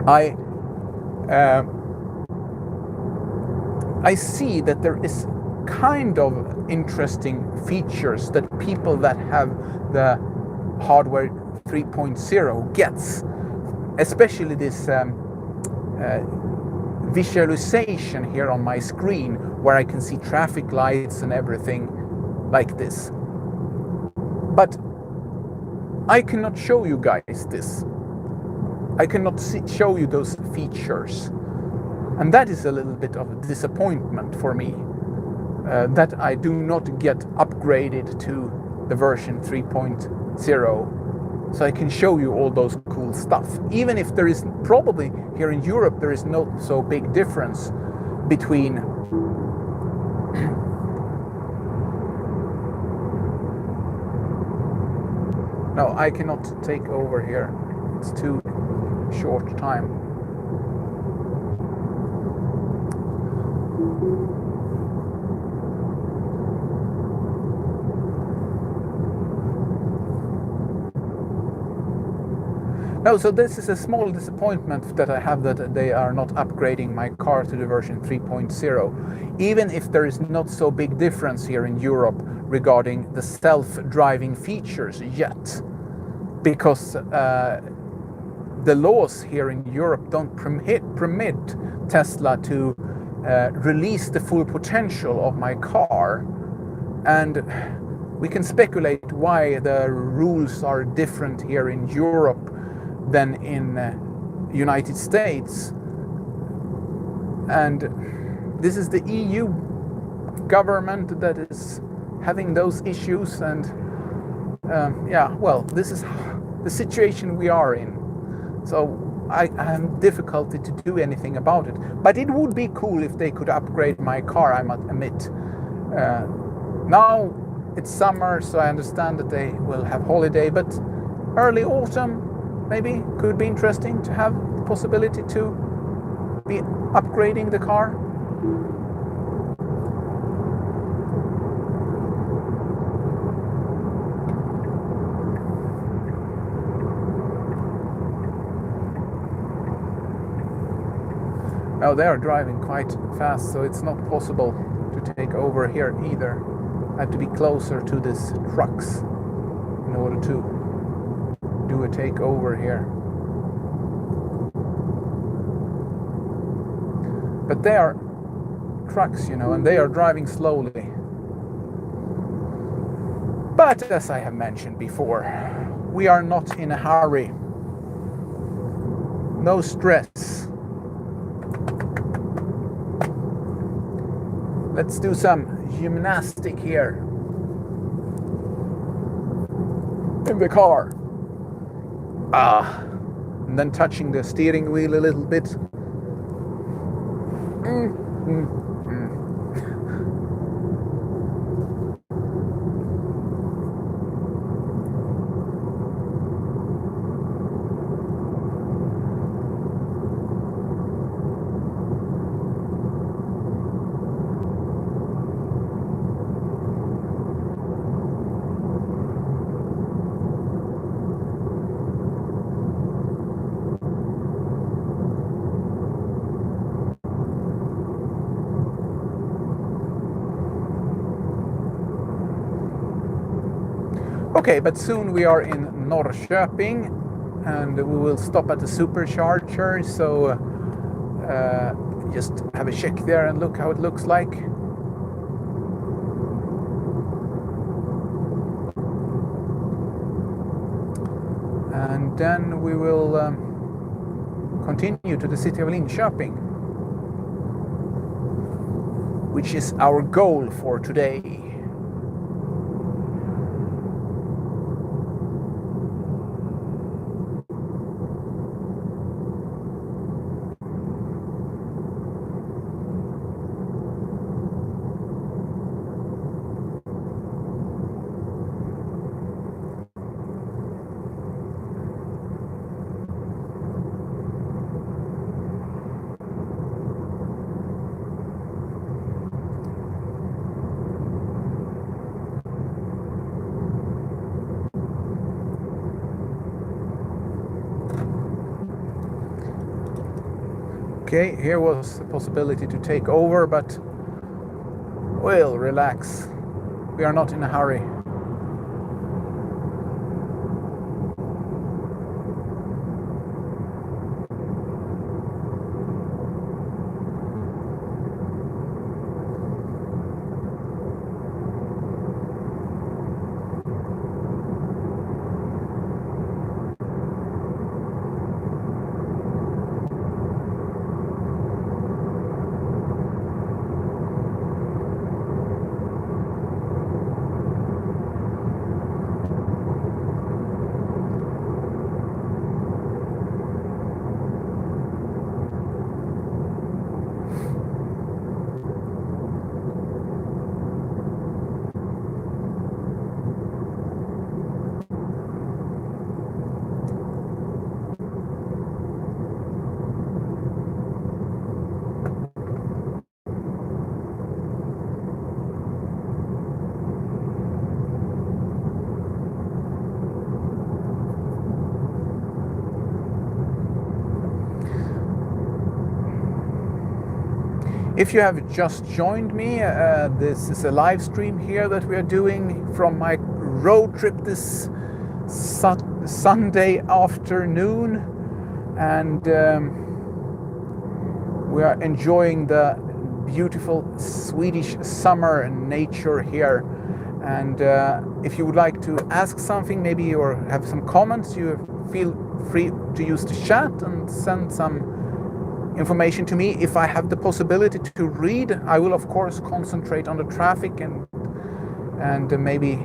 I see that there is kind of interesting features that people that have the hardware 3.0 gets, especially this visualization here on my screen where I can see traffic lights and everything like this. But I cannot show you guys this. I cannot show you those features. And that is a little bit of a disappointment for me, that I do not get upgraded to the version 3.0, so I can show you all those cool stuff. Even if there is probably here in Europe, there is not so big difference between no, I cannot take over here. It's too short time. No, so this is a small disappointment that I have, that they are not upgrading my car to the version 3.0, even if there is not so big difference here in Europe regarding the self-driving features yet, because the laws here in Europe don't permit Tesla to release the full potential of my car. And we can speculate why the rules are different here in Europe than in United States. And this is the EU government that is having those issues, and yeah, well, this is the situation we are in. So I have difficulty to do anything about it. But it would be cool if they could upgrade my car, I must admit. Now it's summer, so I understand that they will have holiday, but early autumn maybe could be interesting to have the possibility to be upgrading the car. Now they are driving quite fast, so it's not possible to take over here either. I have to be closer to these trucks in order to do a takeover here. But they are trucks, you know, and they are driving slowly. But as I have mentioned before, we are not in a hurry. No stress. Let's do some gymnastic here in the car. And then touching the steering wheel a little bit. Okay, but soon we are in Norrköping and we will stop at the Supercharger, so just have a check there and look how it looks like. And then we will continue to the city of Linköping, which is our goal for today. Okay, here was the possibility to take over, but we'll relax. We are not in a hurry. If you have just joined me, this is a live stream here that we are doing from my road trip this Sunday afternoon, and we are enjoying the beautiful Swedish summer nature here. And if you would like to ask something, maybe, or have some comments, you feel free to use the chat and send some information to me. If I have the possibility to read, I will of course concentrate on the traffic, and maybe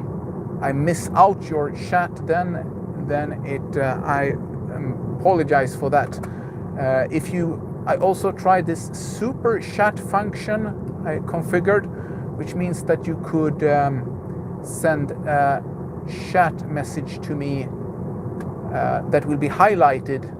I miss out your chat, then I apologize for that. I also tried this super chat function I configured, which means that you could send a chat message to me that will be highlighted,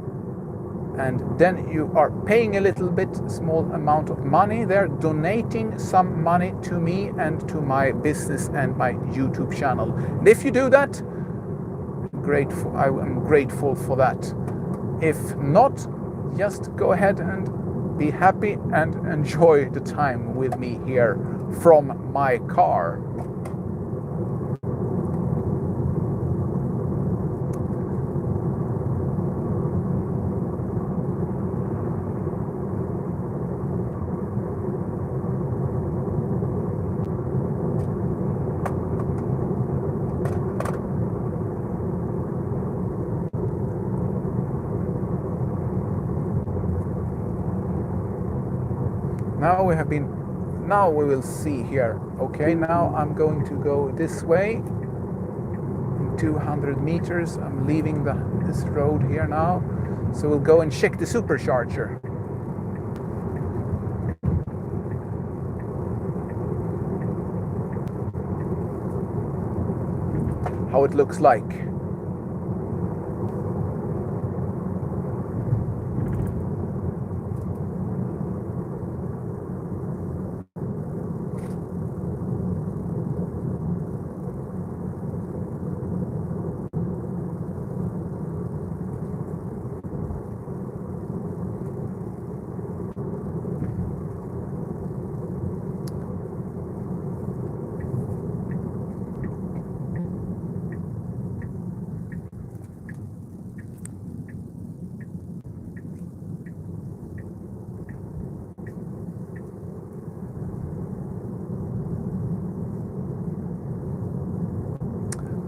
and then you are paying a little bit, small amount of money. They're donating some money to me and to my business and my YouTube channel. And if you do that, I am grateful for that. If not, just go ahead and be happy and enjoy the time with me here from my car. Now we will see here. Okay, now I'm going to go this way. In 200 meters, I'm leaving this road here now. So we'll go and check the supercharger. How it looks like.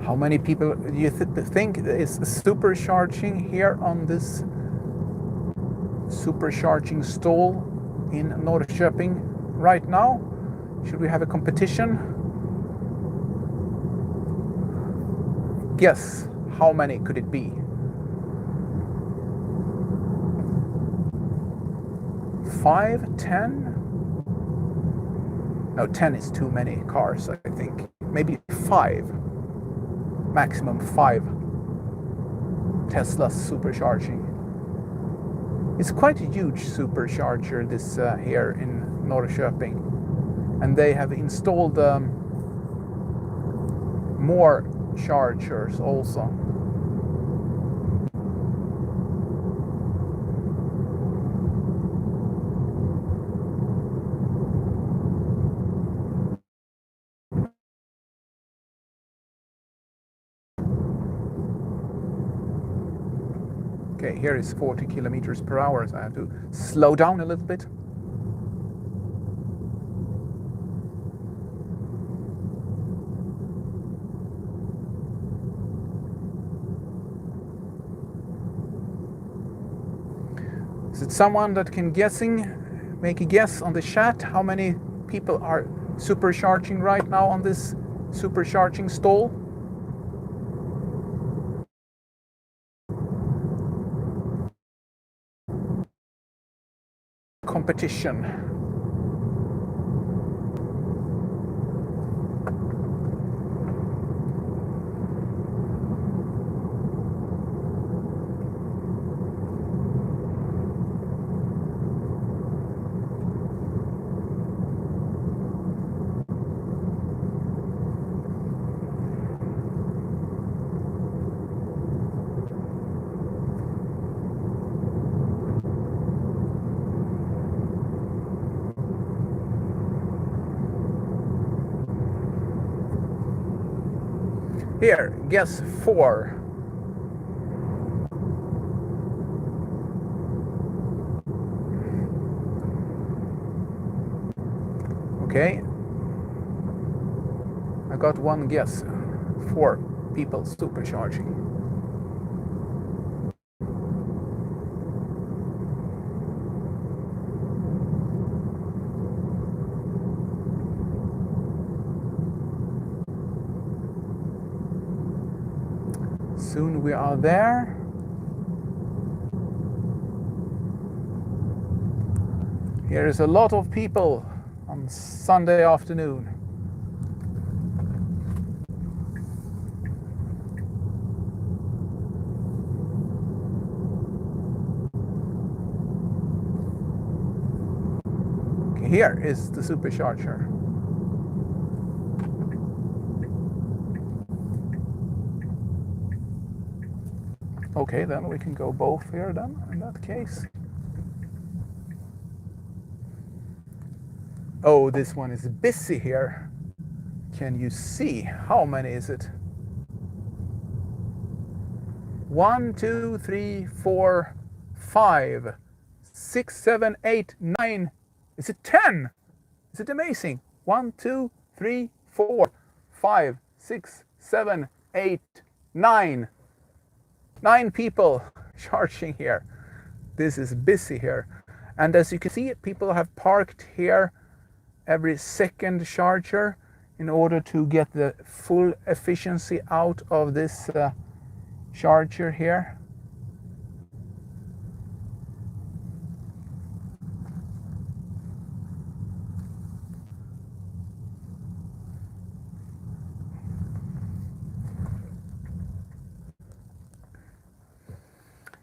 How many people do you think is supercharging here on this supercharging stall in Norrköping right now? Should we have a competition? Guess, how many could it be? 5, 10? No, 10 is too many cars, I think. Maybe 5. Maximum 5 Teslas supercharging. It's quite a huge supercharger this here in Norrköping, and they have installed more chargers also. Okay, here is 40 kilometers per hour, so I have to slow down a little bit. Is it someone that can make a guess on the chat how many people are supercharging right now on this supercharging stall? Competition. Here, guess 4. Okay. I got one guess. 4 people supercharging. Soon we are there. Here is a lot of people on Sunday afternoon. Okay, here is the supercharger. Okay, then we can go both here then, in that case. Oh, this one is busy here. Can you see? How many is it? 1, 2, 3, 4, 5, 6, 7, 8, 9. Is it 10? Is it amazing? 1, 2, 3, 4, 5, 6, 7, 8, 9. 9 people charging here. This is busy here. And as you can see, people have parked here every second charger in order to get the full efficiency out of this charger here.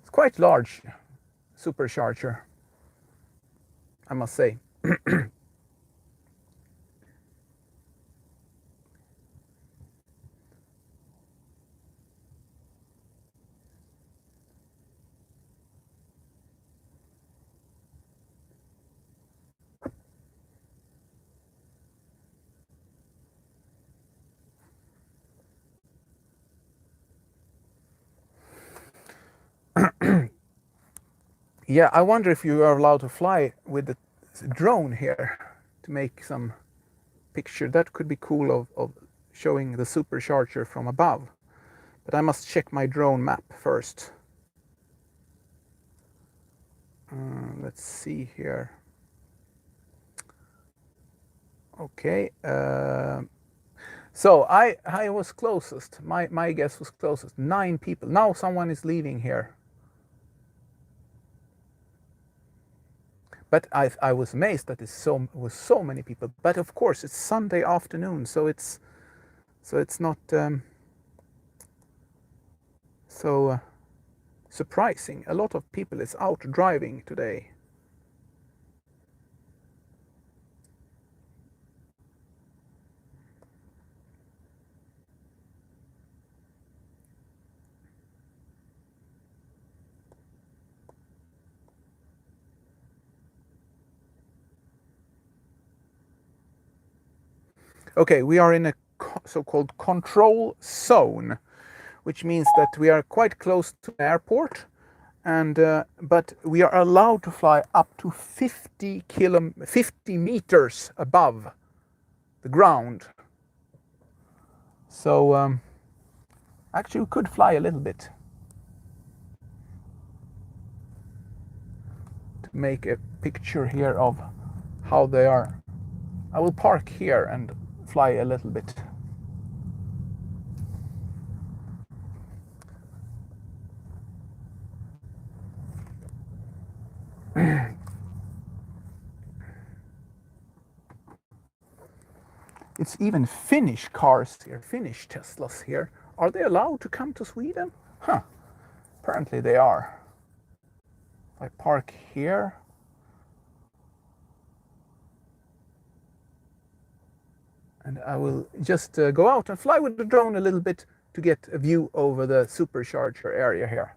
It's quite large supercharger, I must say. Yeah, I wonder if you are allowed to fly with the drone here to make some picture. That could be cool of showing the supercharger from above. But I must check my drone map first. Let's see here. Okay. So I was closest. My guess was closest. 9 people. Now someone is leaving here. But I was amazed that it was so many people. But of course, it's Sunday afternoon, so it's not so surprising. A lot of people is out driving today. Okay, we are in a so-called control zone, which means that we are quite close to the airport, and but we are allowed to fly up to 50 meters above the ground. So actually we could fly a little bit to make a picture here of how they are. I will park here and fly a little bit. It's even Finnish cars here, Finnish Teslas here. Are they allowed to come to Sweden? Huh, apparently they are. If I park here, and I will just go out and fly with the drone a little bit to get a view over the Supercharger area here.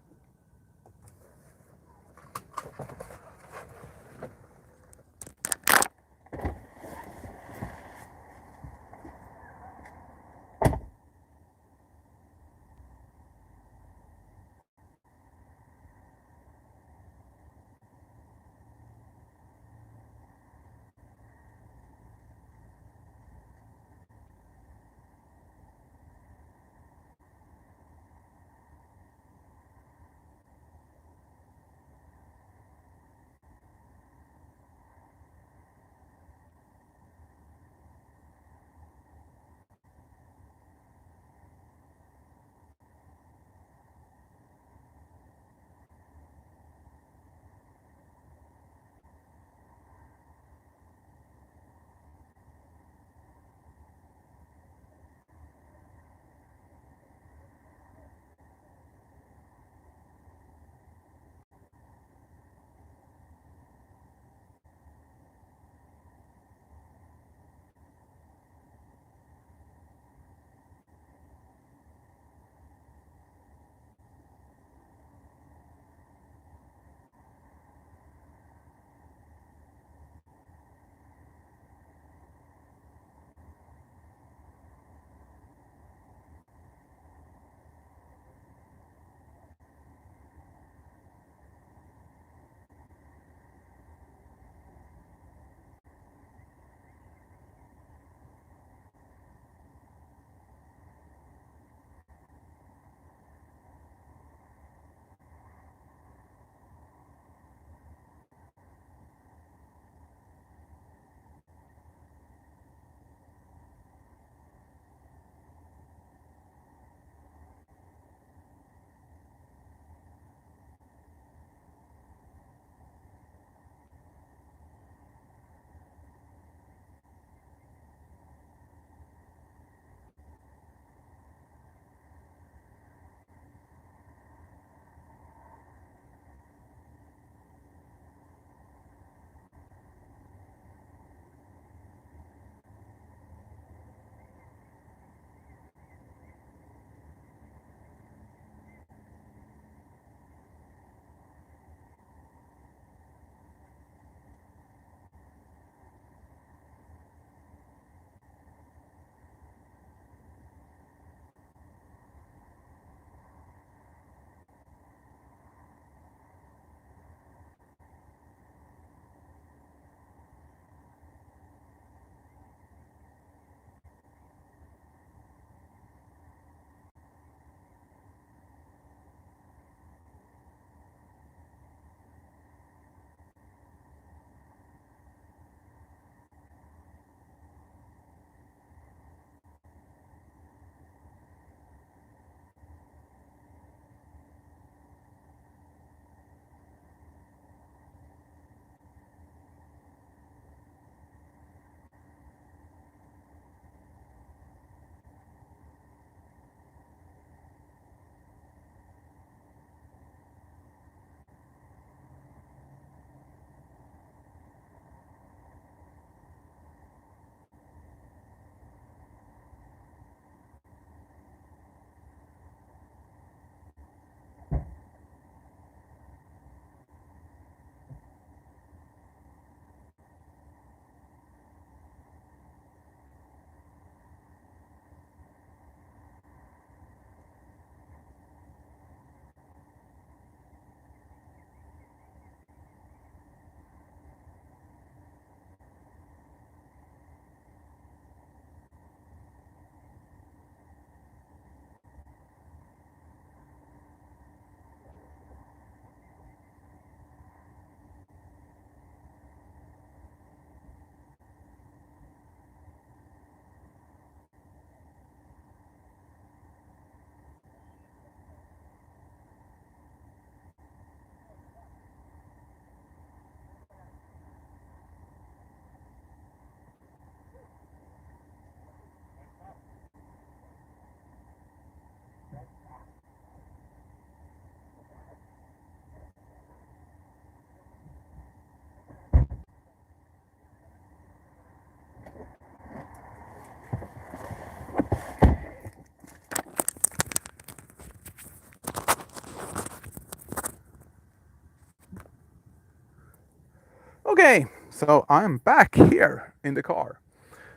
Okay, so I'm back here in the car.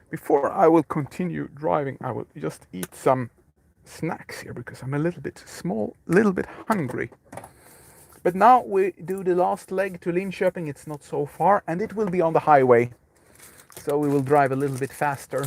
Before I will continue driving, I will just eat some snacks here because I'm a little bit small, a little bit hungry. But now we do the last leg to Linköping. It's not so far, and it will be on the highway. So we will drive a little bit faster.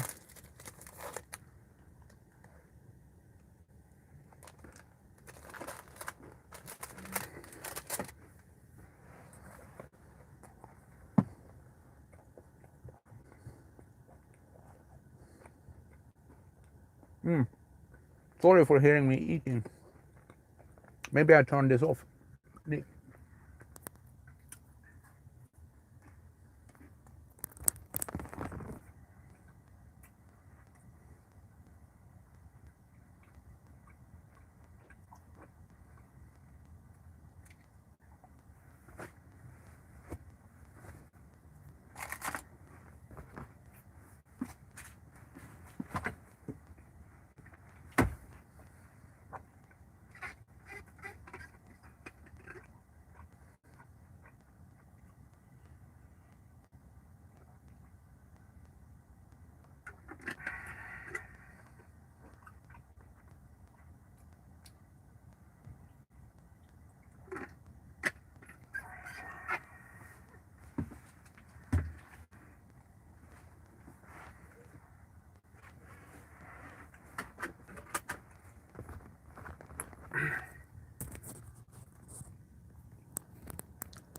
Sorry for hearing me eating. Maybe I turn this off.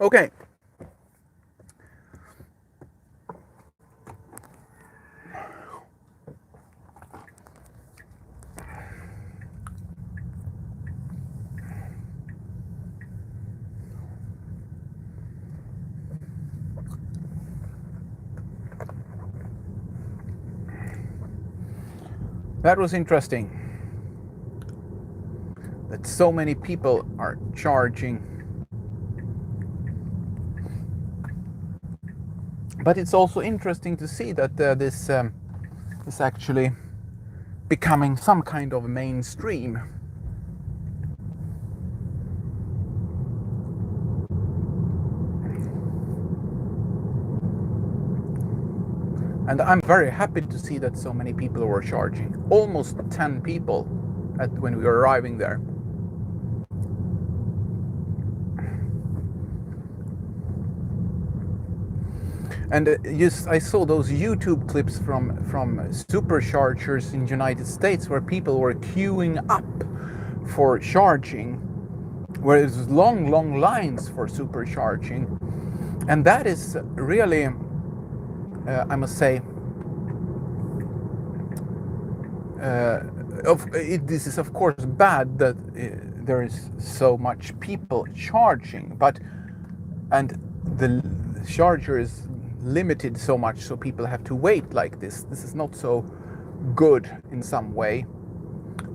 Okay. That was interesting. That so many people are charging. But it's also interesting to see that this is actually becoming some kind of mainstream. And I'm very happy to see that so many people were charging. Almost 10 people when we were arriving there. And I saw those YouTube clips from Superchargers in the United States where people were queuing up for charging, where there's long lines for supercharging. And that is really, I must say, this is of course bad that there is so much people charging, and the charger is limited so much, so people have to wait like this. This is not so good in some way.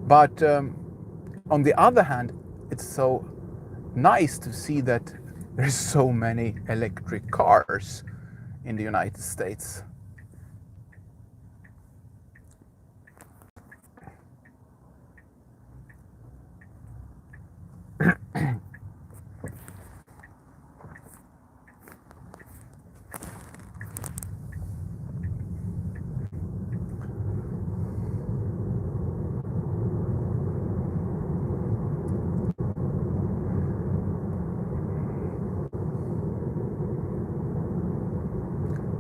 But on the other hand, it's so nice to see that there's so many electric cars in the United States.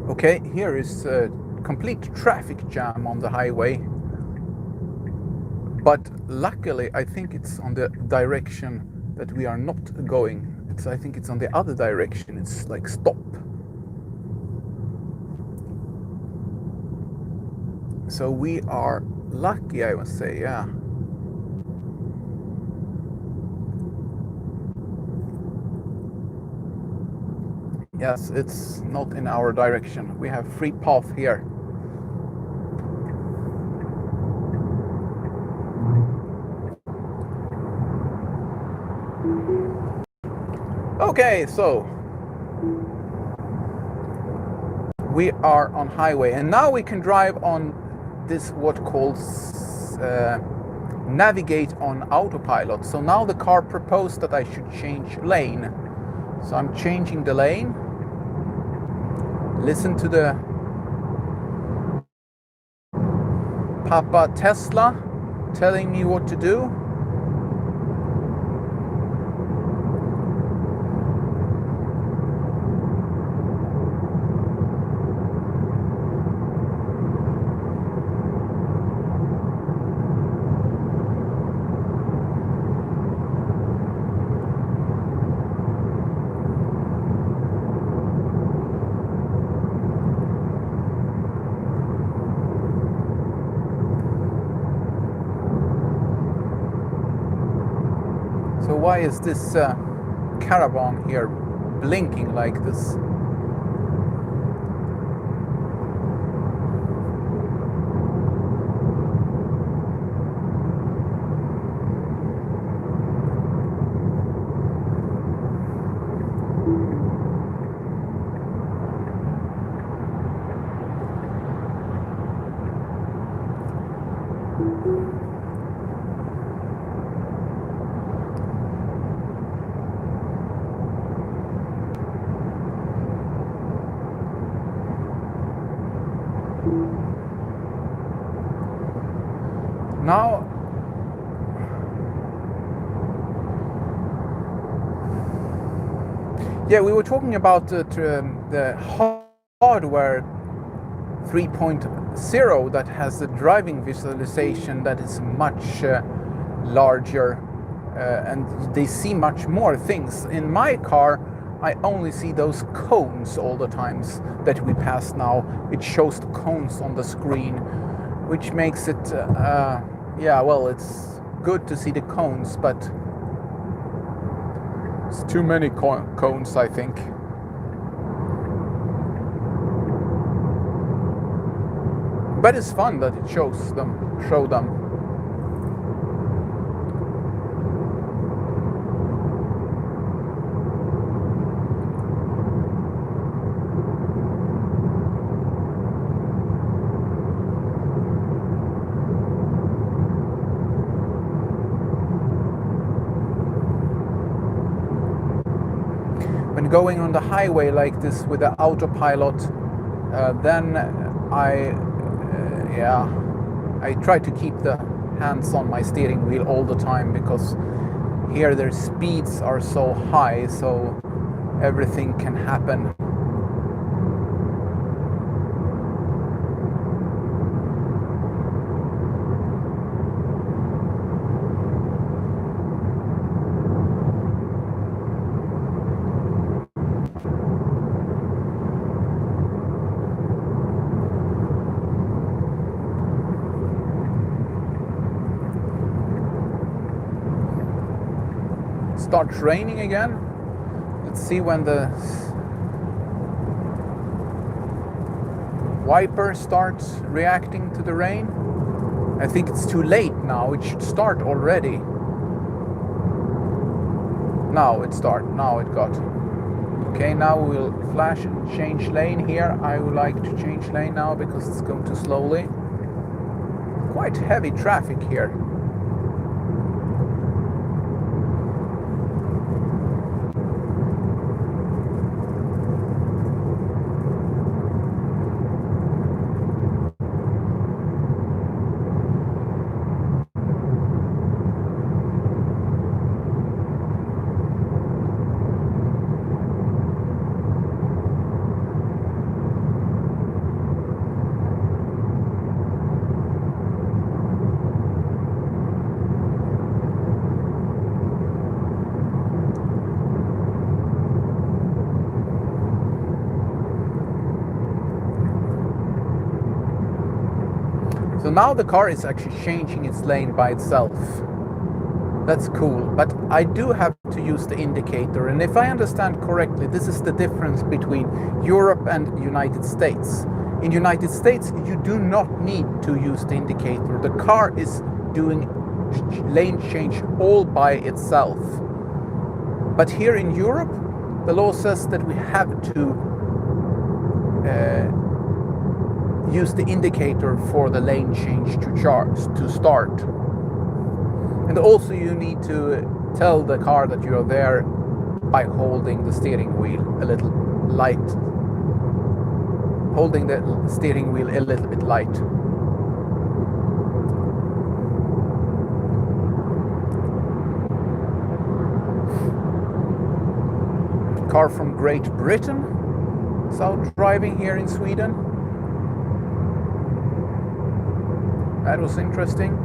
Okay, here is a complete traffic jam on the highway. But luckily, I think it's on the direction that we are not going. I think it's on the other direction. It's like stop. So we are lucky, I must say, yeah. Yes, it's not in our direction. We have free path here. Okay, so we are on highway, and now we can drive on this what calls navigate on autopilot. So now the car proposed that I should change lane. So I'm changing the lane. listen to the Papa Tesla telling me what to do. So why is this caravan here blinking like this? Now, yeah, we were talking about the hardware 3.0 that has a driving visualization that is much larger and they see much more things. In my car, I only see those cones all the times that we pass now. It shows the cones on the screen, which makes it, yeah, well, it's good to see the cones, but it's too many cones, I think. But it's fun that it show them. When going on the highway like this with the Autopilot, then I try to keep the hands on my steering wheel all the time, because here their speeds are so high, so everything can happen. Starts raining again. Let's see when the wiper starts reacting to the rain. I think it's too late now. It should start already. Now it got. Okay, now we'll flash and change lane here. I would like to change lane now because it's going too slowly. Quite heavy traffic here. So now the car is actually changing its lane by itself. That's cool, but I do have to use the indicator, and if I understand correctly, this is the difference between Europe and United States. In United States, you do not need to use the indicator. The car is doing lane change all by itself. But here in Europe, the law says that we have to use the indicator for the lane change to start. And also you need to tell the car that you are there by holding the steering wheel a little light. holding the steering wheel a little bit light. Car from Great Britain is out driving here in Sweden. That was interesting.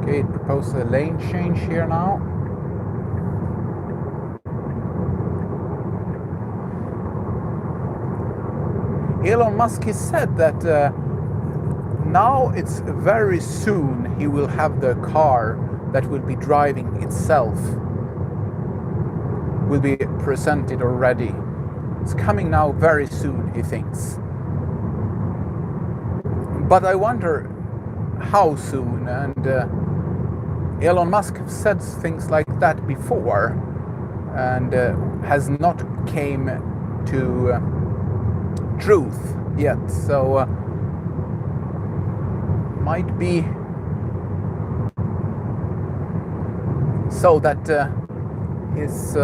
Okay, it proposed a lane change here now. Elon Musk has said that now it's very soon he will have the car that will be driving itself, will be presented already. It's coming now very soon, he thinks. But I wonder how soon, and Elon Musk has said things like that before and has not came to truth yet, so might be so that his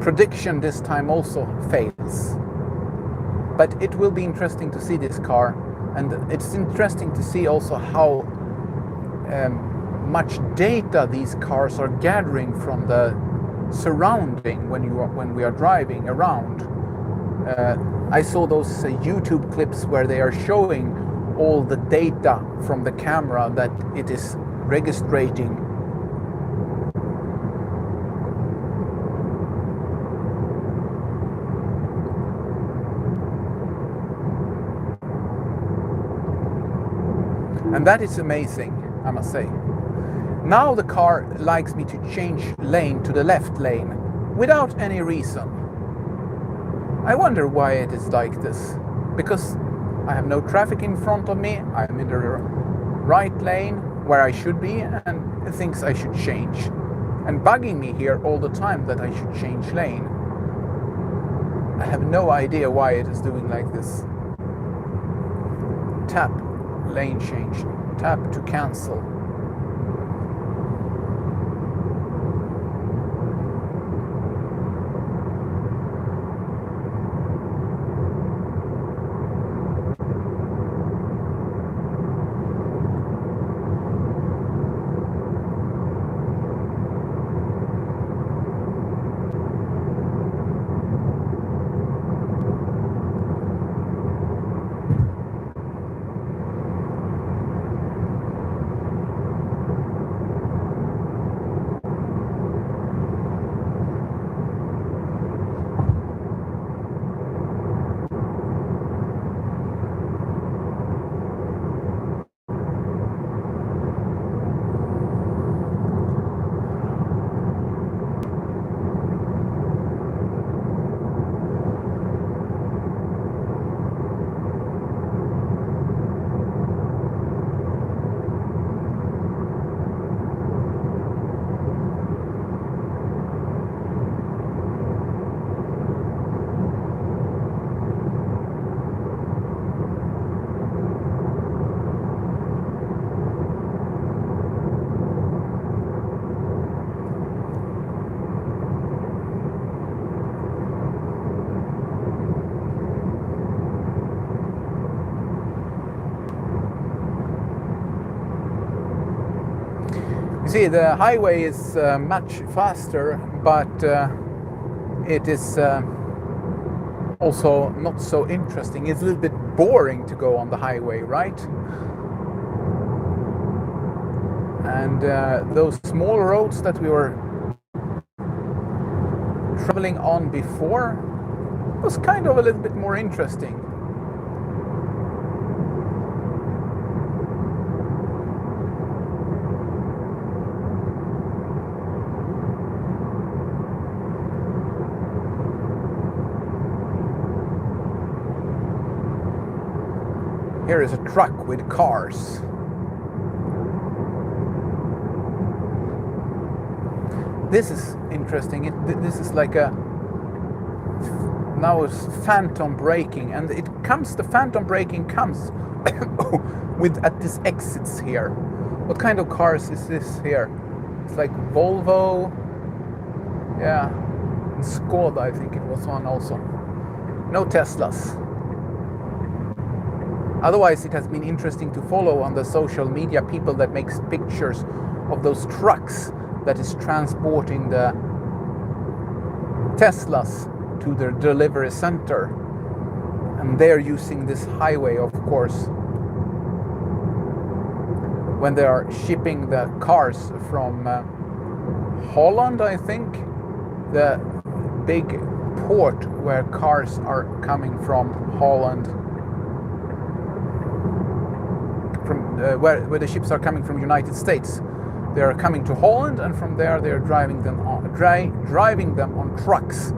prediction this time also fails. But it will be interesting to see this car, and it's interesting to see also how much data these cars are gathering from the surrounding when we are driving around. I saw those YouTube clips where they are showing all the data from the camera that it is registering. And that is amazing, I must say. Now the car likes me to change lane to the left lane without any reason. I wonder why it is like this. Because I have no traffic in front of me, I'm in the right lane where I should be, and it thinks I should change. And bugging me here all the time that I should change lane. I have no idea why it is doing like this. Tap, lane change, tap to cancel. See, the highway is much faster, but it is also not so interesting. It's a little bit boring to go on the highway, right? And those small roads that we were traveling on before was kind of a little bit more interesting. Here is a truck with cars. This is interesting. This is like a now it's phantom braking, and the phantom braking comes with at these exits here. What kind of cars is this here? It's like Volvo, yeah, and Skoda, I think it was one also. No Teslas. Otherwise, it has been interesting to follow on the social media people that makes pictures of those trucks that is transporting the Teslas to their delivery center. And they're using this highway, of course, when they are shipping the cars from Holland, I think, the big port where cars are coming from Holland. From where the ships are coming from United States, they are coming to Holland, and from there they are driving them on trucks.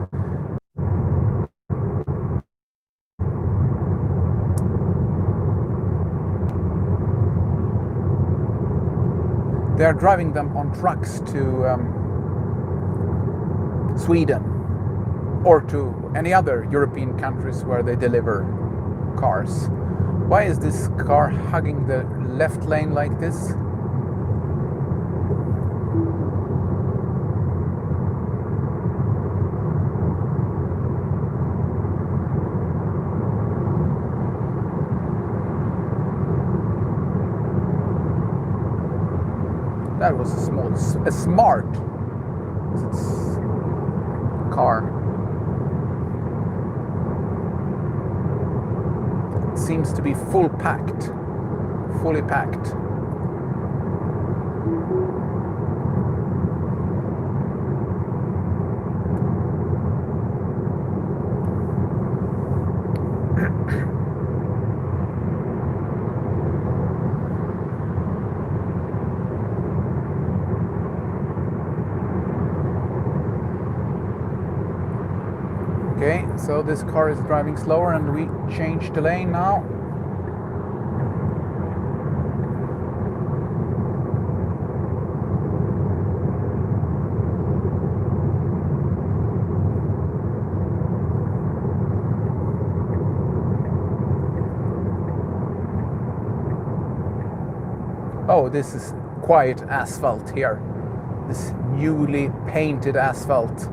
They are driving them on trucks to Sweden or to any other European countries where they deliver cars. Why is this car hugging the left lane like this? That was a smart car. Seems to be fully packed. Okay, so this car is driving slower, and we change the lane now. Oh, this is quiet asphalt here. This newly painted asphalt.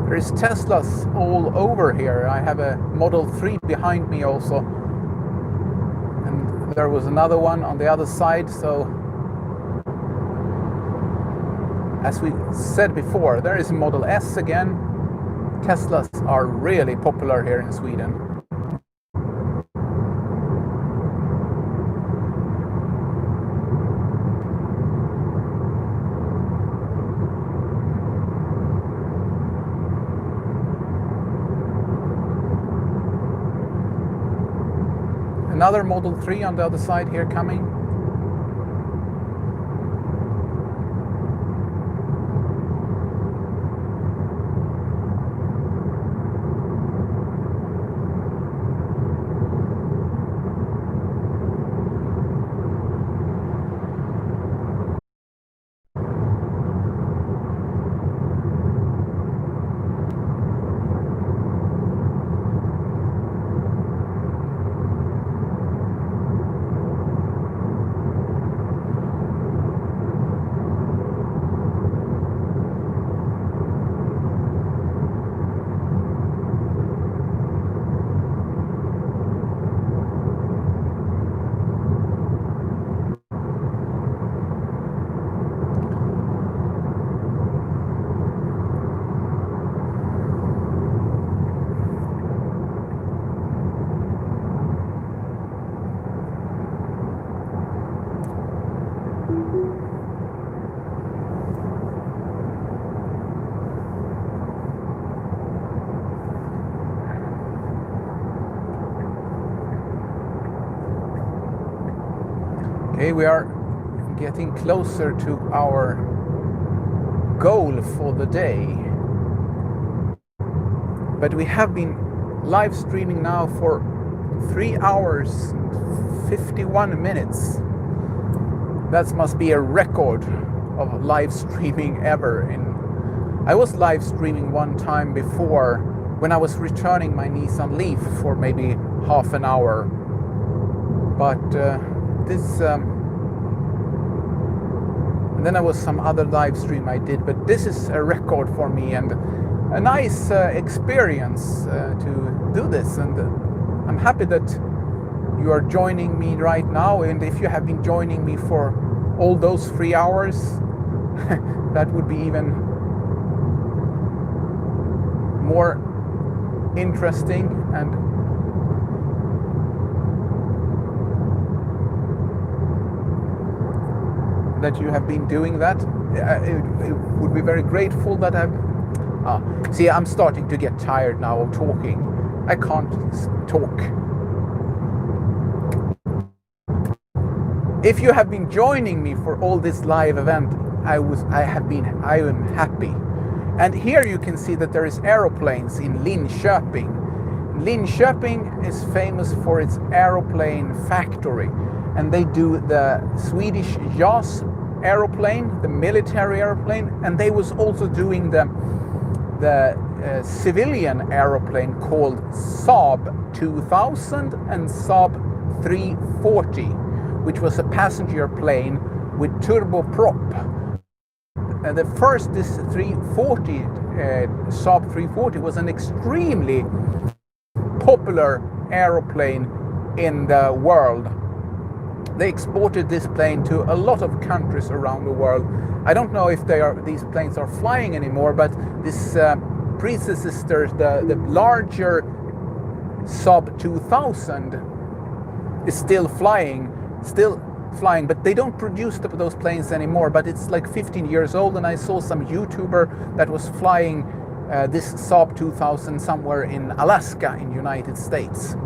There's Teslas all over here. I have a Model 3 behind me also. And there was another one on the other side. So, as we said before, there is a Model S again. Teslas are really popular here in Sweden. Another Model 3 on the other side here coming. Okay, we are getting closer to our goal for the day. But we have been live streaming now for 3 hours and 51 minutes. That must be a record of live streaming ever. I was live streaming one time before when I was returning my Nissan Leaf for maybe half an hour. But and then there was some other live stream I did, but this is a record for me and a nice experience to do this. And I'm happy that you are joining me right now. And if you have been joining me for all those 3 hours, that would be even more interesting. And that you have been doing that. It would be very grateful that see, I'm starting to get tired now of talking. I can't talk. If you have been joining me for all this live event, I am happy. And here you can see that there is aeroplanes in Linköping. Linköping is famous for its aeroplane factory, and they do the Swedish JAS aeroplane, the military aeroplane, and they was also doing the civilian aeroplane called Saab 2000 and Saab 340, which was a passenger plane with turboprop. The first, this 340, Saab 340, was an extremely popular aeroplane in the world. They exported this plane to a lot of countries around the world. I don't know if these planes are flying anymore, but this predecessor, the larger Saab 2000, is still flying, but they don't produce those planes anymore. But it's like 15 years old, and I saw some YouTuber that was flying this Saab 2000 somewhere in Alaska in United States.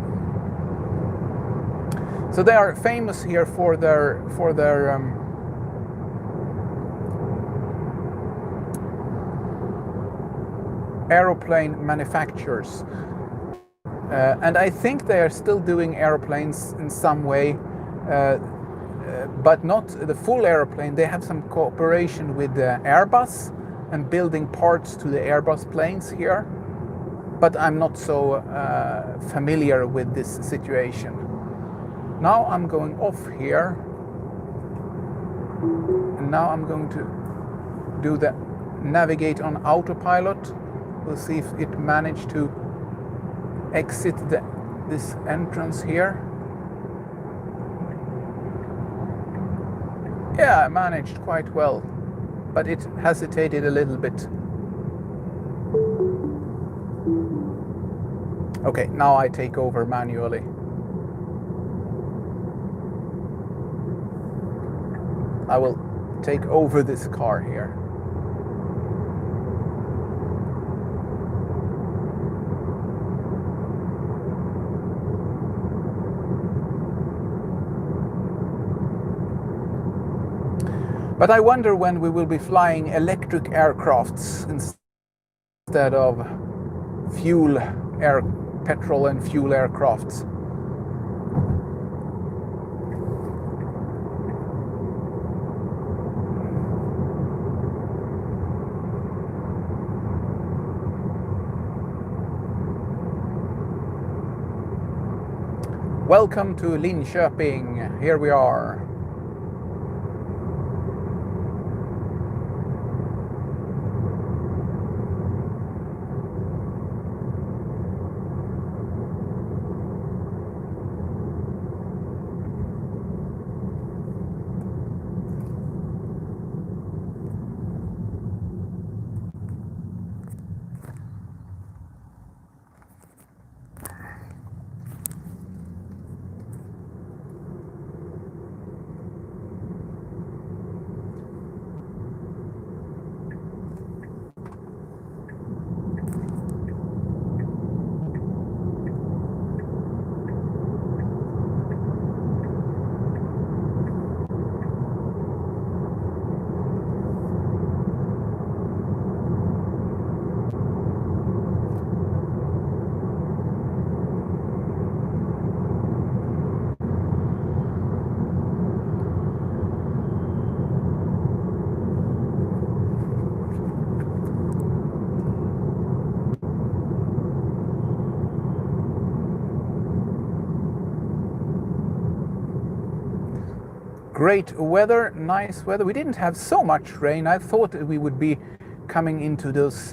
So they are famous here for their aeroplane manufacturers, and I think they are still doing airplanes in some way, but not the full airplane. They have some cooperation with Airbus and building parts to the Airbus planes here, but I'm not so familiar with this situation. Now I'm going off here, and now I'm going to do the navigate on autopilot. We'll see if it managed to exit this entrance here. Yeah, I managed quite well, but it hesitated a little bit. Okay, now I take over manually. I will take over this car here. But I wonder when we will be flying electric aircrafts instead of petrol and fuel aircrafts. Welcome to Linköping. Here we are. Great weather, nice weather. We didn't have so much rain. I thought we would be coming into those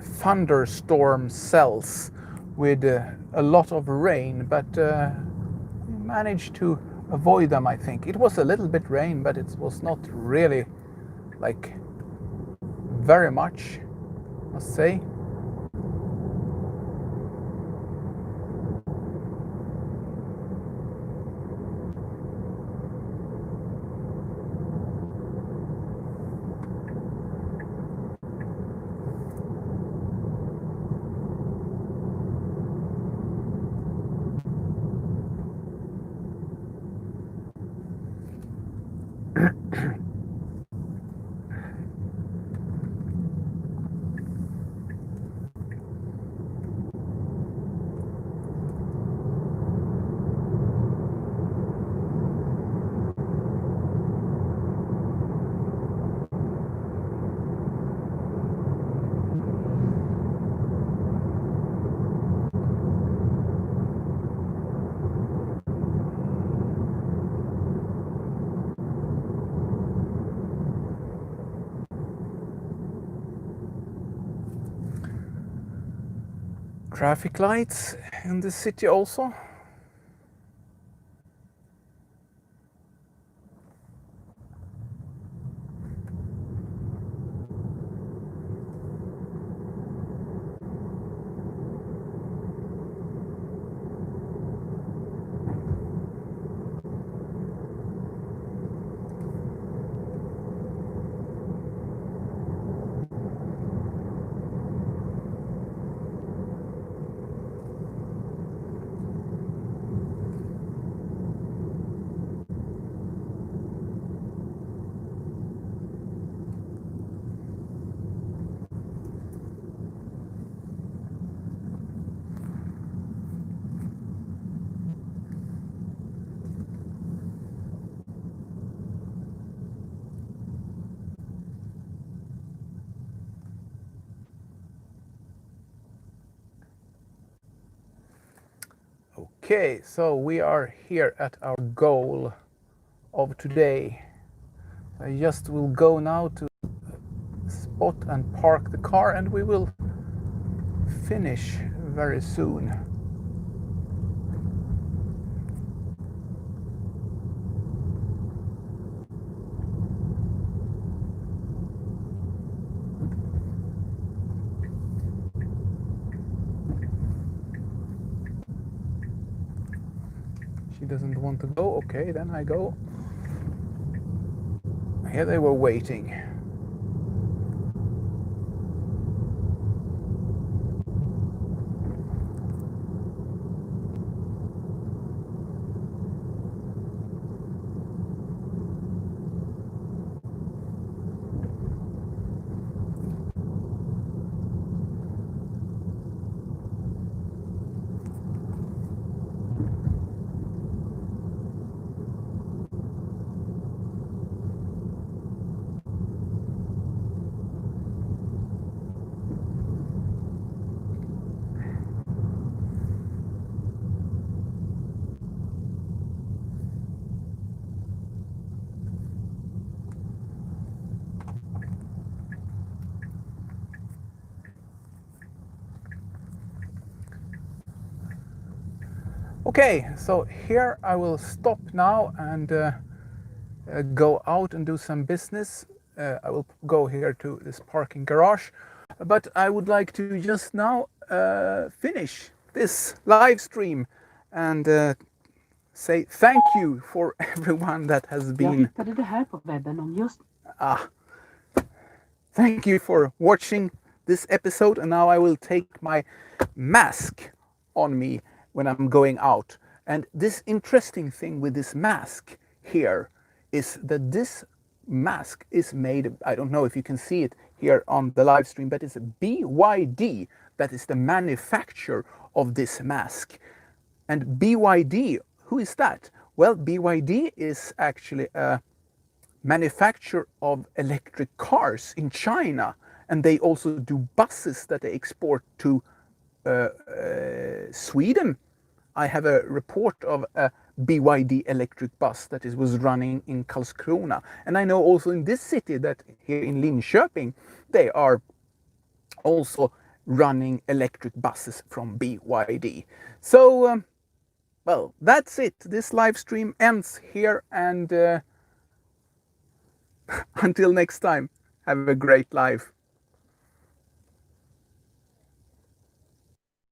thunderstorm cells with a lot of rain, but we managed to avoid them, I think. It was a little bit rain, but it was not really like very much, I must say. Traffic lights in the city also. Okay, so we are here at our goal of today. I just will go now to spot and park the car, and we will finish very soon. he doesn't want to go. Okay, then I go. Here they were waiting. Okay, so here I will stop now and go out and do some business. I will go here to this parking garage, but I would like to just now finish this live stream and say thank you for everyone that has Jag been. hittade det här på webben om just. Thank you for watching this episode, and now I will take my mask on me when I'm going out. And this interesting thing with this mask here is that this mask is made, I don't know if you can see it here on the live stream, but it's a BYD that is the manufacturer of this mask. And BYD, who is that? Well, BYD is actually a manufacturer of electric cars in China, and they also do buses that they export to Sweden. I have a report of a BYD electric bus that was running in Karlskrona, and I know also in this city that here in Linköping they are also running electric buses from BYD. So well, that's it. This live stream ends here, and until next time, have a great life.